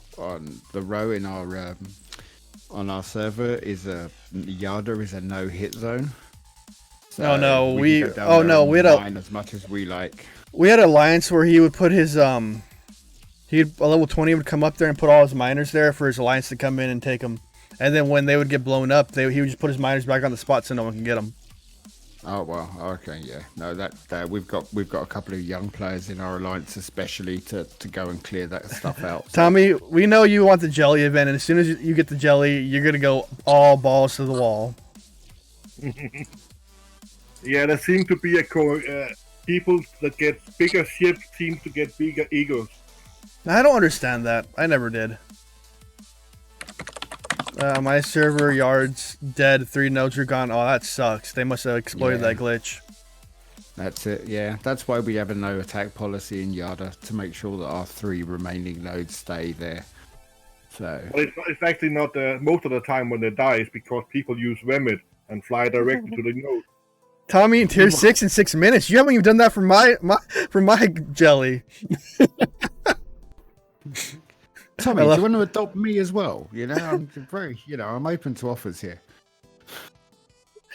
on our server is Yarda is a no hit zone. So we had mine as much as we like. We had an alliance where he would put his a level 20 would come up there and put all his miners there for his alliance to come in and take them. And then when they would get blown up, he would just put his miners back on the spot so no one can get them. Oh well, okay, yeah. No, that we've got a couple of young players in our alliance, especially to go and clear that stuff out. So. Tommy, we know you want the jelly event, and as soon as you get the jelly, you're gonna go all balls to the wall. Yeah, there seems to be people that get bigger ships seem to get bigger egos. I don't understand that. I never did. My server yard's dead. 3 nodes are gone. Oh, that sucks. They must have exploited that glitch. That's it, yeah. That's why we have a no attack policy in Yarda, to make sure that our 3 remaining nodes stay there. So. Well, it's actually not most of the time when they die, it's because people use Remit and fly directly to the node. Tommy in tier 6 in 6 minutes. You haven't even done that for my jelly. Tommy, do you want to adopt me as well? You know, I'm open to offers here.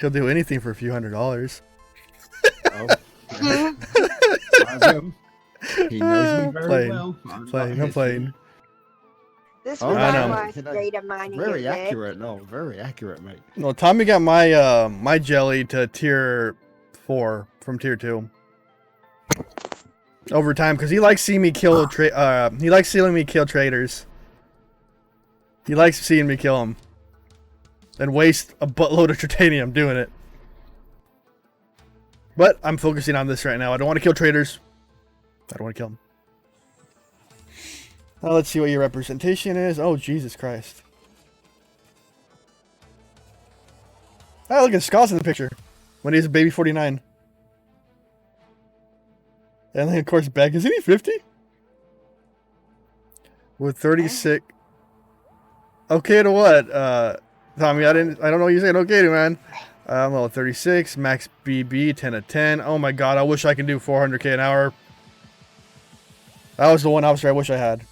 He'll do anything for a few $100. Oh. He knows me very well. I'm playing. This Oh, was I our know. last data mining Very event. accurate, no, very accurate, mate. No, Tommy got my my jelly to tier 4 from tier 2. Over time, because he likes seeing me kill he likes seeing me kill traders. He likes seeing me kill them. And waste a buttload of titanium doing it. But I'm focusing on this right now. I don't want to kill traders. I don't want to kill them. Now let's see what your representation is. Oh, Jesus Christ. Oh, look at Scott's in the picture. When he's a baby 49. And then, of course, Beck. Isn't he 50? With 36. Okay to what? Tommy, I don't know what you're saying okay to, man. I'm level 36. Max BB, 10 of 10. Oh my god, I wish I could do 400k an hour. That was the one officer I wish I had.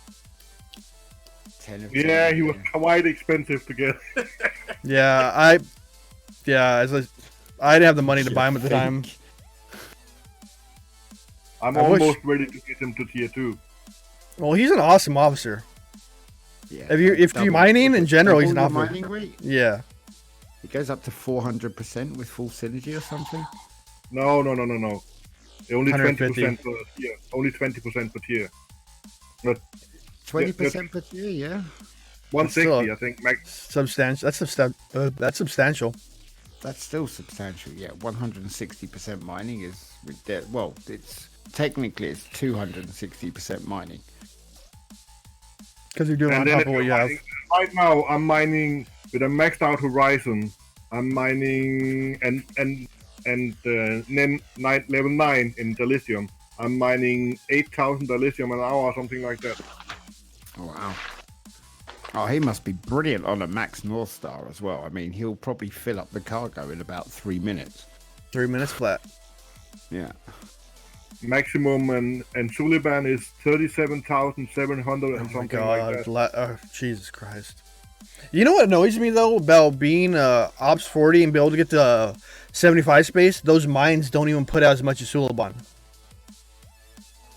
10 of Yeah, 10, he was quite expensive to get. Yeah, I didn't have the money to buy him at the time. I'm I wish- almost ready to get him to tier 2. Well, he's an awesome officer. Yeah, If you're mining in general, he's an double your officer. mining rate? Yeah. It goes up to 400% with full synergy or something. No. Only 150. 20% per tier. Only 20% per tier. But 20% per tier, yeah. 160, Still- I think. Max. Substantial. That's substantial. That's still substantial. Yeah, 160% mining is well, it's technically it's 260% mining. Because you're doing on top of what you have. Right now, I'm mining with a maxed out Horizon. I'm mining and level 9 in dilithium. I'm mining 8,000 dilithium an hour or something like that. Oh, wow. Oh, he must be brilliant on a Max North Star as well. I mean, he'll probably fill up the cargo in about 3 minutes. 3 minutes flat. Yeah. Maximum and Suliban is 37,700 and something like that. Jesus Christ. You know what annoys me though about being Ops 40 and be able to get to 75 space? Those mines don't even put out as much as Suliban.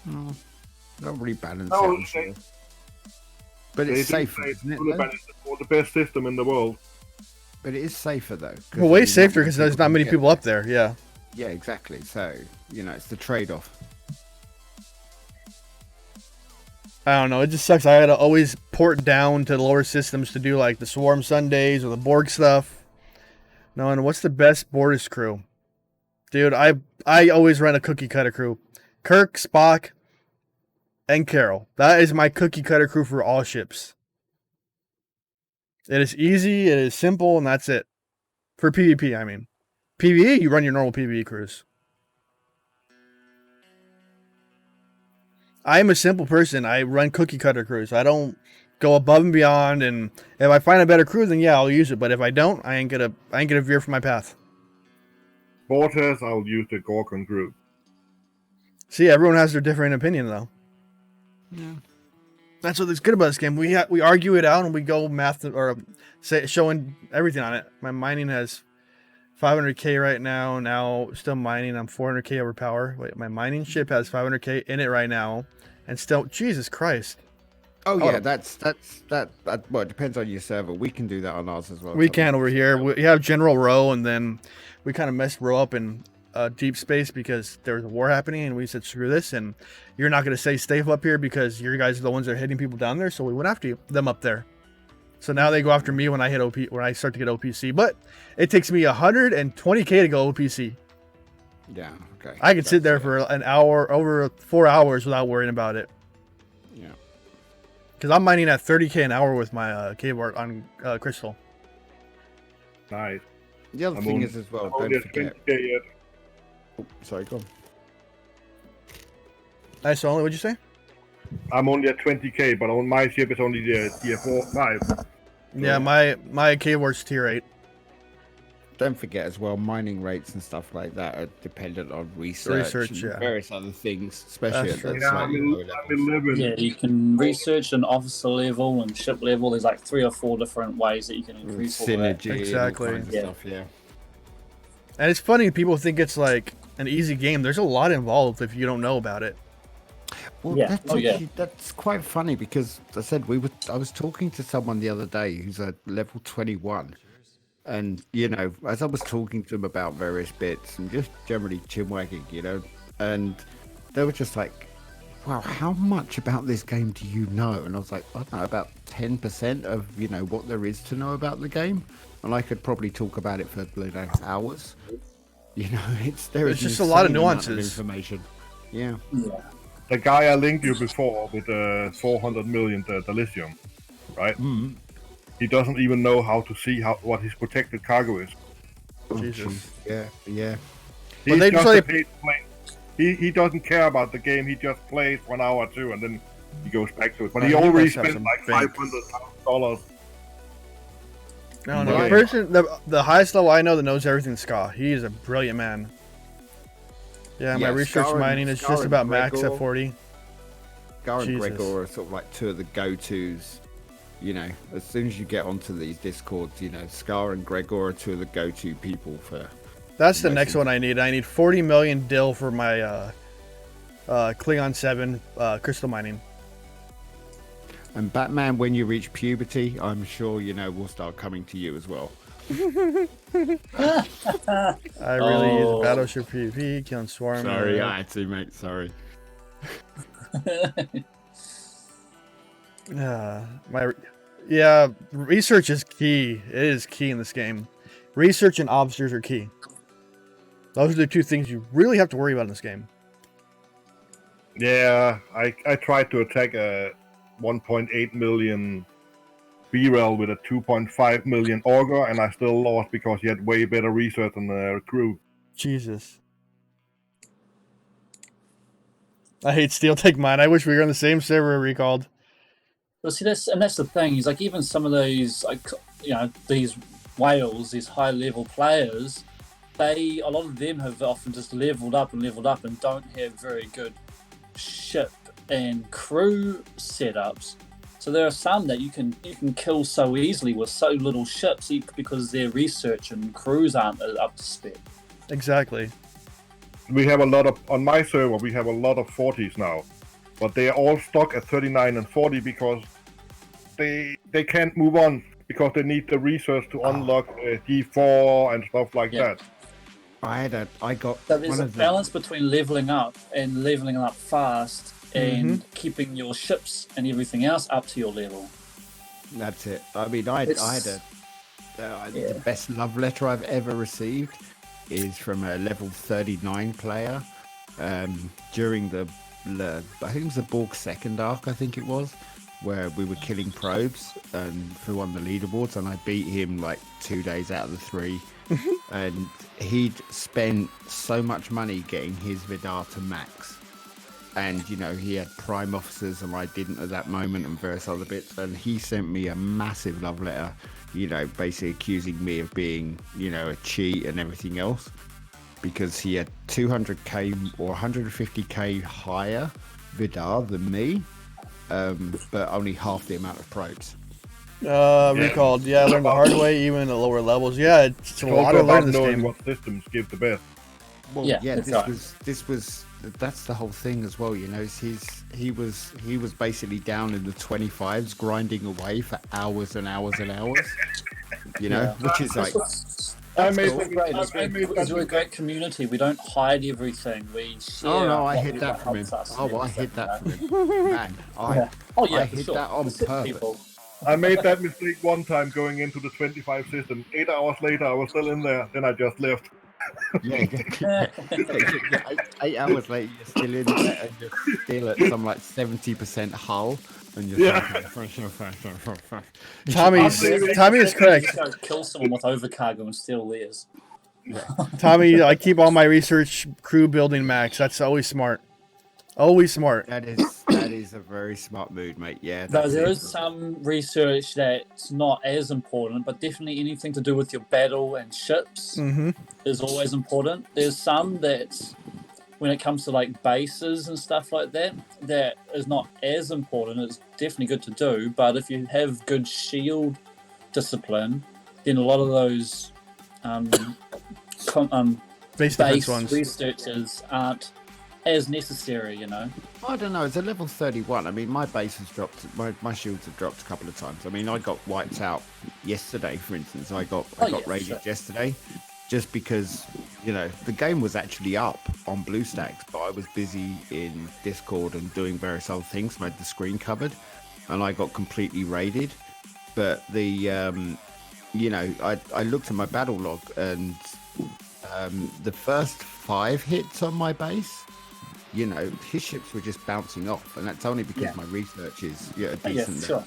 Oh, they'll rebalance it, I'm sure. But it's safer, isn't it? Suliban is the best system in the world. But it is safer though. Well, way safer because there's not many people up there. Yeah. Yeah, exactly. So, it's the trade-off. I don't know. It just sucks. I had to always port down to the lower systems to do like the Swarm Sundays or the Borg stuff. No, and what's the best Borders crew? Dude, I always run a cookie cutter crew. Kirk, Spock, and Carol. That is my cookie cutter crew for all ships. It is easy, it is simple, and that's it. For PvP, I mean. PvE, you run your normal PvE crews. I am a simple person. I run cookie cutter crews. I don't go above and beyond, and if I find a better crew, then yeah, I'll use it. But if I don't, I ain't gonna veer from my path. Mortars, I'll use the Gorgon crew. See, everyone has their different opinion, though. Yeah. That's what's good about this game. We argue it out and we go showing everything on it. My mining has 500k right now. Now still mining. I'm 400k over power. Wait, my mining ship has 500k in it right now, and still, Jesus Christ. Oh yeah, that's well, it depends on your server. We can do that on ours as well. We can over here. We have General Row, and then we kind of messed Row up in deep space because there was a war happening, and we said screw this, and you're not going to stay safe up here because your guys are the ones that are hitting people down there. So we went after them up there. So now they go after me when I hit OP, when I start to get OPC. But it takes me 120k to go OPC. Yeah, okay. I could sit there for an hour, over 4 hours without worrying about it. Yeah. Because I'm mining at 30k an hour with my cave art on Crystal. Nice. The other thing is as well, don't forget. Oh, sorry, go on. Nice, so only, what'd you say? I'm only at 20k, but on my ship it's only tier 5. Yeah, my cave art's tier 8. Don't forget as well, mining rates and stuff like that are dependent on research and various other things, especially at the slightly lower levels. Yeah, you can research an officer level and ship level. There's like 3 or 4 different ways that you can increase synergy. Exactly. And stuff, yeah. And it's funny, people think it's like an easy game. There's a lot involved if you don't know about it. Well, that's quite funny because I said I was talking to someone the other day who's at level 21, and as I was talking to them about various bits and just generally chinwagging, and they were just like, "Wow, how much about this game do you know?" And I was like, "I don't know, about 10% of what there is to know about the game," and I could probably talk about it for hours. There's just a lot of nuances, of information. Yeah. The guy I linked you before with the 400 million dilithium, right? Mm-hmm. He doesn't even know how to see what his protected cargo is. Oh, Jesus. Yeah. He doesn't care about the game. He just plays 1 hour or 2 and then he goes back to it. But he already spent like $500,000. No, the person, the highest level I know that knows everything is Ska. He is a brilliant man. Yeah, my research mining is just about max at 40. Gar and Gregor are sort of like 2 of the go-tos. As soon as you get onto these discords, Scar and Gregor are 2 of the go-to people for. That's the next one I need. I need 40 million dill for my Klingon 7 crystal mining. And Batman, when you reach puberty, I'm sure we'll start coming to you as well. I really use Battleship PvP, killing Swarm. Sorry, I had to, mate. Sorry. Research is key. It is key in this game. Research and officers are key. Those are the two things you really have to worry about in this game. Yeah, I tried to attack a 1.8 million B-Rel with a 2.5 million auger, and I still lost because he had way better research than the crew. Jesus. I hate Steel Take Mine. I wish we were on the same server recalled. Well, see, that's the thing. Is like even some of these, like these whales, these high-level players, a lot of them have often just leveled up and don't have very good ship and crew setups. So there are some that you can kill so easily with so little ships because their research and crews aren't up to spec. Exactly. We have a lot of, on my server, we have a lot of 40s now. But they are all stuck at 39 and 40 because they can't move on because they need the research to unlock G4 and stuff like that. So there's a balance between leveling up and leveling up fast and keeping your ships and everything else up to your level. That's it. I mean, I had the best love letter I've ever received is from a level 39 player during the I think it was the Borg second arc, I think it was, where we were killing probes and who won the leaderboards, and I beat him like 2 days out of the 3. And he'd spent so much money getting his Vidar to max, and you know, he had prime officers and I didn't at that moment, and various other bits, and he sent me a massive love letter, you know, basically accusing me of being, you know, a cheat and everything else, because he had 200k or 150k higher Vidar than me, but only half the amount of probes. Recalled. Yeah, I learned the hard way, even at lower levels. Yeah, it's a lot of learning this knowing game. what systems give the best. Well, this was that's the whole thing as well. You know, he was basically down in the 25s, grinding away for hours and hours and hours. You know, which is like. It's a great community. We don't hide everything. We share. Oh no, I hid that from him. I hid that from him. Man, I hid that on purpose. I made that mistake one time going into the 25 system. 8 hours later, I was still in there. Then I just left. Yeah. 8 hours later, you're still in there and you're still at some like 70% hull. And you're Tommy is correct. Kill someone with overcargo and steal theirs. Tommy, I keep all my research crew building max. That's always smart. Always smart. That is a very smart mood, mate. Yeah. There is some research that's not as important, but definitely anything to do with your battle and ships is always important. There's some that's, when it comes to like bases and stuff like that, that is not as important. It's definitely good to do, but if you have good shield discipline, then a lot of those base researchers aren't as necessary, you know. I don't know. It's a level 31. I mean, my base has dropped. My shields have dropped a couple of times. I mean, I got wiped out yesterday, for instance. I got raided yesterday, just because, you know, the game was actually up on BlueStacks, but I was busy in Discord and doing various other things. I had the screen covered, and I got completely raided. But the, you know, I looked at my battle log, and the first 5 hits on my base, you know, his ships were just bouncing off, and that's only because my research is decent. Yeah, sure.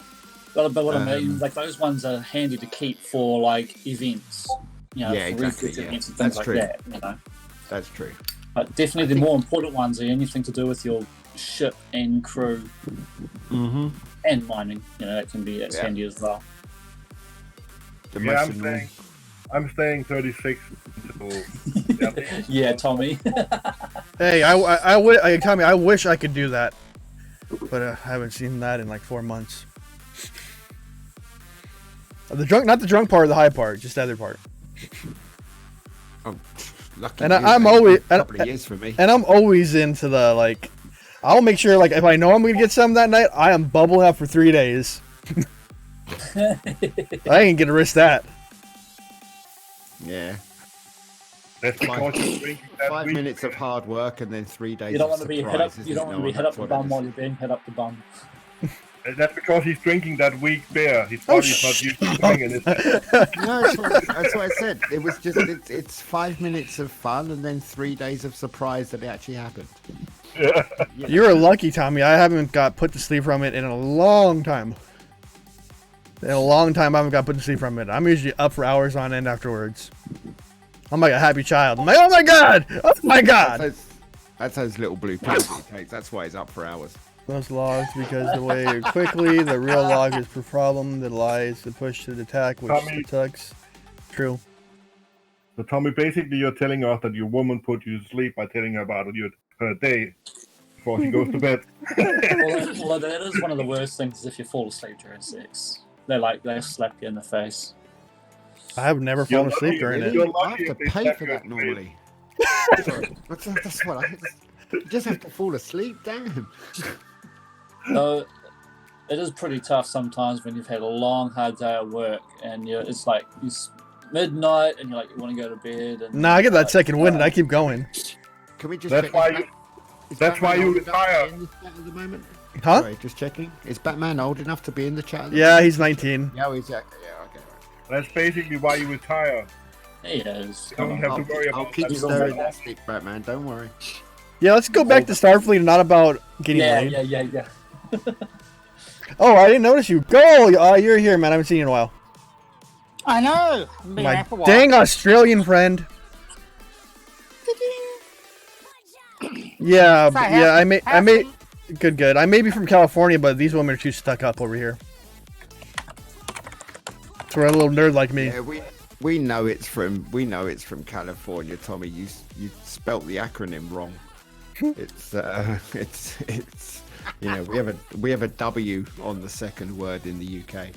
But what I mean, like, those ones are handy to keep for like events. You know, exactly. Events and things That's like true. that, you know. That's true. But definitely the more important ones are anything to do with your ship and crew and mining. You know, that can be handy as well. I'm staying 36. Yeah, Tommy. Hey, Tommy, I wish I could do that, but I haven't seen that in like 4 months. Not the drunk part or the high part, just the other part. Oh, lucky. And I'm always a couple of years for me. And I'm always into the like. I'll make sure, like, if I know I'm gonna get some that night, I am bubbling up for 3 days. I ain't gonna risk that. Yeah. That's because you're drinking that 5 minutes of hard work and then 3 days. You don't want to be hit up. You don't want to be hit up the bum while you're being hit up the bum. That's because he's drinking that weak beer. His body's not used to drinking it. No, that's what I said. It was just it's 5 minutes of fun and then 3 days of surprise that it actually happened. Yeah. You're lucky, Tommy. I haven't got put to sleep from it in a long time. In a long time, I haven't got put to sleep from it. I'm usually up for hours on end afterwards. I'm like a happy child. I'm like, oh my god! Oh my god! That's those little blue pills that he takes. That's why he's up for hours. Those logs, because the way quickly, the real log is per problem, the lie is the push to the attack, which Tommy. attacks. True. So Tommy, basically you're telling us that your woman put you to sleep by telling her about her day before she goes to bed. Well, that is one of the worst things if you fall asleep during sex. They slap you in the face. I have never fallen asleep during it. I have to pay for that normally. Sorry. That's what you just have to fall asleep, damn. So it is pretty tough sometimes when you've had a long, hard day at work and it's like it's midnight and you're like you want to go to bed. And Nah, I get that second wind and I keep going. Can we just That's check why that's why you retire. in the chat at the moment? Huh? Sorry, just checking. Is Batman old enough to be in the chat? At the Yeah, moment? he's 19. Yeah, he's okay. That's basically why you retire. He is. You don't have to worry I'll about keep that. stirring that stick, Batman. Don't worry. Yeah, let's go back to Starfleet and not about getting laid. Yeah. Oh, I didn't notice you. Go! You're here, man. I haven't seen you in a while. I know. Been My around for a while. dang Australian friend. Yeah, So yeah. I may. some- Good. I may be from California, but these women are too stuck up over here. For a little nerd like me. Yeah, we know it's from California, Tommy. You spelt the acronym wrong. It's you know we have a W on the second word in the UK.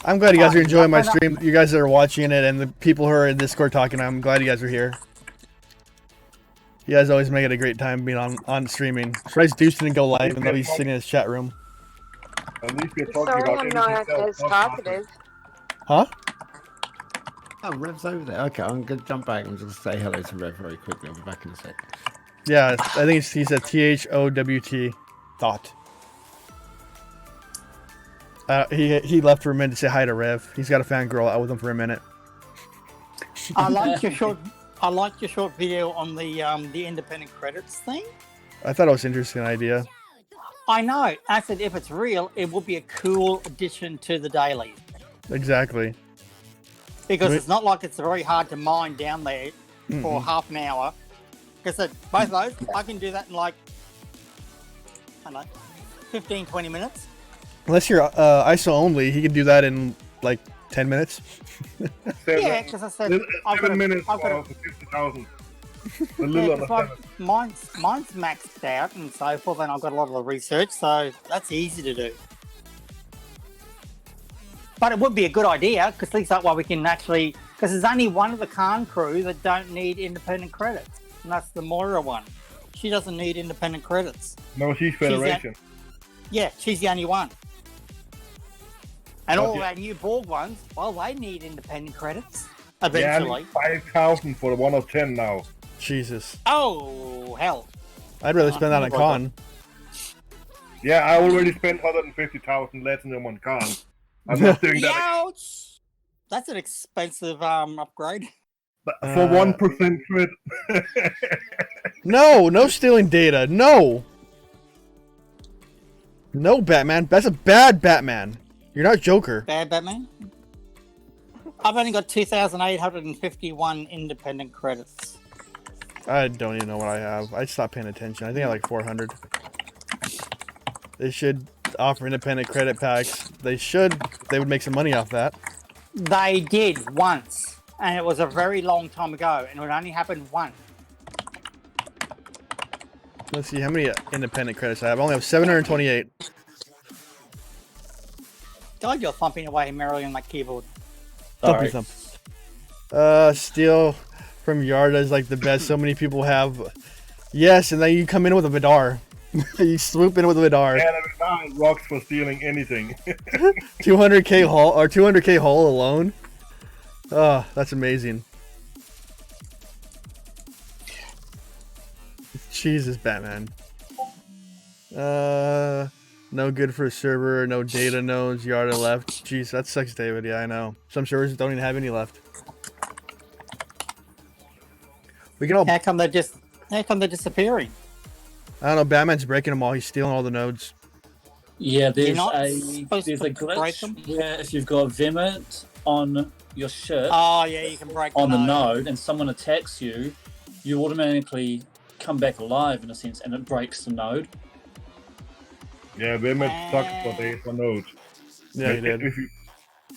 I'm glad you guys are enjoying my stream. You guys that are watching it and the people who are in Discord talking, I'm glad you guys are here. You guys always make it a great time being on streaming. Surprised Deuce didn't go live, even though he's sitting in his chat room. At least we're talking Sorry, about I'm not anything else, as not talkative. Huh? Oh, Rev's over there. Okay, I'm gonna jump back and just say hello to Rev very quickly. I'll be back in a sec. Yeah, I think he said THOWT. Thought. He left for a minute to say hi to Rev. He's got a fangirl out with him for a minute. I liked your short video on the independent credits thing. I thought it was an interesting idea. I know. I said if it's real, it will be a cool addition to the daily. Exactly. Because Right. it's not like it's very hard to mine down there for half an hour. Because both of those, I can do that in like, I don't know, 15, 20 minutes. Unless you're ISO only, he can do that in like 10 minutes. Yeah, because I said I've got 7 minutes I've got for 50,000. A yeah, little under 'cause 7. mine's maxed out and so forth, and I've got a lot of the research, so that's easy to do. But it would be a good idea, because at least that way we can actually, because there's only one of the Khan crew that don't need independent credits, and that's the Moira one. She doesn't need independent credits. No, she's Federation. Yeah, she's the only one. And all Okay. our new Borg ones, well, they need independent credits Yeah, eventually. 5,000 for the 1 of 10 now. Jesus. Oh, hell. I'd rather spend that on con. Yeah, I already spent 150,000 Platinum on Khan. I'm not doing that Ouch! That's an expensive upgrade. for 1% crit. No stealing data. No, Batman. That's a bad Batman. You're not Joker. Bad Batman. I've only got 2,851 independent credits. I don't even know what I have. I stopped paying attention. I think I have like 400. They should offer independent credit packs. They would make some money off that. They did once, and it was a very long time ago, and it only happened once. Let's see how many independent credits I have. I only have 728. God, you're thumping away merrily on that keyboard. Thumpy thump. Steal from Yarda is like the best. So many people have. Yes, and then you come in with a Vidar. You swoop in with a Vidar. Yeah, the Vidar rocks for stealing anything. 200k haul or 200k haul alone. Oh, that's amazing. Jesus, Batman. No good for a server. No data nodes. Yarda left. Jeez, that sucks, David. Yeah, I know. Some servers don't even have any left. We can all. How come they're disappearing? I don't know. Batman's breaking them all. He's stealing all the nodes. Yeah, there's not a supposed there's to a break glitch them? where if you've got Vemit on your ship Oh yeah, you can break on the node. node and someone attacks you, you automatically come back alive in a sense, and it breaks the node. Yeah, Vemit sucks for nodes. Yeah, he did.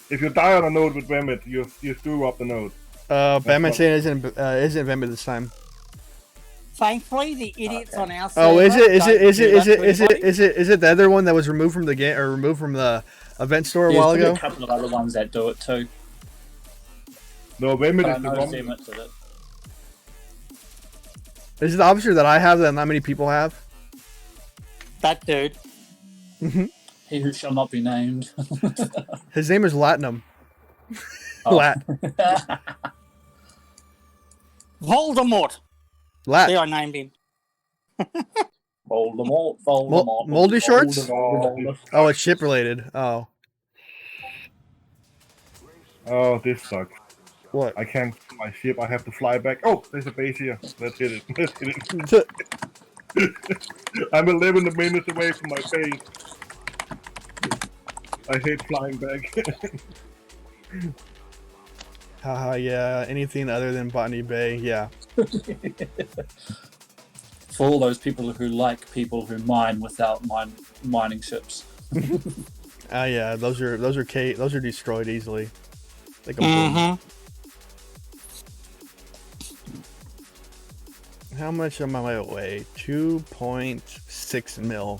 If you die on a node with Vemit, you screw up the node. Batman saying isn't Vemit this time. Thankfully, the idiots on our server. Oh, is it it the other one that was removed from the game or removed from the event store a while ago? A couple of other ones that do it too. No, Vemit But I is the know one. Vemit did it. Is it the officer that I have that not many people have? That dude. He who shall not be named. His name is Latinum. Oh. Lat. Voldemort. Lat. See, I named him. Voldemort. Moldy shorts? Voldemort. Oh, it's ship related. Oh. Oh, this sucks. What? I can't see my ship. I have to fly back. Oh, there's a base here. Let's hit it. Let's hit it. I'm 11 minutes away from my base. I hate flying back. Haha, yeah. Anything other than Botany Bay, yeah. For all those people who like people who mine without mining ships. Yeah. Those are destroyed easily. Like a How much am I away? 2.6 mil.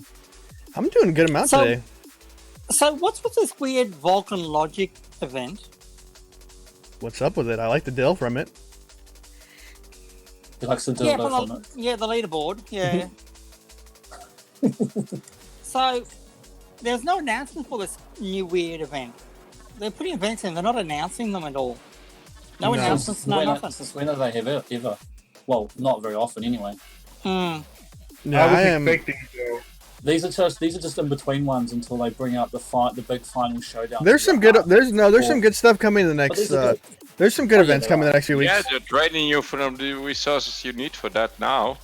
I'm doing a good amount today. So what's with this weird Vulcan Logic event? What's up with it? I like the deal from it. He likes the dildo on it. Yeah, the leaderboard. Yeah. So there's no announcement for this new weird event. They're putting events in. They're not announcing them at all. No announcements. No nothing. Since when have they ever? Well, not very often anyway. Yeah, I was expecting to. These are just in between ones until they bring out the big final showdown. There's some good. There's some good stuff coming in the next. There's some good events coming in the next few weeks. Yeah, they're draining you from the resources you need for that now.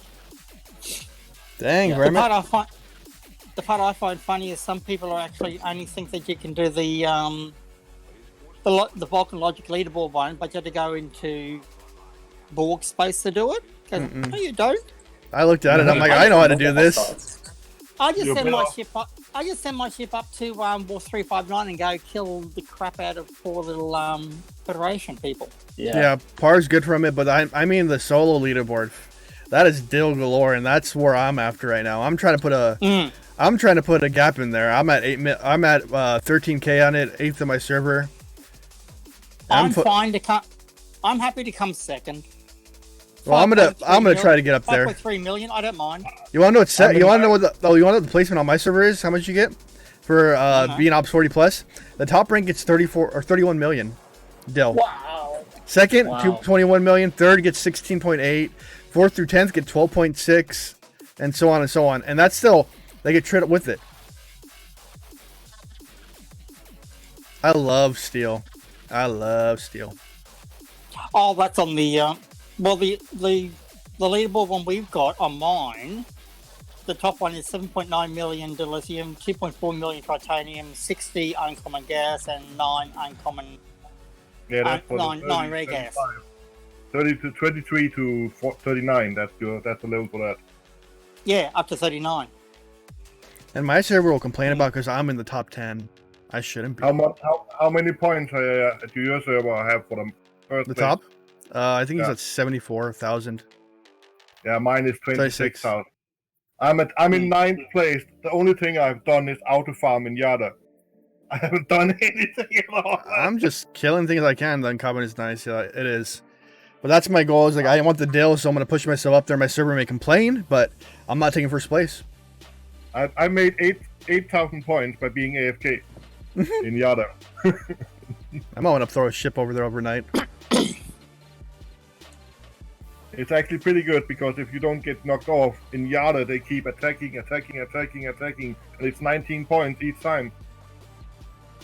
Dang, The part I find funny is some people are actually only think that you can do the Vulcan Logic leaderboard one, but you have to go into Borg space to do it. No, you don't. I looked at it. I'm like, I know how to do this. I just send my ship up. I just send my ship up to War 359 and go kill the crap out of poor little Federation people. Yeah, Par's good from it, but I mean the solo leaderboard. That is dill galore, and that's where I'm after right now. I'm trying to put a gap in there. I'm at 13K on it, 8th of my server. I'm happy to come second. Well, I'm gonna try to get up there. 5.3 million. I don't mind. You want to know what's set? You want to know what the placement on my server is? How much you get for being Ops 40 plus? The top rank gets 34 or 31 million. Dill. Wow. Second, 21 million. Third gets 16.8. Fourth through 10th get 12.6, and so on and so on. And that's still they get traded with it. I love steel. Oh, that's on the the leaderboard one we've got on mine. The top one is 7.9 million dilithium, 2.4 million titanium, 60 uncommon gas, and 9 uncommon. Yeah, that's for 9 rare gas. 23 to 39. That's the level for that. Yeah, up to 39. And my server will complain about because I'm in the top 10. I shouldn't be. How many points do your server have for the first place? Top? I think he's at 74,000. Yeah, mine is 26,000. I'm in 9th place. The only thing I've done is auto farm in Yada. I haven't done anything at all. I'm just killing things I can. The uncommon is nice. Yeah, it is. But that's my goal. Is like I want the deal, so I'm gonna push myself up there. My server may complain, but I'm not taking first place. I made 8,000 points by being AFK in Yada. I might want to throw a ship over there overnight. It's actually pretty good because if you don't get knocked off in Yada, they keep attacking, and it's 19 points each time.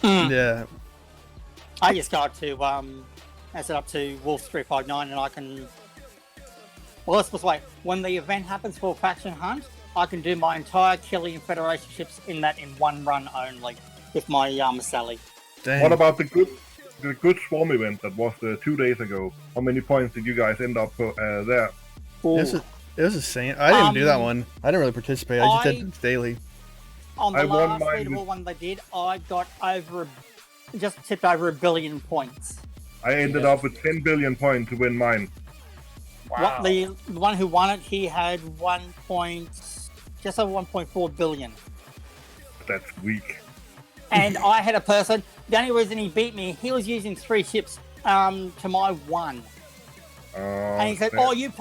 Yeah. I just got to set up to Wolf 359, and I can. Well, let's put it this way: when the event happens for faction hunt, I can do my entire Killian Federation ships in one run only with my Sally. Dang. What about the good swarm event that was 2 days ago? How many points did you guys end up there? It was insane. I didn't do that one. I didn't really participate. I just did it daily. On the I won last mine leaderboard one they did, I got just tipped over 1 billion points. I ended up with 10 billion points to win mine. Wow. The one who won it, he had just over 1.4 billion. That's weak. And I had a person. The only reason he beat me, he was using 3 ships to my 1. And he said, "Oh, you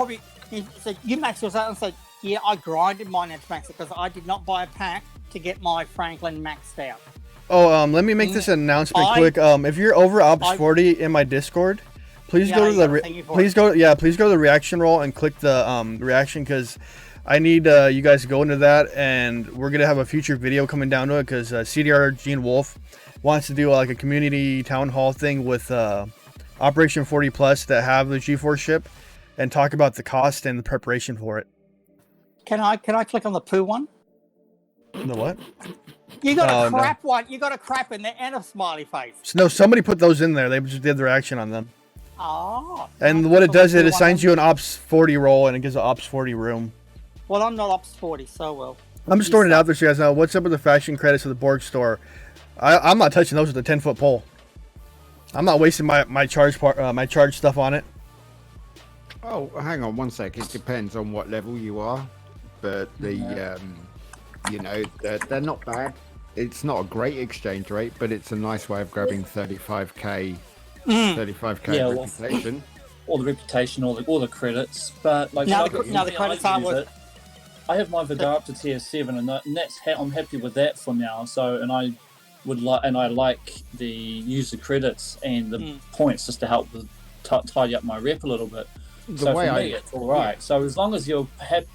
said you maxed yours out." And I said, "Yeah, I grinded mine into max because I did not buy a pack to get my Franklin maxed out." Oh, let me make this announcement quick. If you're over Ops 40 in my Discord, please go to the please go to the reaction roll and click the reaction, because I need you guys to go into that, and we're gonna have a future video coming down to it because CDR Gene Wolf wants to do like a community town hall thing with Operation 40 Plus that have the G4 ship, and talk about the cost and the preparation for it. Can I click on the poo one? The what? You got a crap one. You got a crap in there and a smiley face. No, somebody put those in there. They just did the reaction on them. Oh. And what it does, it assigns you an Ops 40 role, and it gives an Ops 40 room. Well, I'm not Ops 40, so well. I'm just throwing it out there so you guys know. What's up with the faction credits of the Borg store? I'm not touching those with a 10-foot pole. I'm not wasting my charge stuff on it. Oh, hang on 1 sec. It depends on what level you are, but they're not bad. It's not a great exchange rate, but it's a nice way of grabbing 35k reputation. All the reputation, all the credits, but like now the credits aren't worth. I have my Vigar up to tier 7, and I'm happy with that for now. So, and I like the user credits and the points just to help tidy up my rep a little bit. So for me, it's all right. Yeah. So as long as you're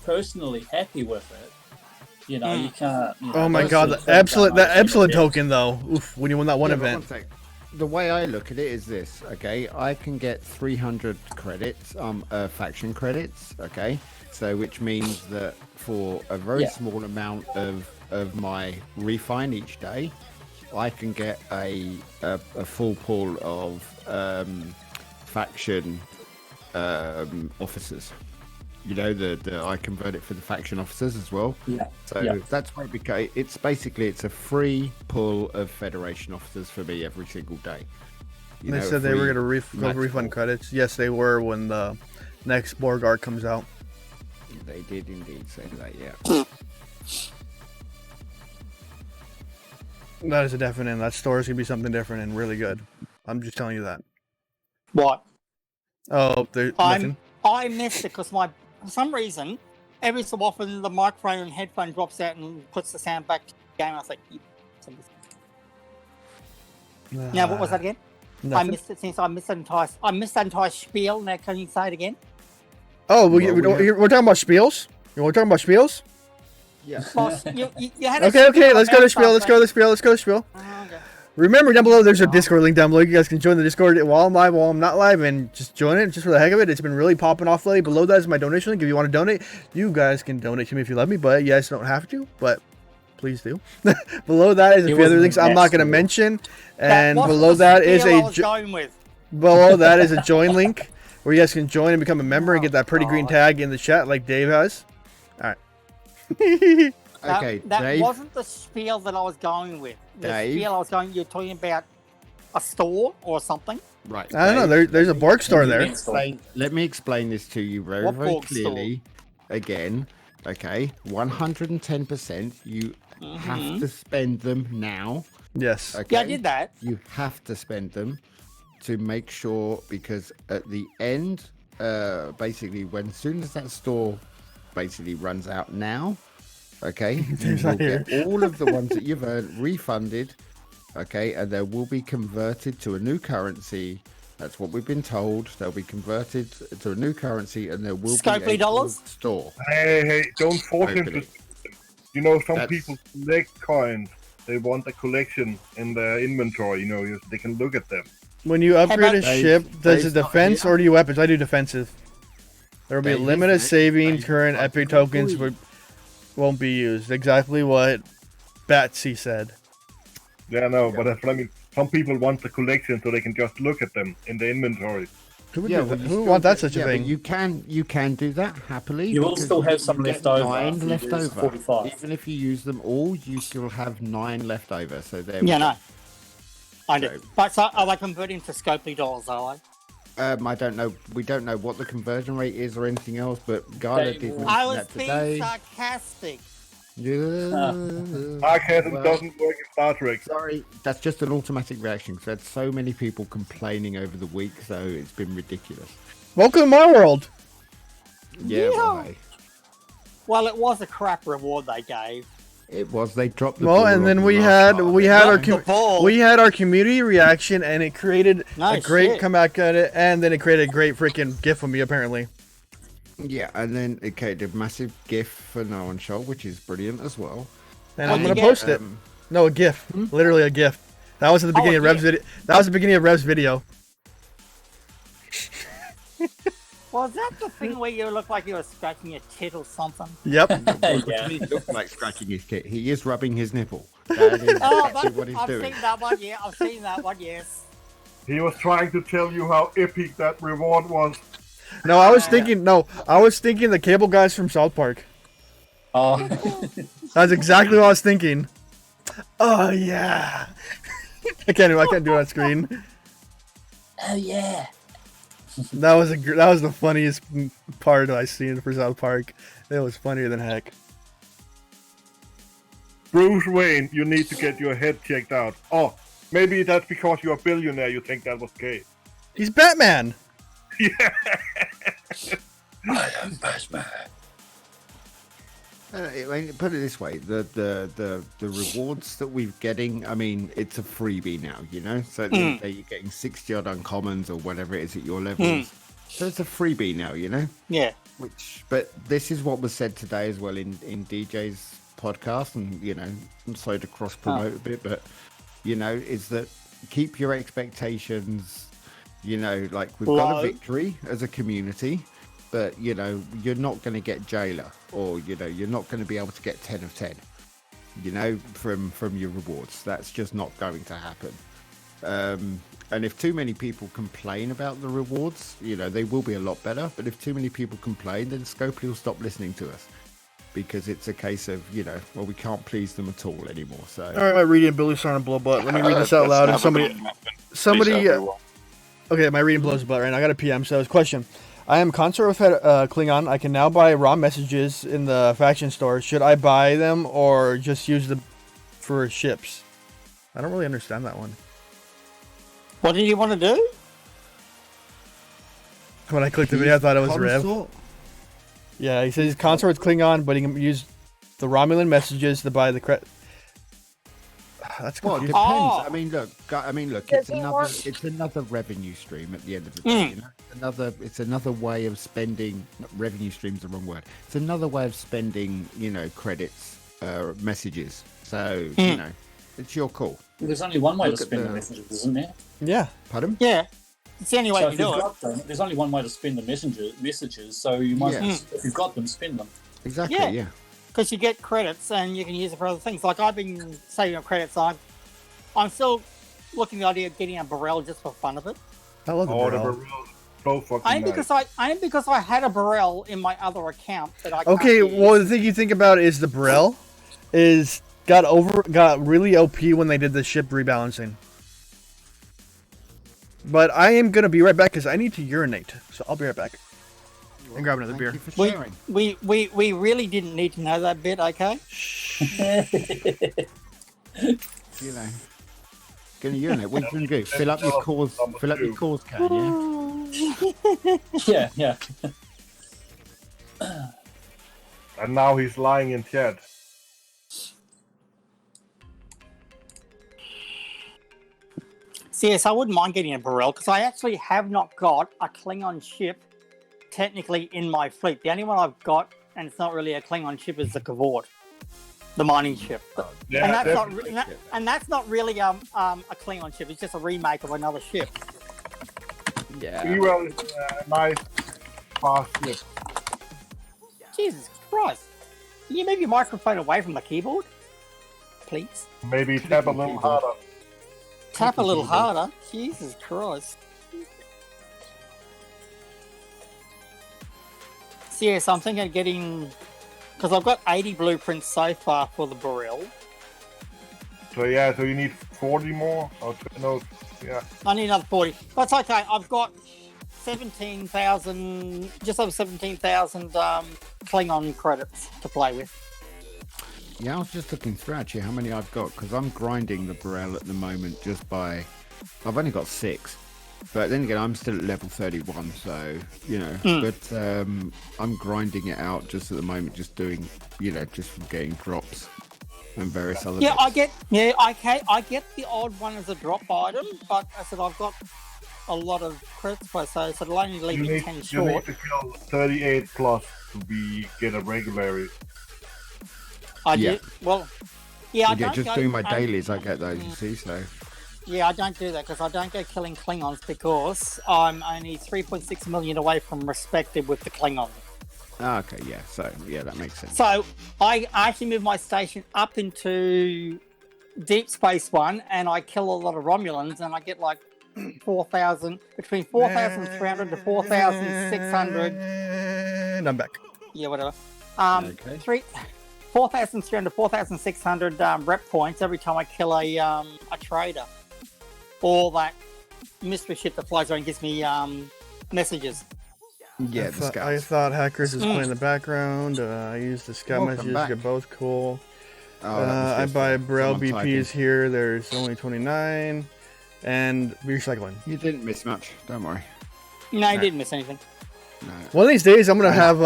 personally happy with it, you can't. Oh my god, the Epsilon token though. Oof, when you win that one event. The way I look at it is this, okay? I can get 300 credits, faction credits, okay? So which means that for a very small amount of my refine each day, I can get a full pool of faction officers. I convert it for the faction officers as well. Yeah. So that's why it's a free pool of Federation officers for me every single day. They said they were going to refund credits. Yes, they were when the next Borg arc comes out. They did indeed say that, yeah. That is a definite. That store is going to be something different and really good. I'm just telling you that. What? Oh, there's nothing. I missed it because for some reason, every so often the microphone and headphone drops out and puts the sound back to the game. I was like, now what was that again? Nothing. I missed it since I missed that entire spiel. Now can you say it again? Oh, we're talking about spiels? We're talking about spiels? Yeah. Well, you had okay, let's go to spiel. Let's go to spiel. Okay. Remember, down below, there's a Discord link down below. You guys can join the Discord while I'm live, while I'm not live, and just join it just for the heck of it. It's been really popping off lately. Below that is my donation link. If you want to donate, you guys can donate to me if you love me, but you guys don't have to, but please do. Below that is a few other things I'm not going to mention, and below that is a join link where you guys can join and become a member and get that pretty green tag in the chat like Dave has. All right. Okay, that Dave, wasn't the spiel that I was going with. You're talking about a store or something? Right. I don't know. There's a Borg store there. Let me explain this to you very clearly. Again, okay, 110%. You have to spend them now. Yes. Okay? Yeah, I did that. You have to spend them to make sure, because at the end, basically, as soon as that store basically runs out now, okay, you will get all of the ones that you've earned refunded, okay, and they will be converted to a new currency That's what we've been told. They'll be converted to a new currency, and there will Scopely be a dollars? gold store. Hey, don't force him to. Hopefully. You know, some That's- people collect coins. They want a collection in their inventory. You know, they can look at them. When you upgrade a Dave- ship, does Dave's it not defense here. or do you weapons? I do defensive. There will be a Dave limited isn't it? saving. Dave Current fucking epic tokens agreed. won't be used. Exactly what Batsy said. Yeah, no, but that's what I mean. Some people want the collection so they can just look at them in the inventory. Who would, Yeah, do well, that? you Who would still want that get- such a yeah, thing? but you can do that happily. You will because still have you some get left over 9 after you left use over. 45. Even if you use them all, you still have 9 left over. So there. Yeah, we go. no. I do. So- But so are they converting to Scopely dollars, are they? I don't know. We don't know what the conversion rate is or anything else, but Gala They did will- mention I was that being today. sarcastic. Yeah. Sarcasm Well, doesn't work in Star Trek. Sorry, that's just an automatic reaction. Because we had so many people complaining over the week, so it's been ridiculous. Welcome to my world. Yeah, well, Yeah. hey, Well, it was a crap reward they gave. it was. They dropped the Well, ball and on then the we last had part. we had our Dropped the ball. we had our community reaction, and it created a Nice great shit. comeback at it, and then it created a great freaking gif for me apparently. Yeah, and then it created a massive GIF for No One Show, which is brilliant as well. And What I'm did gonna you get? post it. No, a gif, literally a gif. That was at the Oh, beginning a of Rev's GIF. video. That was the beginning of Rev's video. Was that the thing where you looked like you were scratching your tit or something? Yep. Yeah. He looked like scratching his tit. He is rubbing his nipple. That is Oh, exactly what he's I've doing. seen that one. Yeah, I've seen that one. Yes. He was trying to tell you how epic that reward was. No, I was thinking. No, I was thinking the cable guys from South Park. Oh, That's exactly what I was thinking. Oh yeah. I can't do it on screen. oh yeah. That was the funniest part I seen for South Park. It was funnier than heck. Bruce Wayne, you need to get your head checked out. Oh, maybe that's because you're a billionaire you think that was gay. He's Batman. I am Batman. I mean, put it this way: the rewards that we're getting. I mean, it's a freebie now, you know. So at the end of the day, you're getting 60 odd uncommons or whatever it is at your levels. So it's a freebie now, you know. Yeah. But this is what was said today as well in DJ's podcast, and you know, I'm sorry to cross promote a bit, but you know, is that keep your expectations. You know, like we've got Low. a victory as a community. But you know, you're not going to get jailer, or you know, you're not going to be able to get 10 of 10. You know, from your rewards, that's just not going to happen. And if too many people complain about the rewards, you know, they will be a lot better. But if too many people complain, then Scopely will stop listening to us because it's a case of, you know, well, we can't please them at all anymore. So All right, my reading Billy's starting to blow butt. Let me read this out loud. And somebody. Okay, my reading blows butt right now. I got a PM. So, question. I am consort with Klingon. I can now buy raw messages in the faction store. Should I buy them or just use them for ships? I don't really understand that one. What did you want to do? When I clicked the video, I thought it was Rev. Consort? Yeah, he says he's consort with Klingon, but he can use the Romulan messages to buy the credit. That's Well, it confusing. depends. Oh. I mean, look. Does It's he another. want- It's another revenue stream at the end of the day. You know, It's another way of spending. Revenue stream's the wrong word. It's another way of spending. You know, credits, messages. So you know, it's your call. There's only one way Look to at spend the the- messages, isn't there? Yeah. Pardon? Yeah. It's the only way So you if do you've it. got them, there's only one way to spend the messages. So you might, Yeah. if you've got them, spend them. Exactly. Yeah. Yeah. Because you get credits and you can use it for other things. Like I've been saving up credits. I'm still looking at the idea of getting a barrel just for fun of it. I love the Oh, the barrel. Barrel. So fucking Only nice. because I had a barrel in my other account that I can't Okay, use. well, the thing you think about is the Brel got really OP when they did the ship rebalancing. But I am gonna be right back because I need to urinate, so I'll be right back and grab another Thank beer. you for we, sharing. we really didn't need to know that bit, okay? You know, gonna urinate. What are you gonna do? Fill up your cause. Fill up your cause can. Yeah. Yeah. And now he's lying in chat. So yes, I wouldn't mind getting a Burrell because I actually have not got a Klingon ship technically in my fleet. The only one I've got, and it's not really a Klingon ship, is the Kavort, the mining ship. Yeah, and that's not really a Klingon ship. It's just a remake of another ship. Yeah. Ewell is nice, fast ship. Jesus Christ! Can you move your microphone away from the keyboard, please? Maybe tap a little harder. Tap a little harder. Jesus Christ! So yes, I'm thinking of getting, because I've got 80 blueprints so far for the Burrell. So yeah, so you need 40 more? Or no, yeah. I need another 40. That's okay. I've got 17,000, just over 17,000 Klingon credits to play with. Yeah, I was just looking through actually how many I've got because I'm grinding the Burrell at the moment just by. I've only got 6, but then again I'm still at level 31, so you know. But I'm grinding it out just at the moment, just doing just from getting drops and various other. Yeah, bits. I get the odd one as a drop item, but I said I've got a lot of credits per so it'll only leave me 10 You need short. to kill 38 plus to get a regular. I do. Well, yeah, I don't just go, doing my dailies, I get those. You see, so. Yeah, I don't do that because I don't go killing Klingons because I'm only 3.6 million away from respected with the Klingon. Okay, yeah. So yeah, that makes sense. So I actually move my station up into Deep Space One, and I kill a lot of Romulans, and I get like 4,000 between 4,300 to 4,600. And I'm back. Yeah, whatever. Okay. 4,300 to 4,600 rep points every time I kill a trader, or that mystery ship that flies around and gives me messages. Yeah, I thought Hackers was playing in the background. I used the scout messages. They're both cool. I buy Burrell BPs here. There's only 29. And recycling. You didn't miss much. Don't worry. No, you didn't miss anything. No. One of these days, I'm gonna have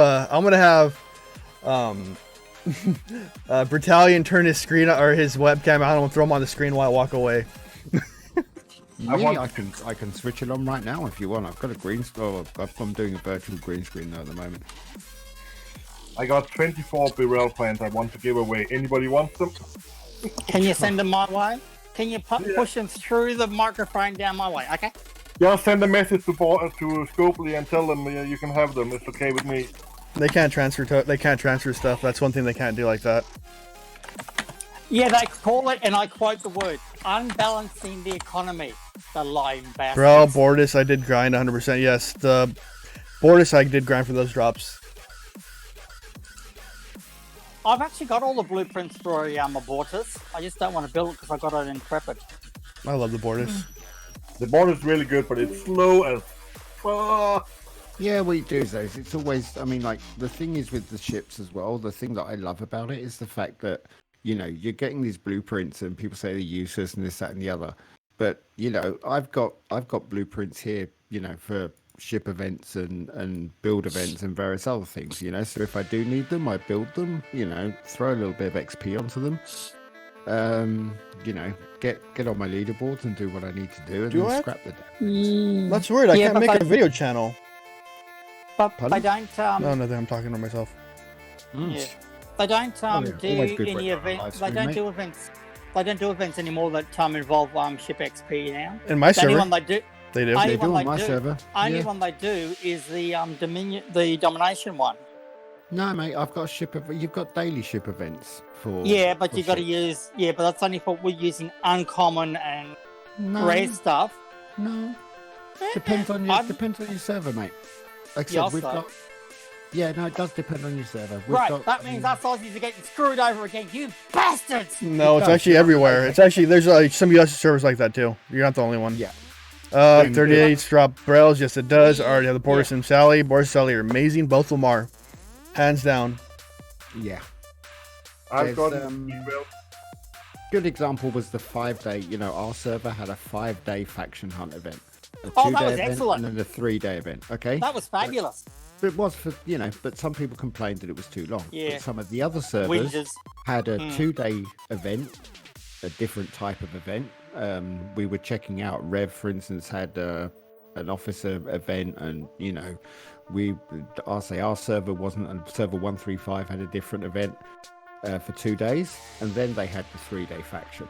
Battalion turn his screen or his webcam out and throw him on the screen while I walk away. I can switch it on right now if you want. I've got a green screen. I'm doing a virtual green screen though at the moment. I got 24 Burrell plans I want to give away. Anybody wants them? Can you send them my way? Can you push them through the microphone down my way? Okay. Yeah, send a message to Scopely and tell them you can have them. It's okay with me. They can't transfer. They can't transfer stuff. That's one thing they can't do like that. Yeah, they call it, and I quote the word, unbalancing the economy. The lying bastards. Bro, Bortus, I did grind 100%. Yes, the Bortus, I did grind for those drops. I've actually got all the blueprints for Abortus. I just don't want to build it because I got it in Intrepid. I love the Bortus. The Bortus is really good, but it's slow as fuck. Yeah, what you do is it's always. I mean, like the thing is with the ships as well. The thing that I love about it is the fact that you're getting these blueprints and people say they're useless and this, that, and the other. But I've got blueprints here, for ship events and build events and various other things, so if I do need them I build them, throw a little bit of XP onto them, get on my leaderboards and do what I need to do and then scrap the damn. That's weird. I can't make a video channel. But they don't no, I'm talking to myself. Yeah. They don't do any events. They don't do events. They don't do events anymore that involve ship XP now. In my server, one they do. They do. They do on my server. Only one they do is the domination one. No, mate, I've got you've got daily ship events for. Yeah, but you got to use. Yeah, but that's only for we're using uncommon and rare stuff. No, depends on your server, mate. Like I said, we've got. Yeah, no, it does depend on your server. That means us Aussies are getting screwed over again. You bastards! No, it's actually everywhere. It's actually there's some US servers like that too. You're not the only one. Yeah. 38 drop Burrells. Yes, it does. Already have the Bortus and Sally. Bortus and Sally are amazing. Both of them are. Hands down. Yeah. I've got good example was the 5-day, our server had a 5-day faction hunt event. A 2-day that was event excellent. And then a 3-day event, okay? That was fabulous. It was for, but some people complained that it was too long. Yeah. But some of the other servers had a 2-day event, a different type of event, we were checking out. Rev, for instance, had an officer event, and our server wasn't, and server 135 had a different event for 2 days, and then they had the 3-day faction.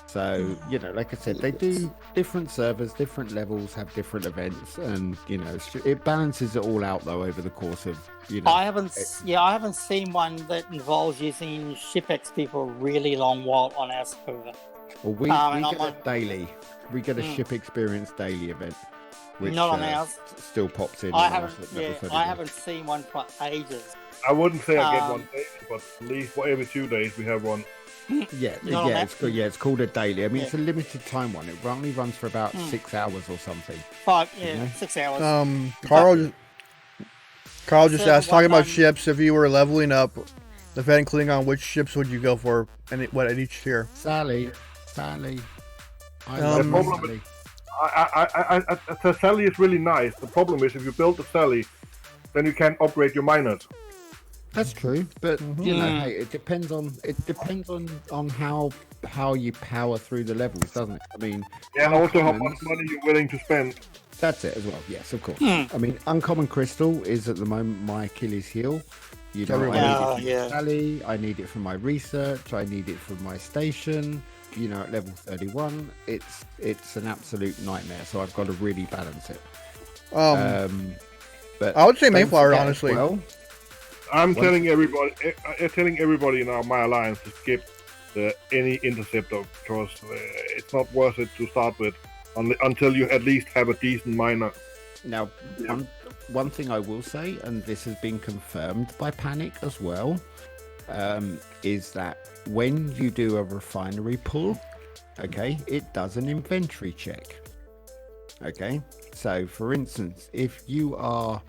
So, like I said, they do different servers, different levels, have different events, and it balances it all out though over the course of I haven't seen one that involves using ship XP for a really long while on our server. Well, we get a daily. We get a ship experience daily event, which not on ours. Still pops in. I haven't seen one for ages. I wouldn't say I get one daily, but at least every 2 days we have one. It's called a daily. I mean, it's a limited time one. It only runs for about 6 hours or something. 6 hours. Carl just asked, talking about ships, if you were leveling up, the Fed and Klingon, which ships would you go for, and what at each tier? Sally. The Sally is really nice. The problem is, if you build the Sally, then you can't upgrade your miners. That's true, but hey, it depends on how you power through the levels, doesn't it? I mean, and also how much money you're willing to spend. That's it as well. Yes, of course. I mean, uncommon crystal is at the moment my Achilles heel. I need it for Sally. I need it for my research. I need it for my station. At level 31, it's an absolute nightmare. So I've got to really balance it. But I would say Mayflower, honestly. Well, I'm telling everybody now, my alliance, to skip any interceptor, because it's not worth it to start with until you at least have a decent miner. Now, one thing I will say, and this has been confirmed by Panic as well, is that when you do a refinery pull, okay, it does an inventory check. Okay, so for instance, if you are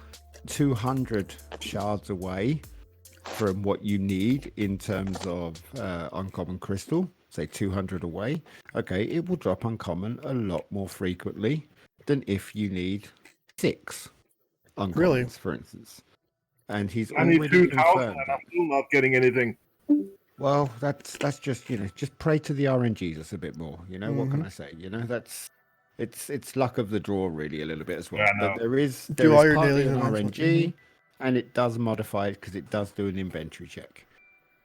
200 shards away from what you need in terms of uncommon crystal, say 200 away, okay, it will drop uncommon a lot more frequently than if you need 6 uncommons, for instance. And he's I need 2,000 and I'm still not getting anything. Well, that's just just pray to the RNGs a bit more. What can I say? That's it's luck of the draw really a little bit as well. Yeah, but there is partly an RNG, and it does modify it because it does do an inventory check.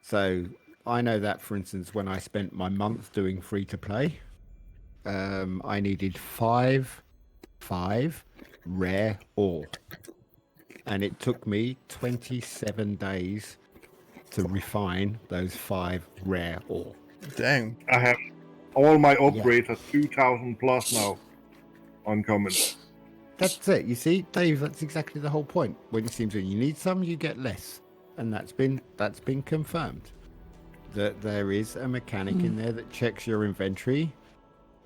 So I know that, for instance, when I spent my month doing free to play, I needed 5 rare ore, and it took me 27 days to refine those 5 rare ore. Dang. I have all my upgrades at 2,000 plus now. Uncommon. That's it. You see, Dave, that's exactly the whole point. When it seems when you need some, you get less. And that's been confirmed. That there is a mechanic in there that checks your inventory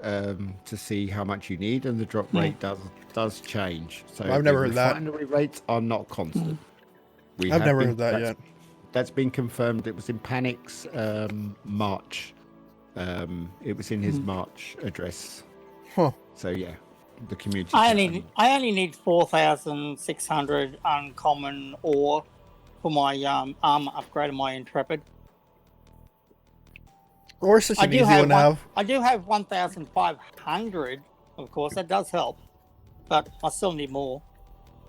to see how much you need, and the drop rate does change. So I've never heard that. Refinery rates are not constant. I've never heard that yet. That's been confirmed. It was in Panic's March. It was in his March address. Huh. So yeah, the community. I only need 4,600 uncommon ore for my armor upgrade of my Intrepid. Or such an easy one to have. I do have 1,500, of course. That does help, but I still need more.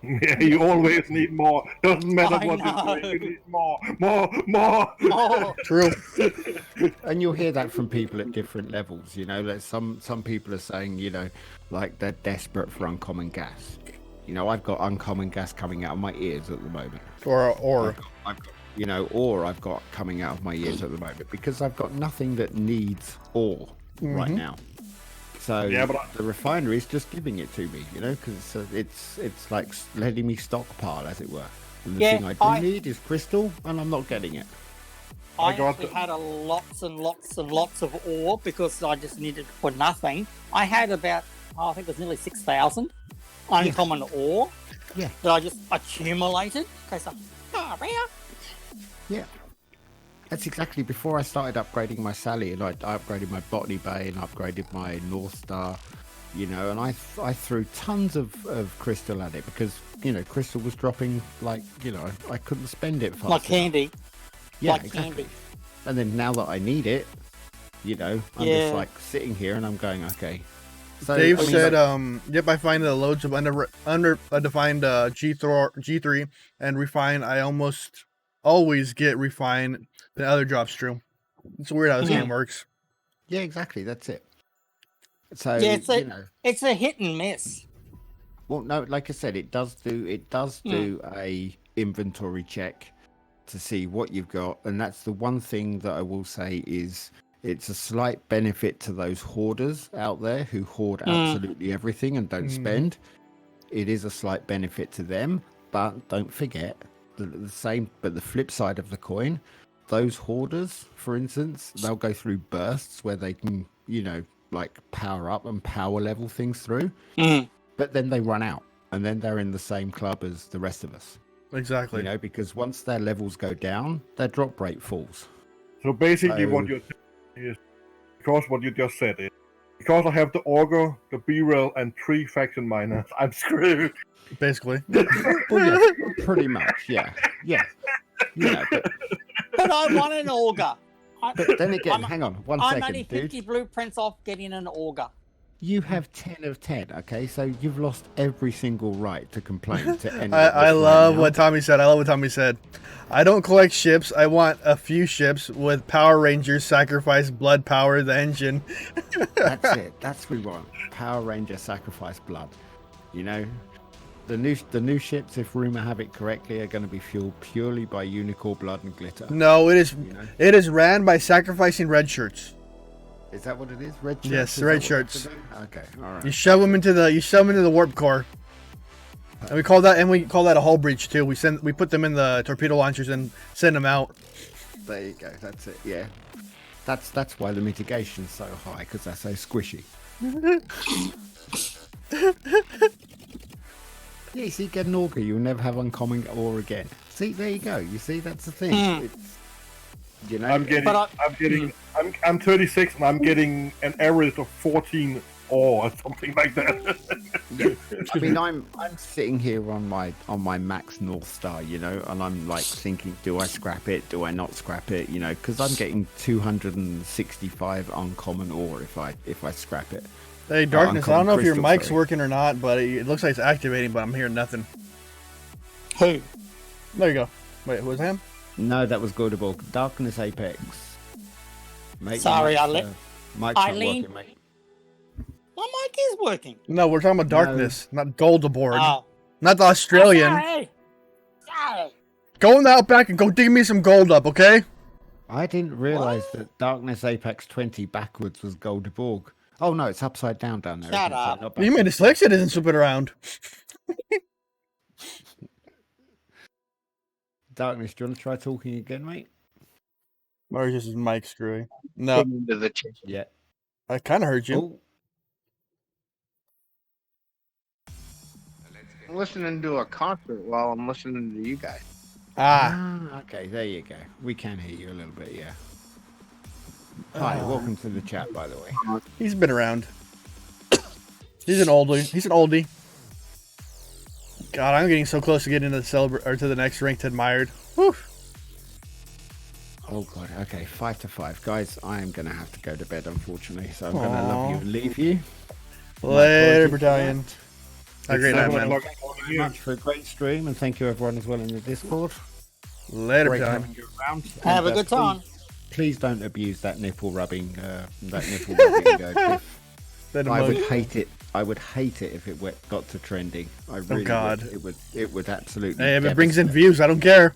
Yeah, you always need more. Doesn't matter what you do, you need more. True. And you'll hear that from people at different levels. Like some people are saying, like they're desperate for uncommon gas. I've got uncommon gas coming out of my ears at the moment. Or I've got coming out of my ears at the moment because I've got nothing that needs ore right now. So the refinery is just giving it to me, because it's like letting me stockpile, as it were. And the thing I do need is crystal, and I'm not getting it. I actually had lots and lots and lots of ore because I just needed it for nothing. I had about, I think it was nearly 6,000 uncommon ore that I just accumulated. Yeah. That's exactly before I started upgrading my Sally, and I upgraded my Botany Bay and upgraded my North Star, and I threw tons of crystal at it because, crystal was dropping like, I couldn't spend it fast like candy. Yeah, like exactly. Candy. And then now that I need it, You know, I'm Yeah. just like sitting here and I'm going, okay. So, Dave I mean, said, like, "Yep, I find the loads of undefined G3 and refine. I almost always get refine the other jobs true. It's weird how this game works. yeah, exactly. That's it. So Yeah, you know, it's a hit and miss. well, no, like I said, it does do a inventory check to see what you've got, and that's the one thing that I will say is it's a slight benefit to those hoarders out there who hoard absolutely everything and don't spend. It is a slight benefit to them, but don't forget but the flip side of the coin, those hoarders, for instance, they'll go through bursts where they can, you know, like power up and power level things through, but then they run out, and then they're in the same club as the rest of us. Exactly. You know, because once their levels go down, their drop rate falls. So basically, what you're saying is, because what you just said is, because I have the Augur, the B-Rail, and 3 faction miners, I'm screwed. Basically. Well, yeah, pretty much, yeah. You know, But I want an auger. but then again, hang on one I'm second, only 50 dude. blueprints off getting an auger. You have 10 of 10, okay? So you've lost every single right to complain to any I love what Tommy said. I don't collect ships. I want a few ships with Power Rangers sacrifice blood power the engine. That's it. That's what we want. Power Ranger sacrifice blood. You know, the new ships, if rumor have it correctly, are going to be fueled purely by unicorn blood and glitter. No, it is. You know? It is ran by sacrificing red shirts. Is that what it is? Red shirts? Yes, red shirts. Okay, all right. You shove them into the warp core. And we call that a hull breach too. We put them in the torpedo launchers and send them out. There you go. That's it. Yeah. That's why the mitigation's so high, because they're so squishy. Yeah, you see, get an auger, you'll never have uncommon ore again. See, there you go. You see, that's the thing. It's, you know, I'm 36 and I'm getting an average of 14 ore or something like that. Yeah. I mean, I'm sitting here on my max North Star, you know, and I'm like thinking, do I scrap it? Do I not scrap it? You know, because I'm getting 265 uncommon ore if I scrap it. Hey, Darkness, I don't know if your mic's working or not, but it looks like it's activating, but I'm hearing nothing. Who? There you go. Wait, was him? No, that was Goldable. Darkness Apex. Mate, sorry, Eileen. My mic is working. No, we're talking about Darkness, not Goldaboard. Oh. Not the Australian. Sorry. Go in the outback and go dig me some gold up, okay? I didn't realize that Darkness Apex 20 backwards was Goldaborg. Oh no, it's upside down there. Shut up. You made dyslexia doesn't flip it around. Darkness, do you want to try talking again, mate? Or is just his mic screwy? No. Yeah. I kind of heard you. Oh. I'm listening to a concert while I'm listening to you guys. Okay, there you go. We can hear you a little bit, yeah. Hi, welcome to the chat, by the way. He's been around. He's an oldie. God, I'm getting so close to getting into the next ranked admired. Whew. Oh god, okay, 5 to 5. Guys, I am gonna have to go to bed, unfortunately, so I'm gonna love you and leave you. Later, Battalion. Have a great night, man. Thank you very much for a great stream, and thank you everyone as well in the Discord. Later, great Battalion. having you around. Have a good time. Please don't abuse that nipple rubbing gif. I would hate it. I would hate it if it got to trending. I really would. It would absolutely. Hey, if it brings in views, I don't care.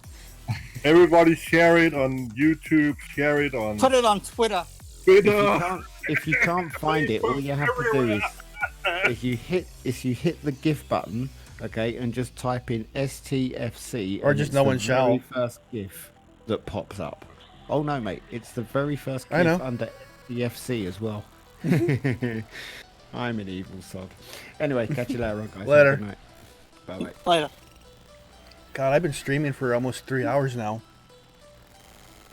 Everybody share it on YouTube. Share it on. Put it on Twitter. If you can't find it, all you have to do is if you hit the GIF button, okay, and just type in STFC, or just no one shall. Very first GIF that pops up. Oh no, mate! It's the very first GIF under STFC as well. I'm an evil sod. Anyway, catch you later on, guys. Later. Good night. Bye. Later. God, I've been streaming for almost 3 hours now.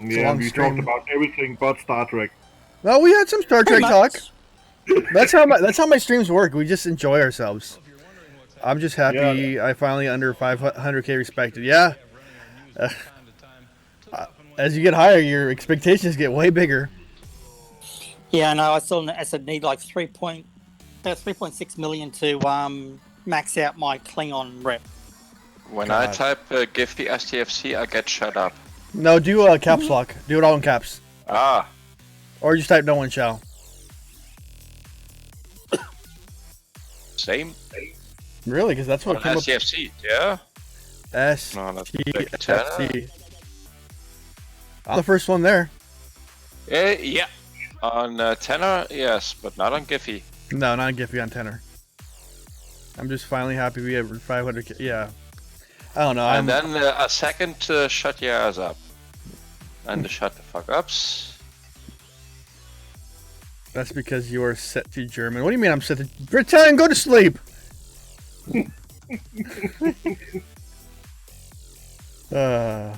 Yeah, we talked about everything but Star Trek. No, we had some Star Trek talk. That's how my streams work. We just enjoy ourselves. I'm just happy I finally under 500k respected. Yeah. As you get higher, your expectations get way bigger. Yeah, no, I saw I said need like 3.6 million to max out my Klingon rep. When God. I type Giphy STFC, I get shut up. No, do caps lock. Do it all in caps. Ah. Or just type no one shall. Same. Really? Because that's what On came up. STFC, yeah? STFC. I'm the first one there. Yeah. On Tenor, yes, but not on Giphy. No, not Giphy on tenor. I'm just finally happy we have 500. Yeah. I don't know. And then a second to shut your ass up. And to shut the fuck ups. That's because you're set to German. What do you mean I'm set to Italian? Go to sleep. The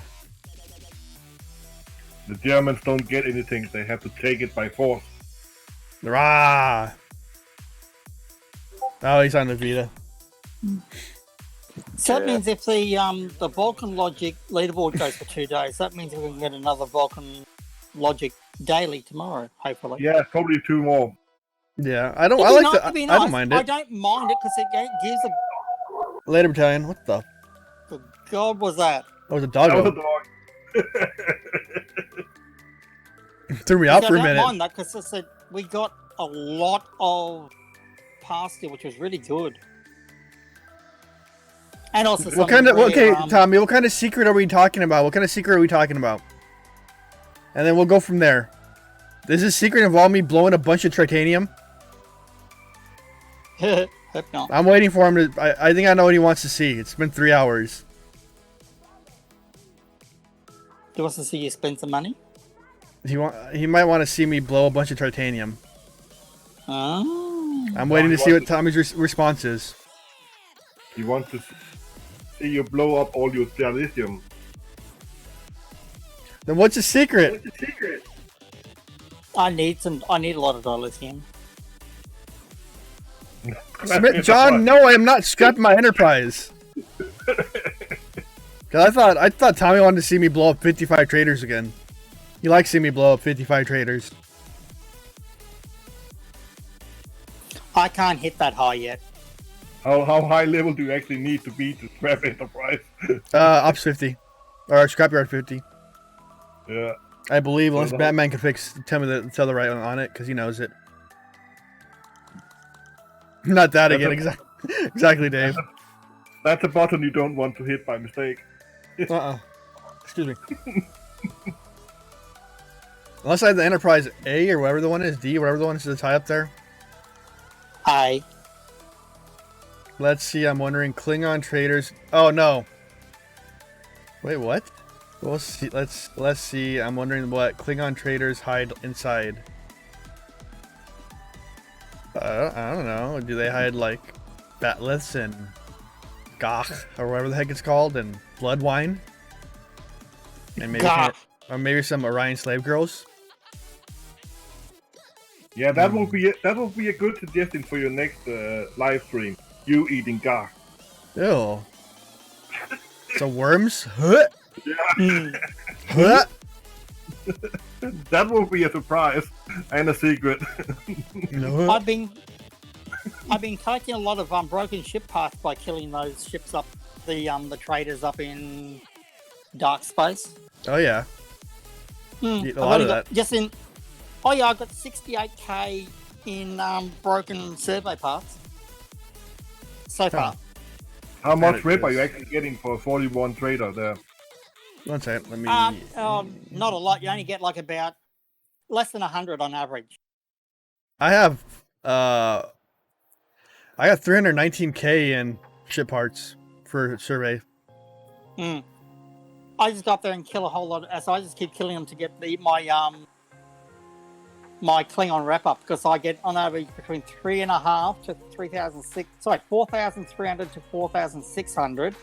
Germans don't get anything; they have to take it by force. Rah. Oh, he's on the Vita. So that means if the Vulcan Logic leaderboard goes for 2 days, that means we can get another Vulcan Logic daily tomorrow, hopefully. Yeah, probably 2 more. Yeah, I don't. I like the. Nice. I don't mind I it. don't mind it because it gives a. Later, Battalion. What the? The god was that? Oh, it was a dog. That was a dog. Threw me out for a I minute. don't mind that because I said we got a lot of pasture, which was really good. And also, What kind of? Okay, rare, Tommy. What kind of secret are we talking about? What kind of secret are we talking about? And then we'll go from there. Does this secret involve me blowing a bunch of titanium? Hope not. I'm waiting for him to. I think I know what he wants to see. It's been 3 hours. He wants to see you spend some money. He might want to see me blow a bunch of titanium. Oh. I'm waiting to see what Tommy's response is. He wants to see you blow up all your dilithium. Then what's the secret? I need a lot of dilithium. John, no, I am not scrapping my enterprise. Cause I thought Tommy wanted to see me blow up 55 traders again. He likes seeing me blow up 55 traders. I can't hit that high yet. How high level do you actually need to be to scrap Enterprise? Ops 50. Or scrapyard 50. Yeah. I believe, unless Batman can tell me the right on it, because he knows it. Not that again, exactly, Dave. That's a button you don't want to hit by mistake. Excuse me. Unless I have the Enterprise A or whatever the one is, D, whatever the one is that's high up there. A. Let's see, I'm wondering, Klingon traders. Oh no. Wait, what? We'll see. Let's see. I'm wondering what Klingon traders hide inside. I don't know. Do they hide like batliths and gach or whatever the heck it's called, and blood wine, and maybe some Orion slave girls? Yeah, that will be a good suggestion for your next live stream. You eating gach. Ew. So worms? Huh? Yeah. Huh? That will be a surprise and a secret. No. I've been collecting a lot of broken ship parts by killing those ships up, the traders up in dark space. Oh yeah. Eat a lot of that. I got 68k in broken survey parts so far. How much rip are you actually getting for a 41 trader there? One second, let me. Not a lot. You only get like about less than 100 on average. I have I got 319k in ship parts for survey. I just go up there and kill a whole lot. So I just keep killing them to get my Klingon wrap up, because I get on average between 3.5 to 4,300 to 4,600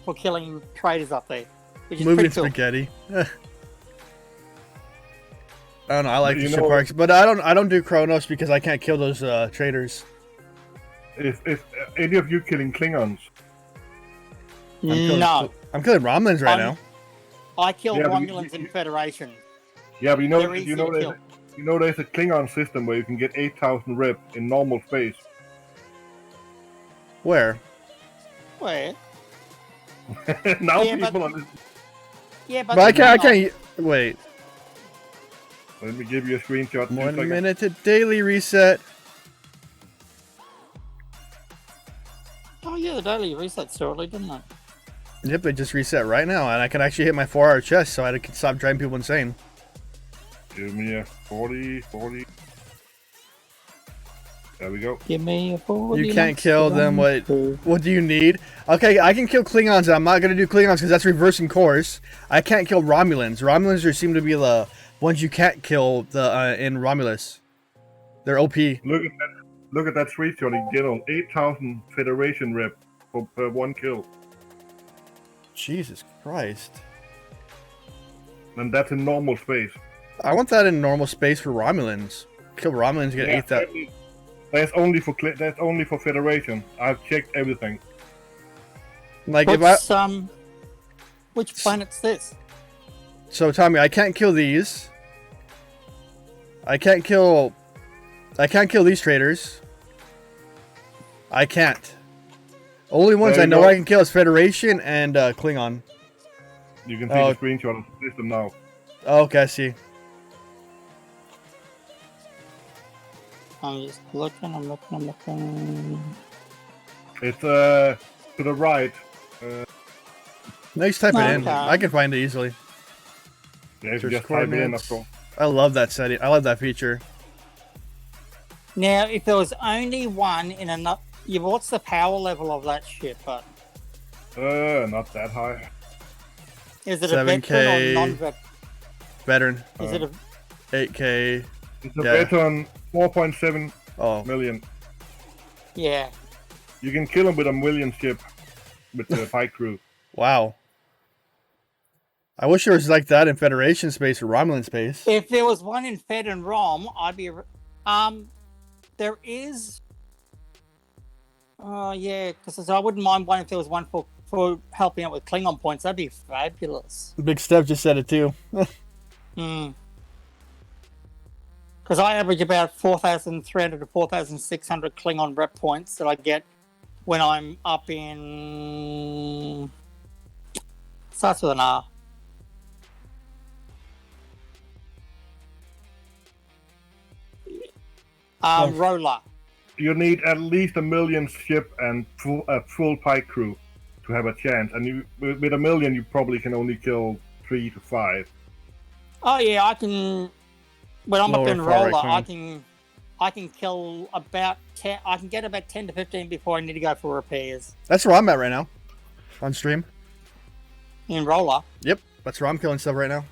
for killing traders up there. Which is Moving pretty cool. spaghetti. I don't know. I like the ship parts, but I don't do Kronos because I can't kill those traders. Is any of you killing Klingons? No. I'm killing Romulans right now. I kill Romulans in Federation. Yeah, but you know You know, there's a Klingon system where you can get 8,000 rep in normal space. Where? Where? Now Yeah, people but- are listening. Yeah, But I can't. Wait. Let me give you a screenshot. 1 minute to daily reset. Oh yeah, the daily reset shortly, didn't it? Yep, they just reset right now, and I can actually hit my 4-hour chest, so I can stop driving people insane. Give me a 40. There we go. Give me a 40. You can't kill them. What do you need? Okay, I can kill Klingons, and I'm not going to do Klingons because that's reversing course. I can't kill Romulans. Romulans seem to be the ones you can't kill in Romulus. They're OP. Look at that screenshot. You get on 8,000 Federation rep per one kill. Jesus Christ. And that's in normal space. I want that in normal space for Romulans. Kill Romulans, get 8,000. That's only for Federation. I've checked everything. Like which planet's this? So Tommy, I can't kill these. I can't kill these traitors. I can't. Only ones I know I can kill is Federation and Klingon. You can see the screenshot of the system now. Oh, okay, I see. I'm just looking. It's to the right. Nice, type it in. Okay. I can find it easily. Yeah, if you Search just type it in, coordinates. that's all. I love that setting. I love that feature. Now, if there was only one in another, what's the power level of that ship? But Not that high. is it a veteran or 7K non-veteran? veteran. Is it a 8K? It's a veteran 4.7 million. Yeah. You can kill him with a million ship with the fight crew. Wow. I wish there was like that in Federation space or Romulan space. If there was one in Fed and Rom, I'd be. There is. Yeah, because I wouldn't mind one if there was one for helping out with Klingon points. That'd be fabulous. Big Steph just said it too. Because I average about 4,300 to 4,600 Klingon rep points that I get when I'm up in. Starts with an R. Roller. You need at least a million ship and full pike crew to have a chance. And with a million, you probably can only kill 3 to 5. Oh yeah, I can. When I'm up in Roller, I can kill about 10. I can get about 10 to 15 before I need to go for repairs. That's where I'm at right now. On stream. In Roller. Yep, that's where I'm killing stuff right now.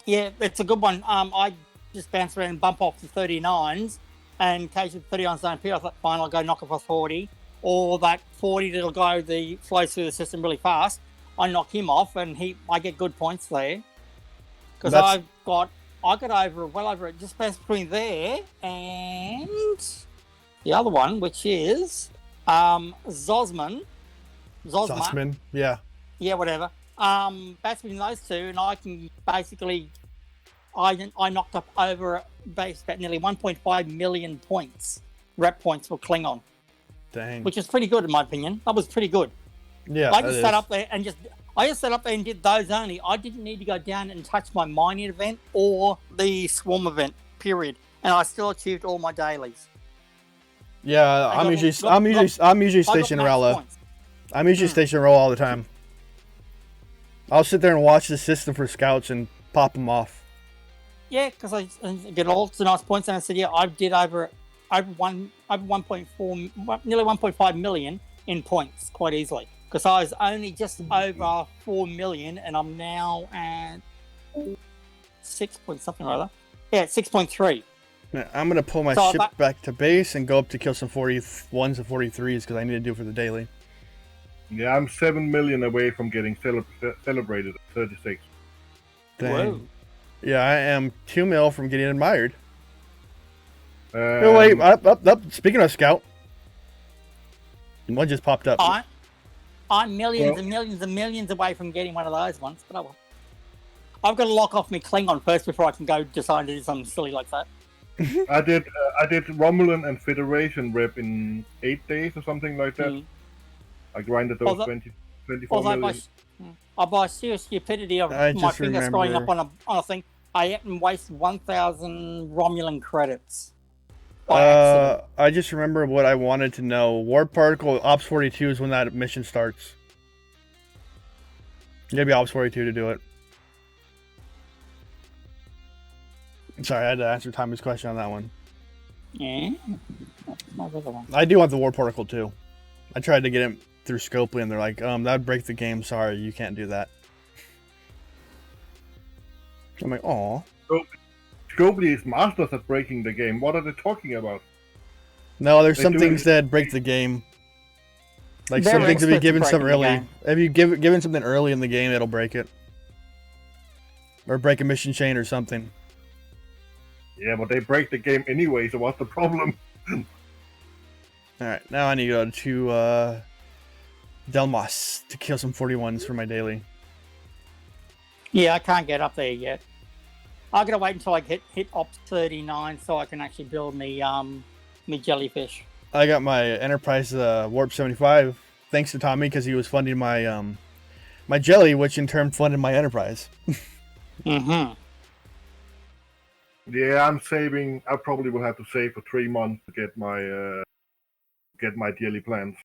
Yeah, it's a good one. I just bounce around and bump off the 39s, and in case the 39s don't appear, I thought, fine, I'll go knock off a 40. Or that 40 little guy that flows through the system really fast, I knock him off, and I get good points there. Because I got well over it, just between there and the other one, which is Zosman, yeah. Yeah, whatever. That's between those two, and I can basically, I knocked up over base about nearly 1.5 million points, rep points for Klingon. Dang. Which is pretty good in my opinion. That was pretty good. Yeah, I just sat up there and did those only. I didn't need to go down and touch my mining event or the swarm event, period. And I still achieved all my dailies. Yeah, I'm usually stationed roll. I'm usually stationed roll all the time. I'll sit there and watch the system for scouts and pop them off. Yeah, because I get all the nice points, and I said, yeah, I did over 1.4, nearly 1.5 million in points quite easily. Because I was only just over 4 million, and I'm now at 6 point something or other. Yeah, 6.3. Yeah, I'm gonna pull my ship back to base and go up to kill some 41s and 43s because I need to do it for the daily. Yeah, I'm 7 million away from getting celebrated at 36. Dang. Whoa. Yeah, I am 2 mil from getting admired. Oh wait, up. Speaking of scout, one just popped up. I'm millions and millions and millions away from getting one of those ones, but I will. I've got to lock off my Klingon first before I can go decide to do something silly like that. I did Romulan and Federation rep in 8 days or something like that. I grinded those 24 million. By sheer stupidity of I my just finger scrolling up remember- on a thing, I wasted 1,000 Romulan credits. By accident. I just remember what I wanted to know. Warp Particle Ops 42 is when that mission starts. You gotta be Ops 42 to do it. Sorry, I had to answer Tommy's question on that one. Yeah. That's my other one. I do want the Warp Particle too. I tried to get him through Scopely and they're like, that'd break the game. Sorry, you can't do that. I'm like, aw. Scopely is masters at breaking the game. What are they talking about? No, there's They some do things it- that break the game. Like They're some things if you experts given at some breaking the early. game. If you given something early in the game, it'll break it. Or break a mission chain or something. Yeah, but they break the game anyway, so what's the problem? Alright, now I need to go to Delmos to kill some 41s for my daily. Yeah, I can't get up there yet. I'm gonna wait until I hit Ops 39 so I can actually build me me jellyfish. I got my Enterprise Warp 75 thanks to Tommy because he was funding my my jelly, which in turn funded my Enterprise. Mm-hmm. Yeah, I'm saving. I probably will have to save for 3 months to get my daily plans.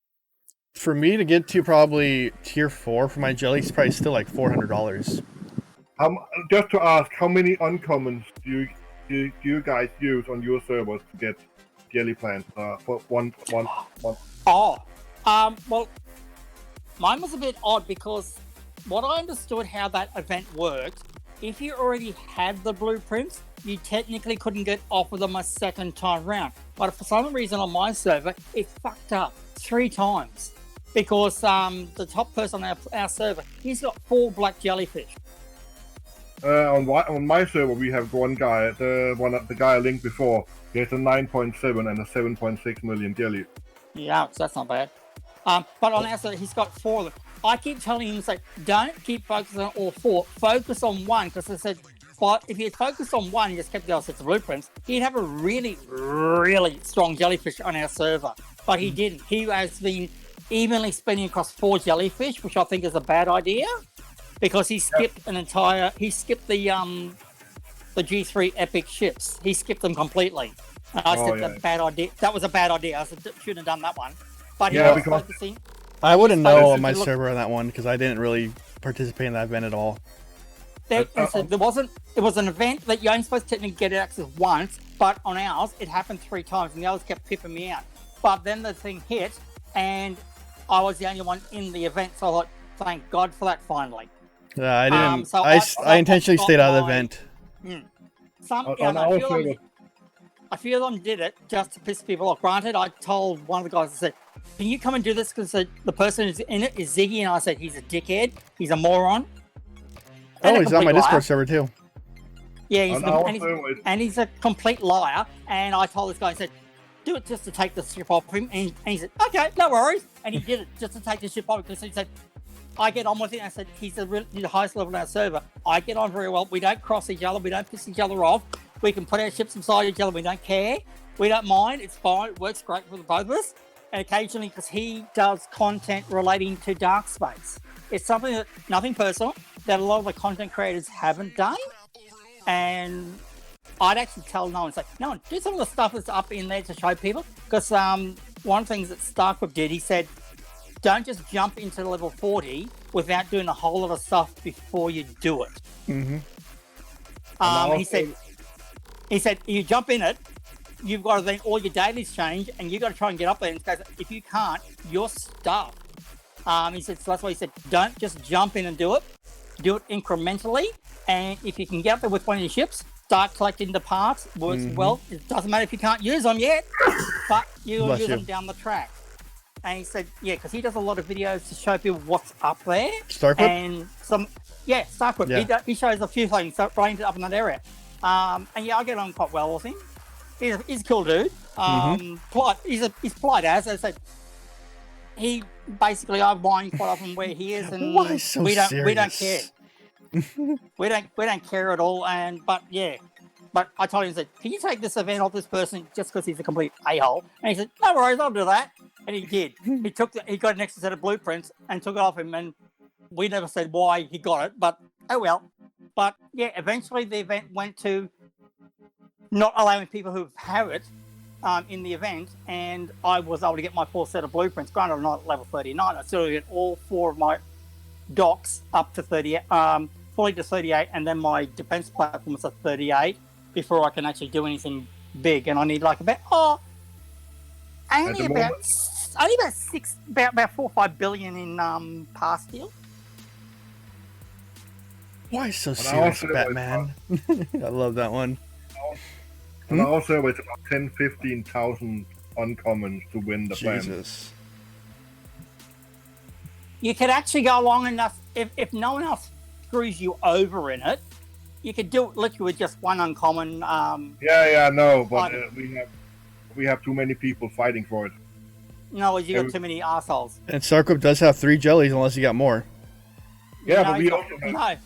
For me to get to probably tier 4 for my jelly is probably still like $400. Just to ask, how many uncommons do you guys use on your servers to get daily plans? For one. Oh, well, mine was a bit odd because what I understood how that event worked, if you already had the blueprints, you technically couldn't get off of them a second time round. But for some reason on my server, it fucked up 3 times because the top person on our server, he's got 4 black jellyfish. On my server, we have one guy, the guy I linked before. He has a 9.7 and a 7.6 million jelly. Yeah, so that's not bad. But on our server, he's got 4 of them. I keep telling him, say, don't keep focusing on all 4. Focus on one, because I said, but if he had focused on one and just kept the other sets of blueprints, he'd have a really, really strong jellyfish on our server. But he didn't. He has been evenly spending across 4 jellyfish, which I think is a bad idea, because he skipped he skipped the G3 epic ships. He skipped them completely. And I said that's a bad idea. That was a bad idea. I said shouldn't have done that one. But he was focusing. I wouldn't know on my server on that one because I didn't really participate in that event at all. It was an event that you're only supposed to technically get access once, but on ours it happened 3 times and the others kept pipping me out. But then the thing hit and I was the only one in the event, so I thought, thank God for that finally. Yeah, I didn't. I intentionally stayed out of the event. A few of them did it just to piss people off. Granted, I told one of the guys, I said, can you come and do this? Because the person who's in it is Ziggy, and I said, he's a dickhead. He's a moron. Oh, he's on my Discord server too. Yeah, he's a complete liar. And I told this guy, I said, do it just to take the ship off him. And he said, okay, no worries. And he did it just to take the ship off because he said, I get on with it. I said, he's the highest level on our server. I get on very well. We don't cross each other. We don't piss each other off. We can put our ships inside each other. We don't care. We don't mind. It's fine. It works great for the both of us. And occasionally, because he does content relating to Dark Space. It's something that, nothing personal, that a lot of the content creators haven't done. And I'd actually tell no one, say, no, do some of the stuff that's up in there to show people. Because one of the things that Starkwood did, he said, don't just jump into level 40 without doing a whole lot of stuff before you do it. Mm-hmm. He said, you jump in it, you've got to then all your dailies change, and you've got to try and get up there. And if you can't, you're stuck. He said, so that's why he said, don't just jump in and do it. Do it incrementally, and if you can get up there with one of your ships, start collecting the parts. Works well. It doesn't matter if you can't use them yet, but you'll use them down the track. And he said, yeah, because he does a lot of videos to show people what's up there. Starquip? And Starquip. Yeah. He shows a few things right up in that area. And yeah, I get on quite well with him. He's a cool dude. Polite. He's polite as I said. He basically I whine quite often where he is, and Why so we don't serious? care. we don't care at all. But I told him, I said, can you take this event off this person just because he's a complete a-hole? And he said, no worries, I'll do that. And he did. He got an extra set of blueprints and took it off him, and we never said why he got it, but oh well. But yeah, eventually the event went to not allowing people who have it in the event, and I was able to get my full set of blueprints. Granted, I'm not at level 39. I still get all 4 of my docks up to 38, fully to 38, and then my defense platform is at 38 before I can actually do anything big. And I need like about only about 4 or 5 billion in pass deal. Why so serious, Batman? I love that one. And also, it's about 10,000-15,000 uncommons to win the plan. Jesus. You could actually go long enough, if no one else screws you over in it, you could do it literally with just one uncommon. No, but we have too many people fighting for it. No, you got too many assholes. And Starcrypt does have 3 jellies unless you got more. Yeah, no, but we also have...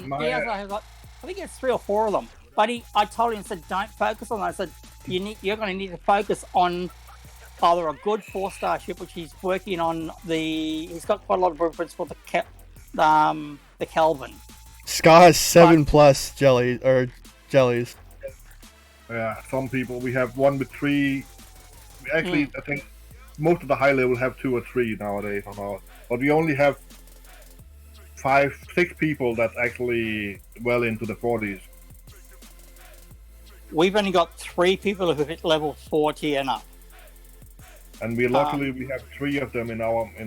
No. He has like, I think it's 3 or 4 of them. But I told him, I said, don't focus on that. I said, you're going to need to focus on either a good 4-star ship, which he's working on. He's got quite a lot of blueprints for the Kelvin. Ska has 7+ jellies. Yeah, some people, we have one with 3. Actually, I think most of the high level have 2 or 3 nowadays on ours. But we only have 5-6 people that actually well into the 40s. We've only got 3 people who hit level 40 and up. And we luckily we have 3 of them in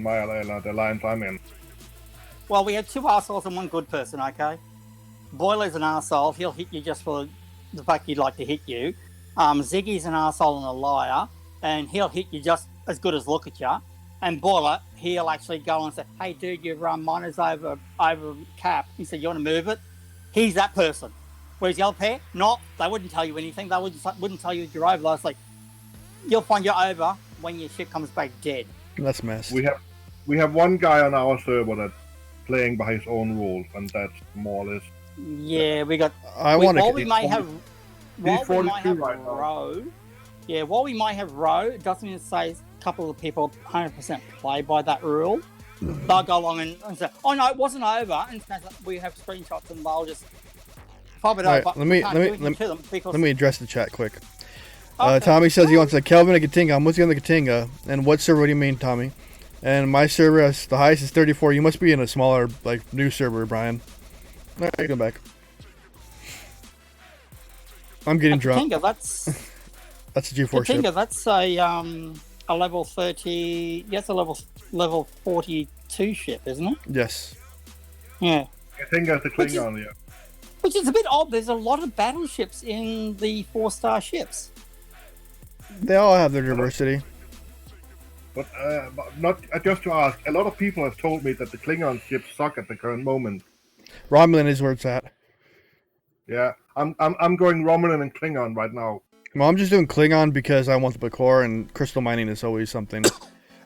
my alliance I'm in. Well, we have 2 arseholes and 1 good person, okay? Boiler's an arsehole. He'll hit you just for the fact he'd like to hit you. Ziggy's an arsehole and a liar, and he'll hit you just as good as look at you. And Boiler, he'll actually go and say, hey, dude, your miner's over cap. He said, you want to move it? He's that person. Whereas Yellow Pair, no, they wouldn't tell you anything. They wouldn't tell you you're over. It's like, you'll find you're over when your ship comes back dead. That's messed. We have one guy on our server that's playing by his own rules, and that's more or less. Yeah, we got. While we might have row. Yeah, while we might have row, it doesn't mean to say a couple of people 100% play by that rule. They'll go along and say, "Oh no, it wasn't over," and we have screenshots, and they'll just pop it up. Right, let me address the chat quick. Tommy says he wants a Kelvin and a Katinga. I'm with you on the Katinga. And what server do you mean, Tommy? And my server has the highest is 34. You must be in a smaller, like, new server, Brian. All right, go back. I'm getting drunk. Katinga, that's a G4 ship. Katinga, that's a level 30. Yes, a level 42 ship, isn't it? Yes. Yeah. Katinga's the Klingon, yeah. Which is a bit odd. There's a lot of battleships in the 4-star ships. They all have their diversity. But not just to ask, a lot of people have told me that the Klingon ships suck at the current moment. Romulan is where it's at. Yeah, I'm going Romulan and Klingon right now. Well, I'm just doing Klingon because I want the core, and crystal mining is always something.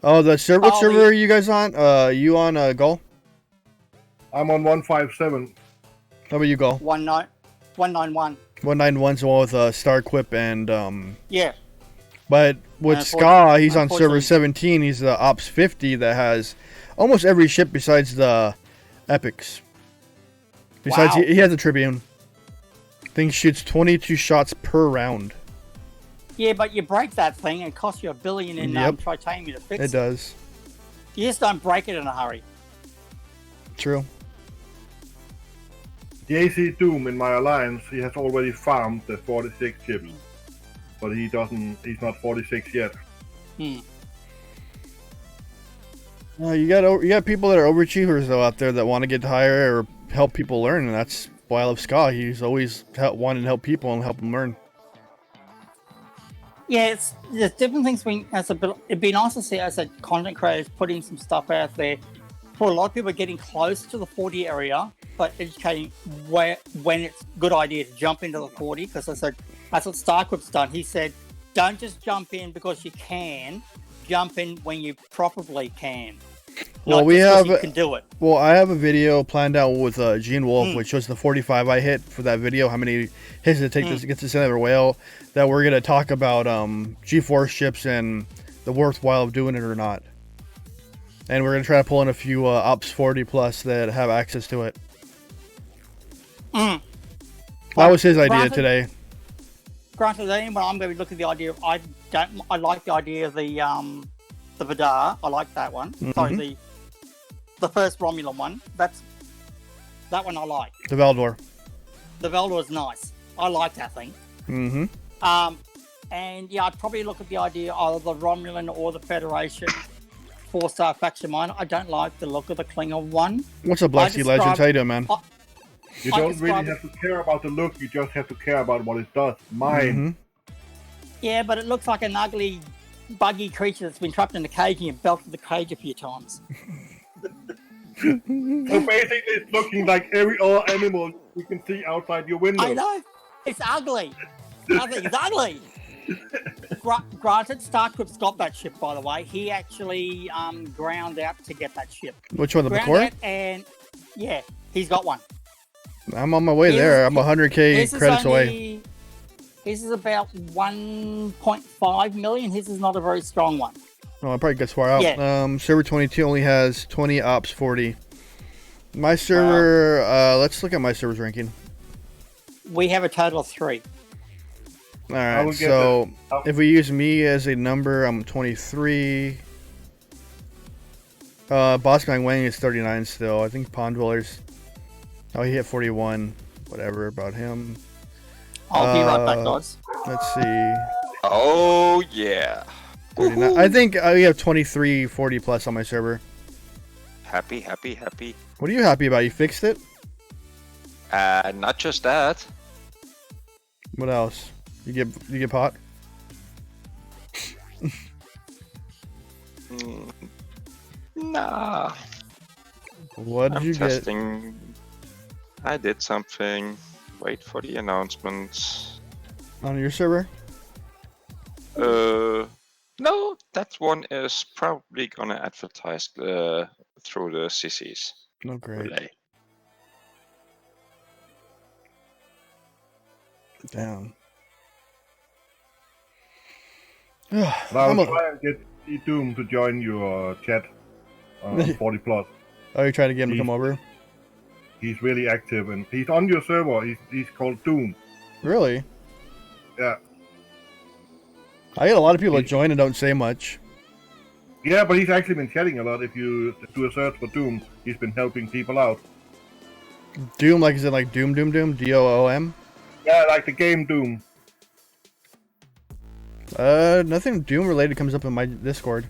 Oh, the server. What server are you guys on? You on Gull? I'm on 157. How about you, Gull? 191. 191's the one with Starquip and Yeah. But with Ska, he's on server 17. He's the Ops 50 that has almost every ship besides the Epics. Besides, he has a Tribune. Thing shoots 22 shots per round. Yeah, but you break that thing, it costs you $1 billion in titanium to fix it. It does. You just don't break it in a hurry. True. The AC Doom in my alliance, he has already farmed the 46 ships. But he's not 46 yet. You got people that are overachievers though out there that want to get higher or help people learn, and that's why I love Ska. He's always wanted to help people and help them learn. Yeah, there's different things. It'd be nice to see as a content creator putting some stuff out there. For a lot of people getting close to the 40 area, but educating when it's a good idea to jump into the 40, because I said that's what Starquip's done. He said, don't just jump in because you can, jump in when you properly can. Well, Not we just 'cause have. you can do it. Well, I have a video planned out with Gene Wolf, which was the 45 I hit for that video. How many hits did it take to get to another whale? That we're gonna talk about G4 ships and the worthwhile of doing it or not. And we're gonna try to pull in a few Ops 40 plus that have access to it. That was his idea today. Granted, anyone I'm going to be looking at the idea of. I like the idea of the Vidar. I like that one. Sorry, the first Romulan one. That one I like. The Valdor. The Valdor is nice. I like that thing. And yeah, I'd probably look at the idea of the Romulan or the Federation 4-star faction miner. I don't like the look of the Klingon one. What's up, Black Sea Legends? How you doing, man? You don't really have to care about the look. You just have to care about what it does. Mine. Yeah, but it looks like an ugly, buggy creature that's been trapped in a cage and you've belted the cage a few times. So basically, it's looking like every other animal you can see outside your window. I know. It's ugly. I think it's ugly. Granted, Starcrypt's got that ship, by the way. He actually ground out to get that ship. Which one, the McCoy? And yeah, he's got one. I'm on my way there. I'm 100k credits away. His is about 1.5 million. His is not a very strong one. Oh, I probably got far out. Yeah. Server 22 only has 20 Ops 40. My server, let's look at my server's ranking. We have a total of 3. All right, so if we use me as a number, I'm 23. Bossman Wang is 39 still. I think Pond Dwellers. Oh, he hit 41. Whatever about him. I'll be right back, guys. Let's see. Oh, yeah. 39. I think we have 23, 40 plus on my server. Happy, happy, happy. What are you happy about? You fixed it? Not just that. What else? You get pot? Nah. What did you get? I did something. Wait for the announcements. On your server? No, that one is probably gonna advertise through the CCs. Oh, great. Relay. Damn. I'll try and get Doom to join your chat on 40 plus. Oh, you're trying to get him to come over? He's really active and he's on your server. He's called Doom. Really? Yeah. I get a lot of people that join and don't say much. Yeah, but he's actually been chatting a lot. If you do a search for Doom, he's been helping people out. Doom, like, is it like Doom? DOOM? Yeah, like the game Doom. Nothing Doom related comes up in my Discord.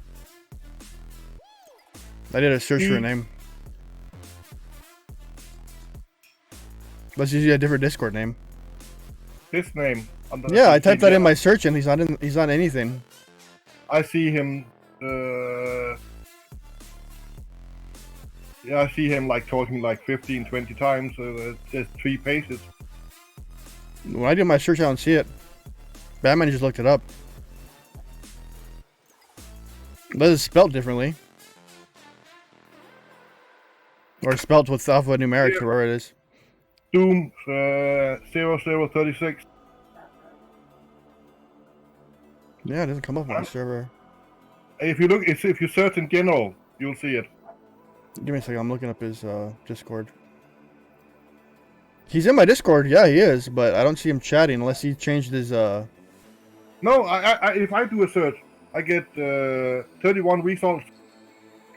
I did a search for a name. Let's use a different Discord name. His name. Yeah, I typed that in my search and he's not anything. I see him. Yeah, I see him like talking like 15, 20 times. So there's 3 pages. When I do my search, I don't see it. Batman just looked it up. But it's spelled differently. Or spelled with alphanumeric, or where it is. Doom 0036. Yeah, it doesn't come up on my server. If you search in general, you'll see it. Give me a second. I'm looking up his Discord. He's in my Discord. Yeah, he is, but I don't see him chatting unless he changed his. No, if I do a search, I get 31 results.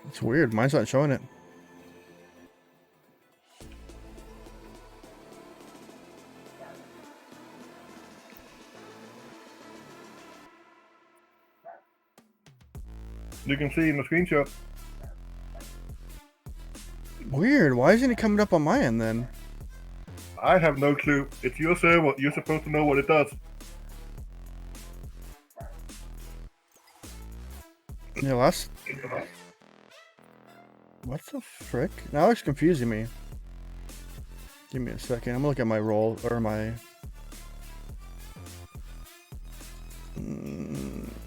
It's weird. Mine's not showing it. You can see in the screenshot. Weird. Why isn't it coming up on my end then? I have no clue. It's your server. You're supposed to know what it does. Yeah, last. What the frick? Now it's confusing me. Give me a second. I'm gonna look at my role or my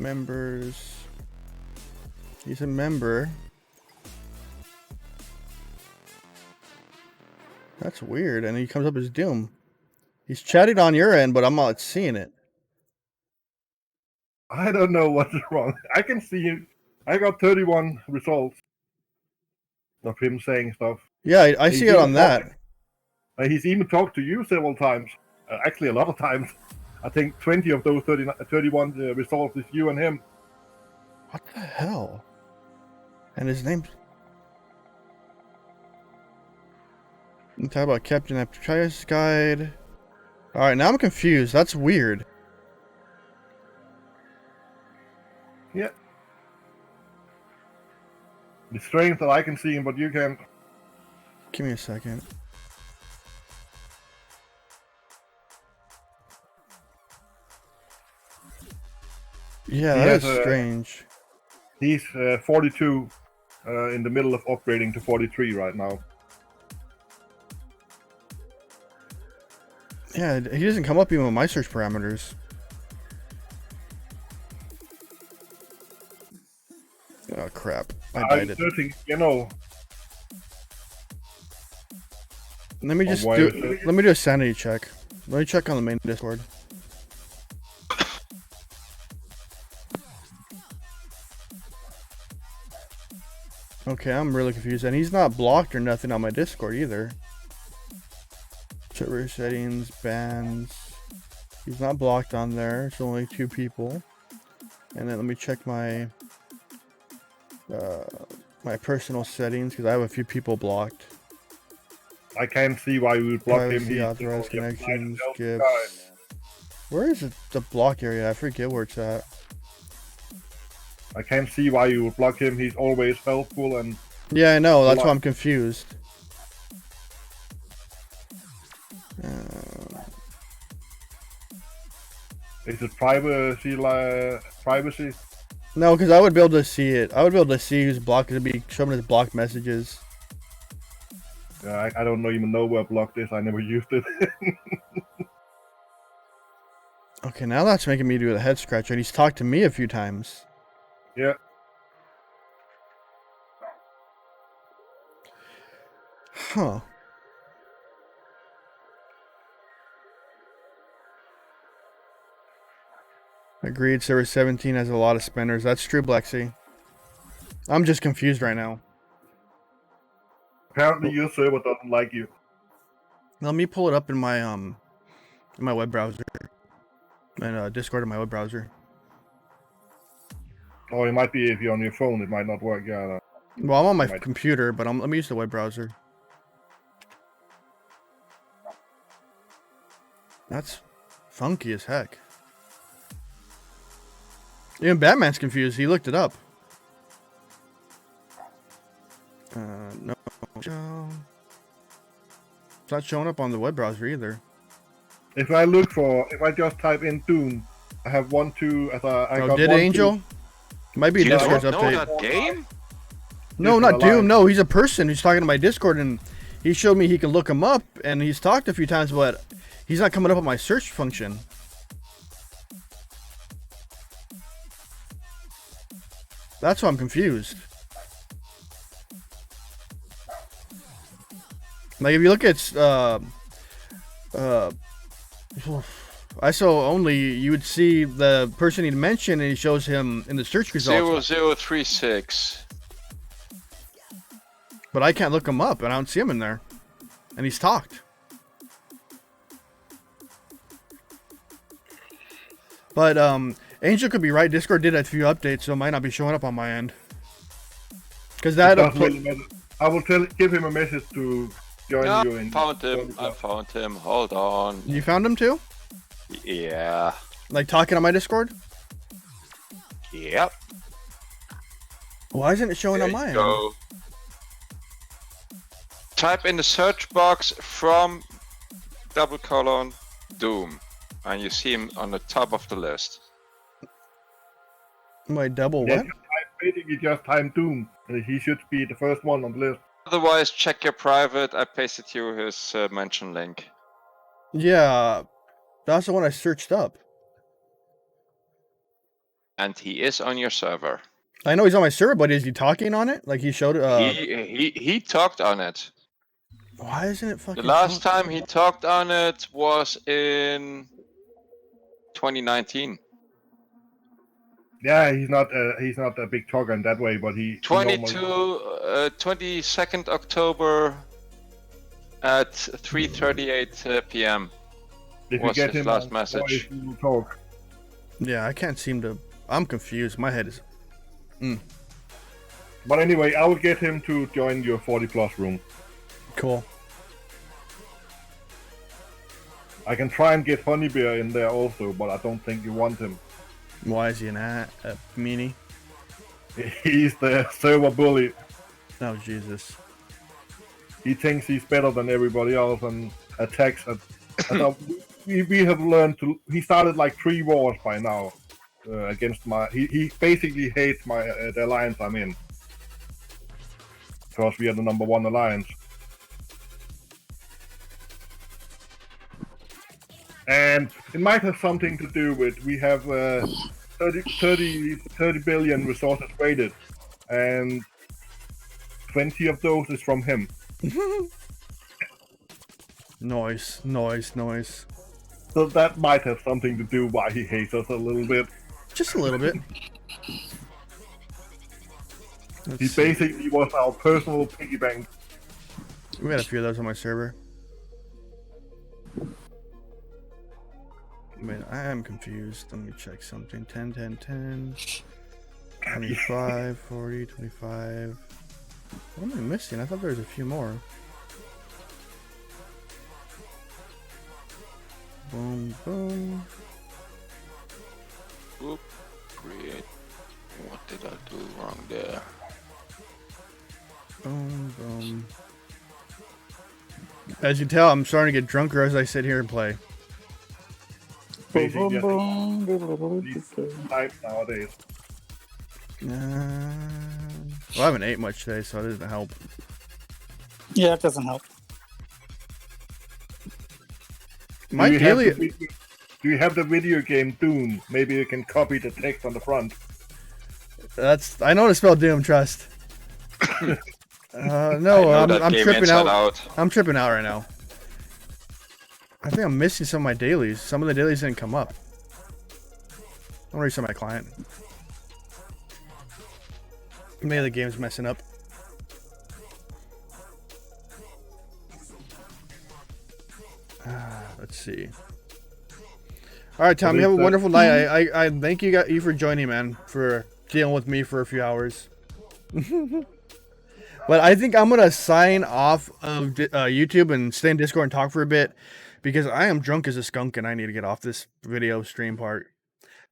members. He's a member. That's weird. And he comes up as Doom. He's chatting on your end, but I'm not seeing it. I don't know what's wrong. I can see him. I got 31 results of him saying stuff. Yeah, I see it on that. He's even talked to you several times. Actually, a lot of times. I think 20 of those 31 results is you and him. What the hell? And his name's... You talk about Captain Apprentice Guide. Alright, now I'm confused. That's weird. Yeah. It's strange that I can see him, but you can't. Give me a second. Yeah, that is strange. He's 42 in the middle of upgrading to 43 right now. Yeah, he doesn't come up even with my search parameters. Oh crap! I died it. Searching, you know. Let me just do a sanity check. Let me check on the main Discord. Okay, I'm really confused, and he's not blocked or nothing on my Discord either. Server settings, bans. He's not blocked on there. It's only 2 people. And then let me check my my personal settings because I have a few people blocked. I can't see why you would block him. He authorized connections, gifts. Where is the block area? I forget where it's at. I can't see why you would block him. He's always helpful and... Yeah, I know. That's why I'm confused. Is it privacy? Privacy? No, because I would be able to see it. I would be able to see who's blocked. It'd be showing as blocked messages. Yeah, I don't even know where blocked is. I never used it. Okay, now that's making me do a head scratcher. And he's talked to me a few times. Yeah. Huh. Agreed, server 17 has a lot of spinners. That's true, Blexy. I'm just confused right now. Apparently your server doesn't like you. Let me pull it up in my web browser. And Discord in my web browser. Or it might be if you're on your phone, it might not work. Yeah. Well, I'm on my computer, but let me use the web browser. That's funky as heck. Even Batman's confused. He looked it up. No. It's not showing up on the web browser either. If I just type in Doom, I have 1, 2. I got did one, Angel? 2. Might be a Discord's update. That game? No, not Doom. No, he's a person who's talking to my Discord, and he showed me he can look him up, and he's talked a few times, but he's not coming up on my search function. That's why I'm confused. Like if you look at ISO only, you would see the person he mentioned, and he shows him in the search results. 0036. But I can't look him up, and I don't see him in there. And he's talked. But Angel could be right. Discord did a few updates, so it might not be showing up on my end. Because that really matter. I will give him a message to join you. In found him. I found him. Hold on. You found him too? Yeah. Like talking on my Discord? Yep. Why isn't it showing on my end? Type in the search box from :Doom, and you see him on the top of the list. My double what? Basically just time Doom. He should be the first one on the list. Otherwise, check your private. I pasted you his mention link. Yeah, that's the one I searched up. And he is on your server. I know he's on my server, but is he talking on it? Like he showed. He talked on it. Why isn't it fucking? The last time he talked on it was in 2019. Yeah, he's not a big talker in that way, but he normally... 22nd October at 3:38 p.m. If you was get his him last on message. voice, he will talk. Yeah, I can't seem to. I'm confused. My head is. But anyway, I will get him to join your 40+ room. Cool. I can try and get Honeybear in there also, but I don't think you want him. Why is he a meanie? He's the server bully. Oh, Jesus. He thinks he's better than everybody else and attacks. We have learned to... He started like 3 wars by now against my... He basically hates the alliance I'm in. Because we are the #1 alliance. And it might have something to do with we have 30 billion resources traded, and 20 of those is from him. Noise. So that might have something to do why he hates us a little bit. Just a little bit. He basically was our personal piggy bank. We had a few of those on my server. Wait, I am confused. Let me check something. 10, 10, 10. 25, 40, 25. What am I missing? I thought there was a few more. Boom, boom. Oop, create. What did I do wrong there? Boom, boom. As you can tell, I'm starting to get drunker as I sit here and play. Basically, type nowadays. Well, I haven't ate much today, so it doesn't help. Yeah, it doesn't help. My daily. Do you have the video game Doom? Maybe you can copy the text on the front. I know how to spell Doom. Trust. No, I'm tripping out. I'm tripping out right now. I think I'm missing some of my dailies. Some of the dailies didn't come up. I'll restart my client. Maybe the game's messing up. Let's see. All right, Tom, you have a wonderful night. I thank you for joining, man, for dealing with me for a few hours. But I think I'm gonna sign off of YouTube and stay in Discord and talk for a bit, because I am drunk as a skunk and I need to get off this video stream part.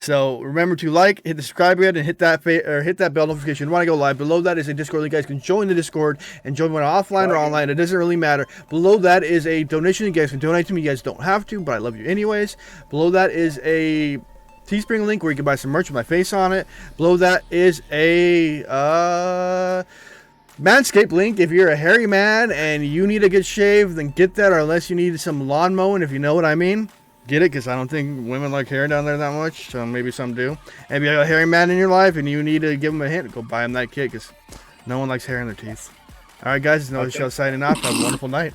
So remember to hit the subscribe button, and hit that bell notification. You want to go live? Below that is a Discord link. You guys can join the Discord and join me offline or online. It doesn't really matter. Below that is a donation. You guys can donate to me. You guys don't have to, but I love you anyways. Below that is a Teespring link where you can buy some merch with my face on it. Below that is a Manscaped link. If you're a hairy man and you need a good shave, then get that, or unless you need some lawn mowing, if you know what I mean. Get it, because I don't think women like hair down there that much, so maybe some do. And if you have a hairy man in your life and you need to give him a hint, go buy him that kit, because no one likes hair in their teeth. Alright guys, it's another show signing off. Have a wonderful night.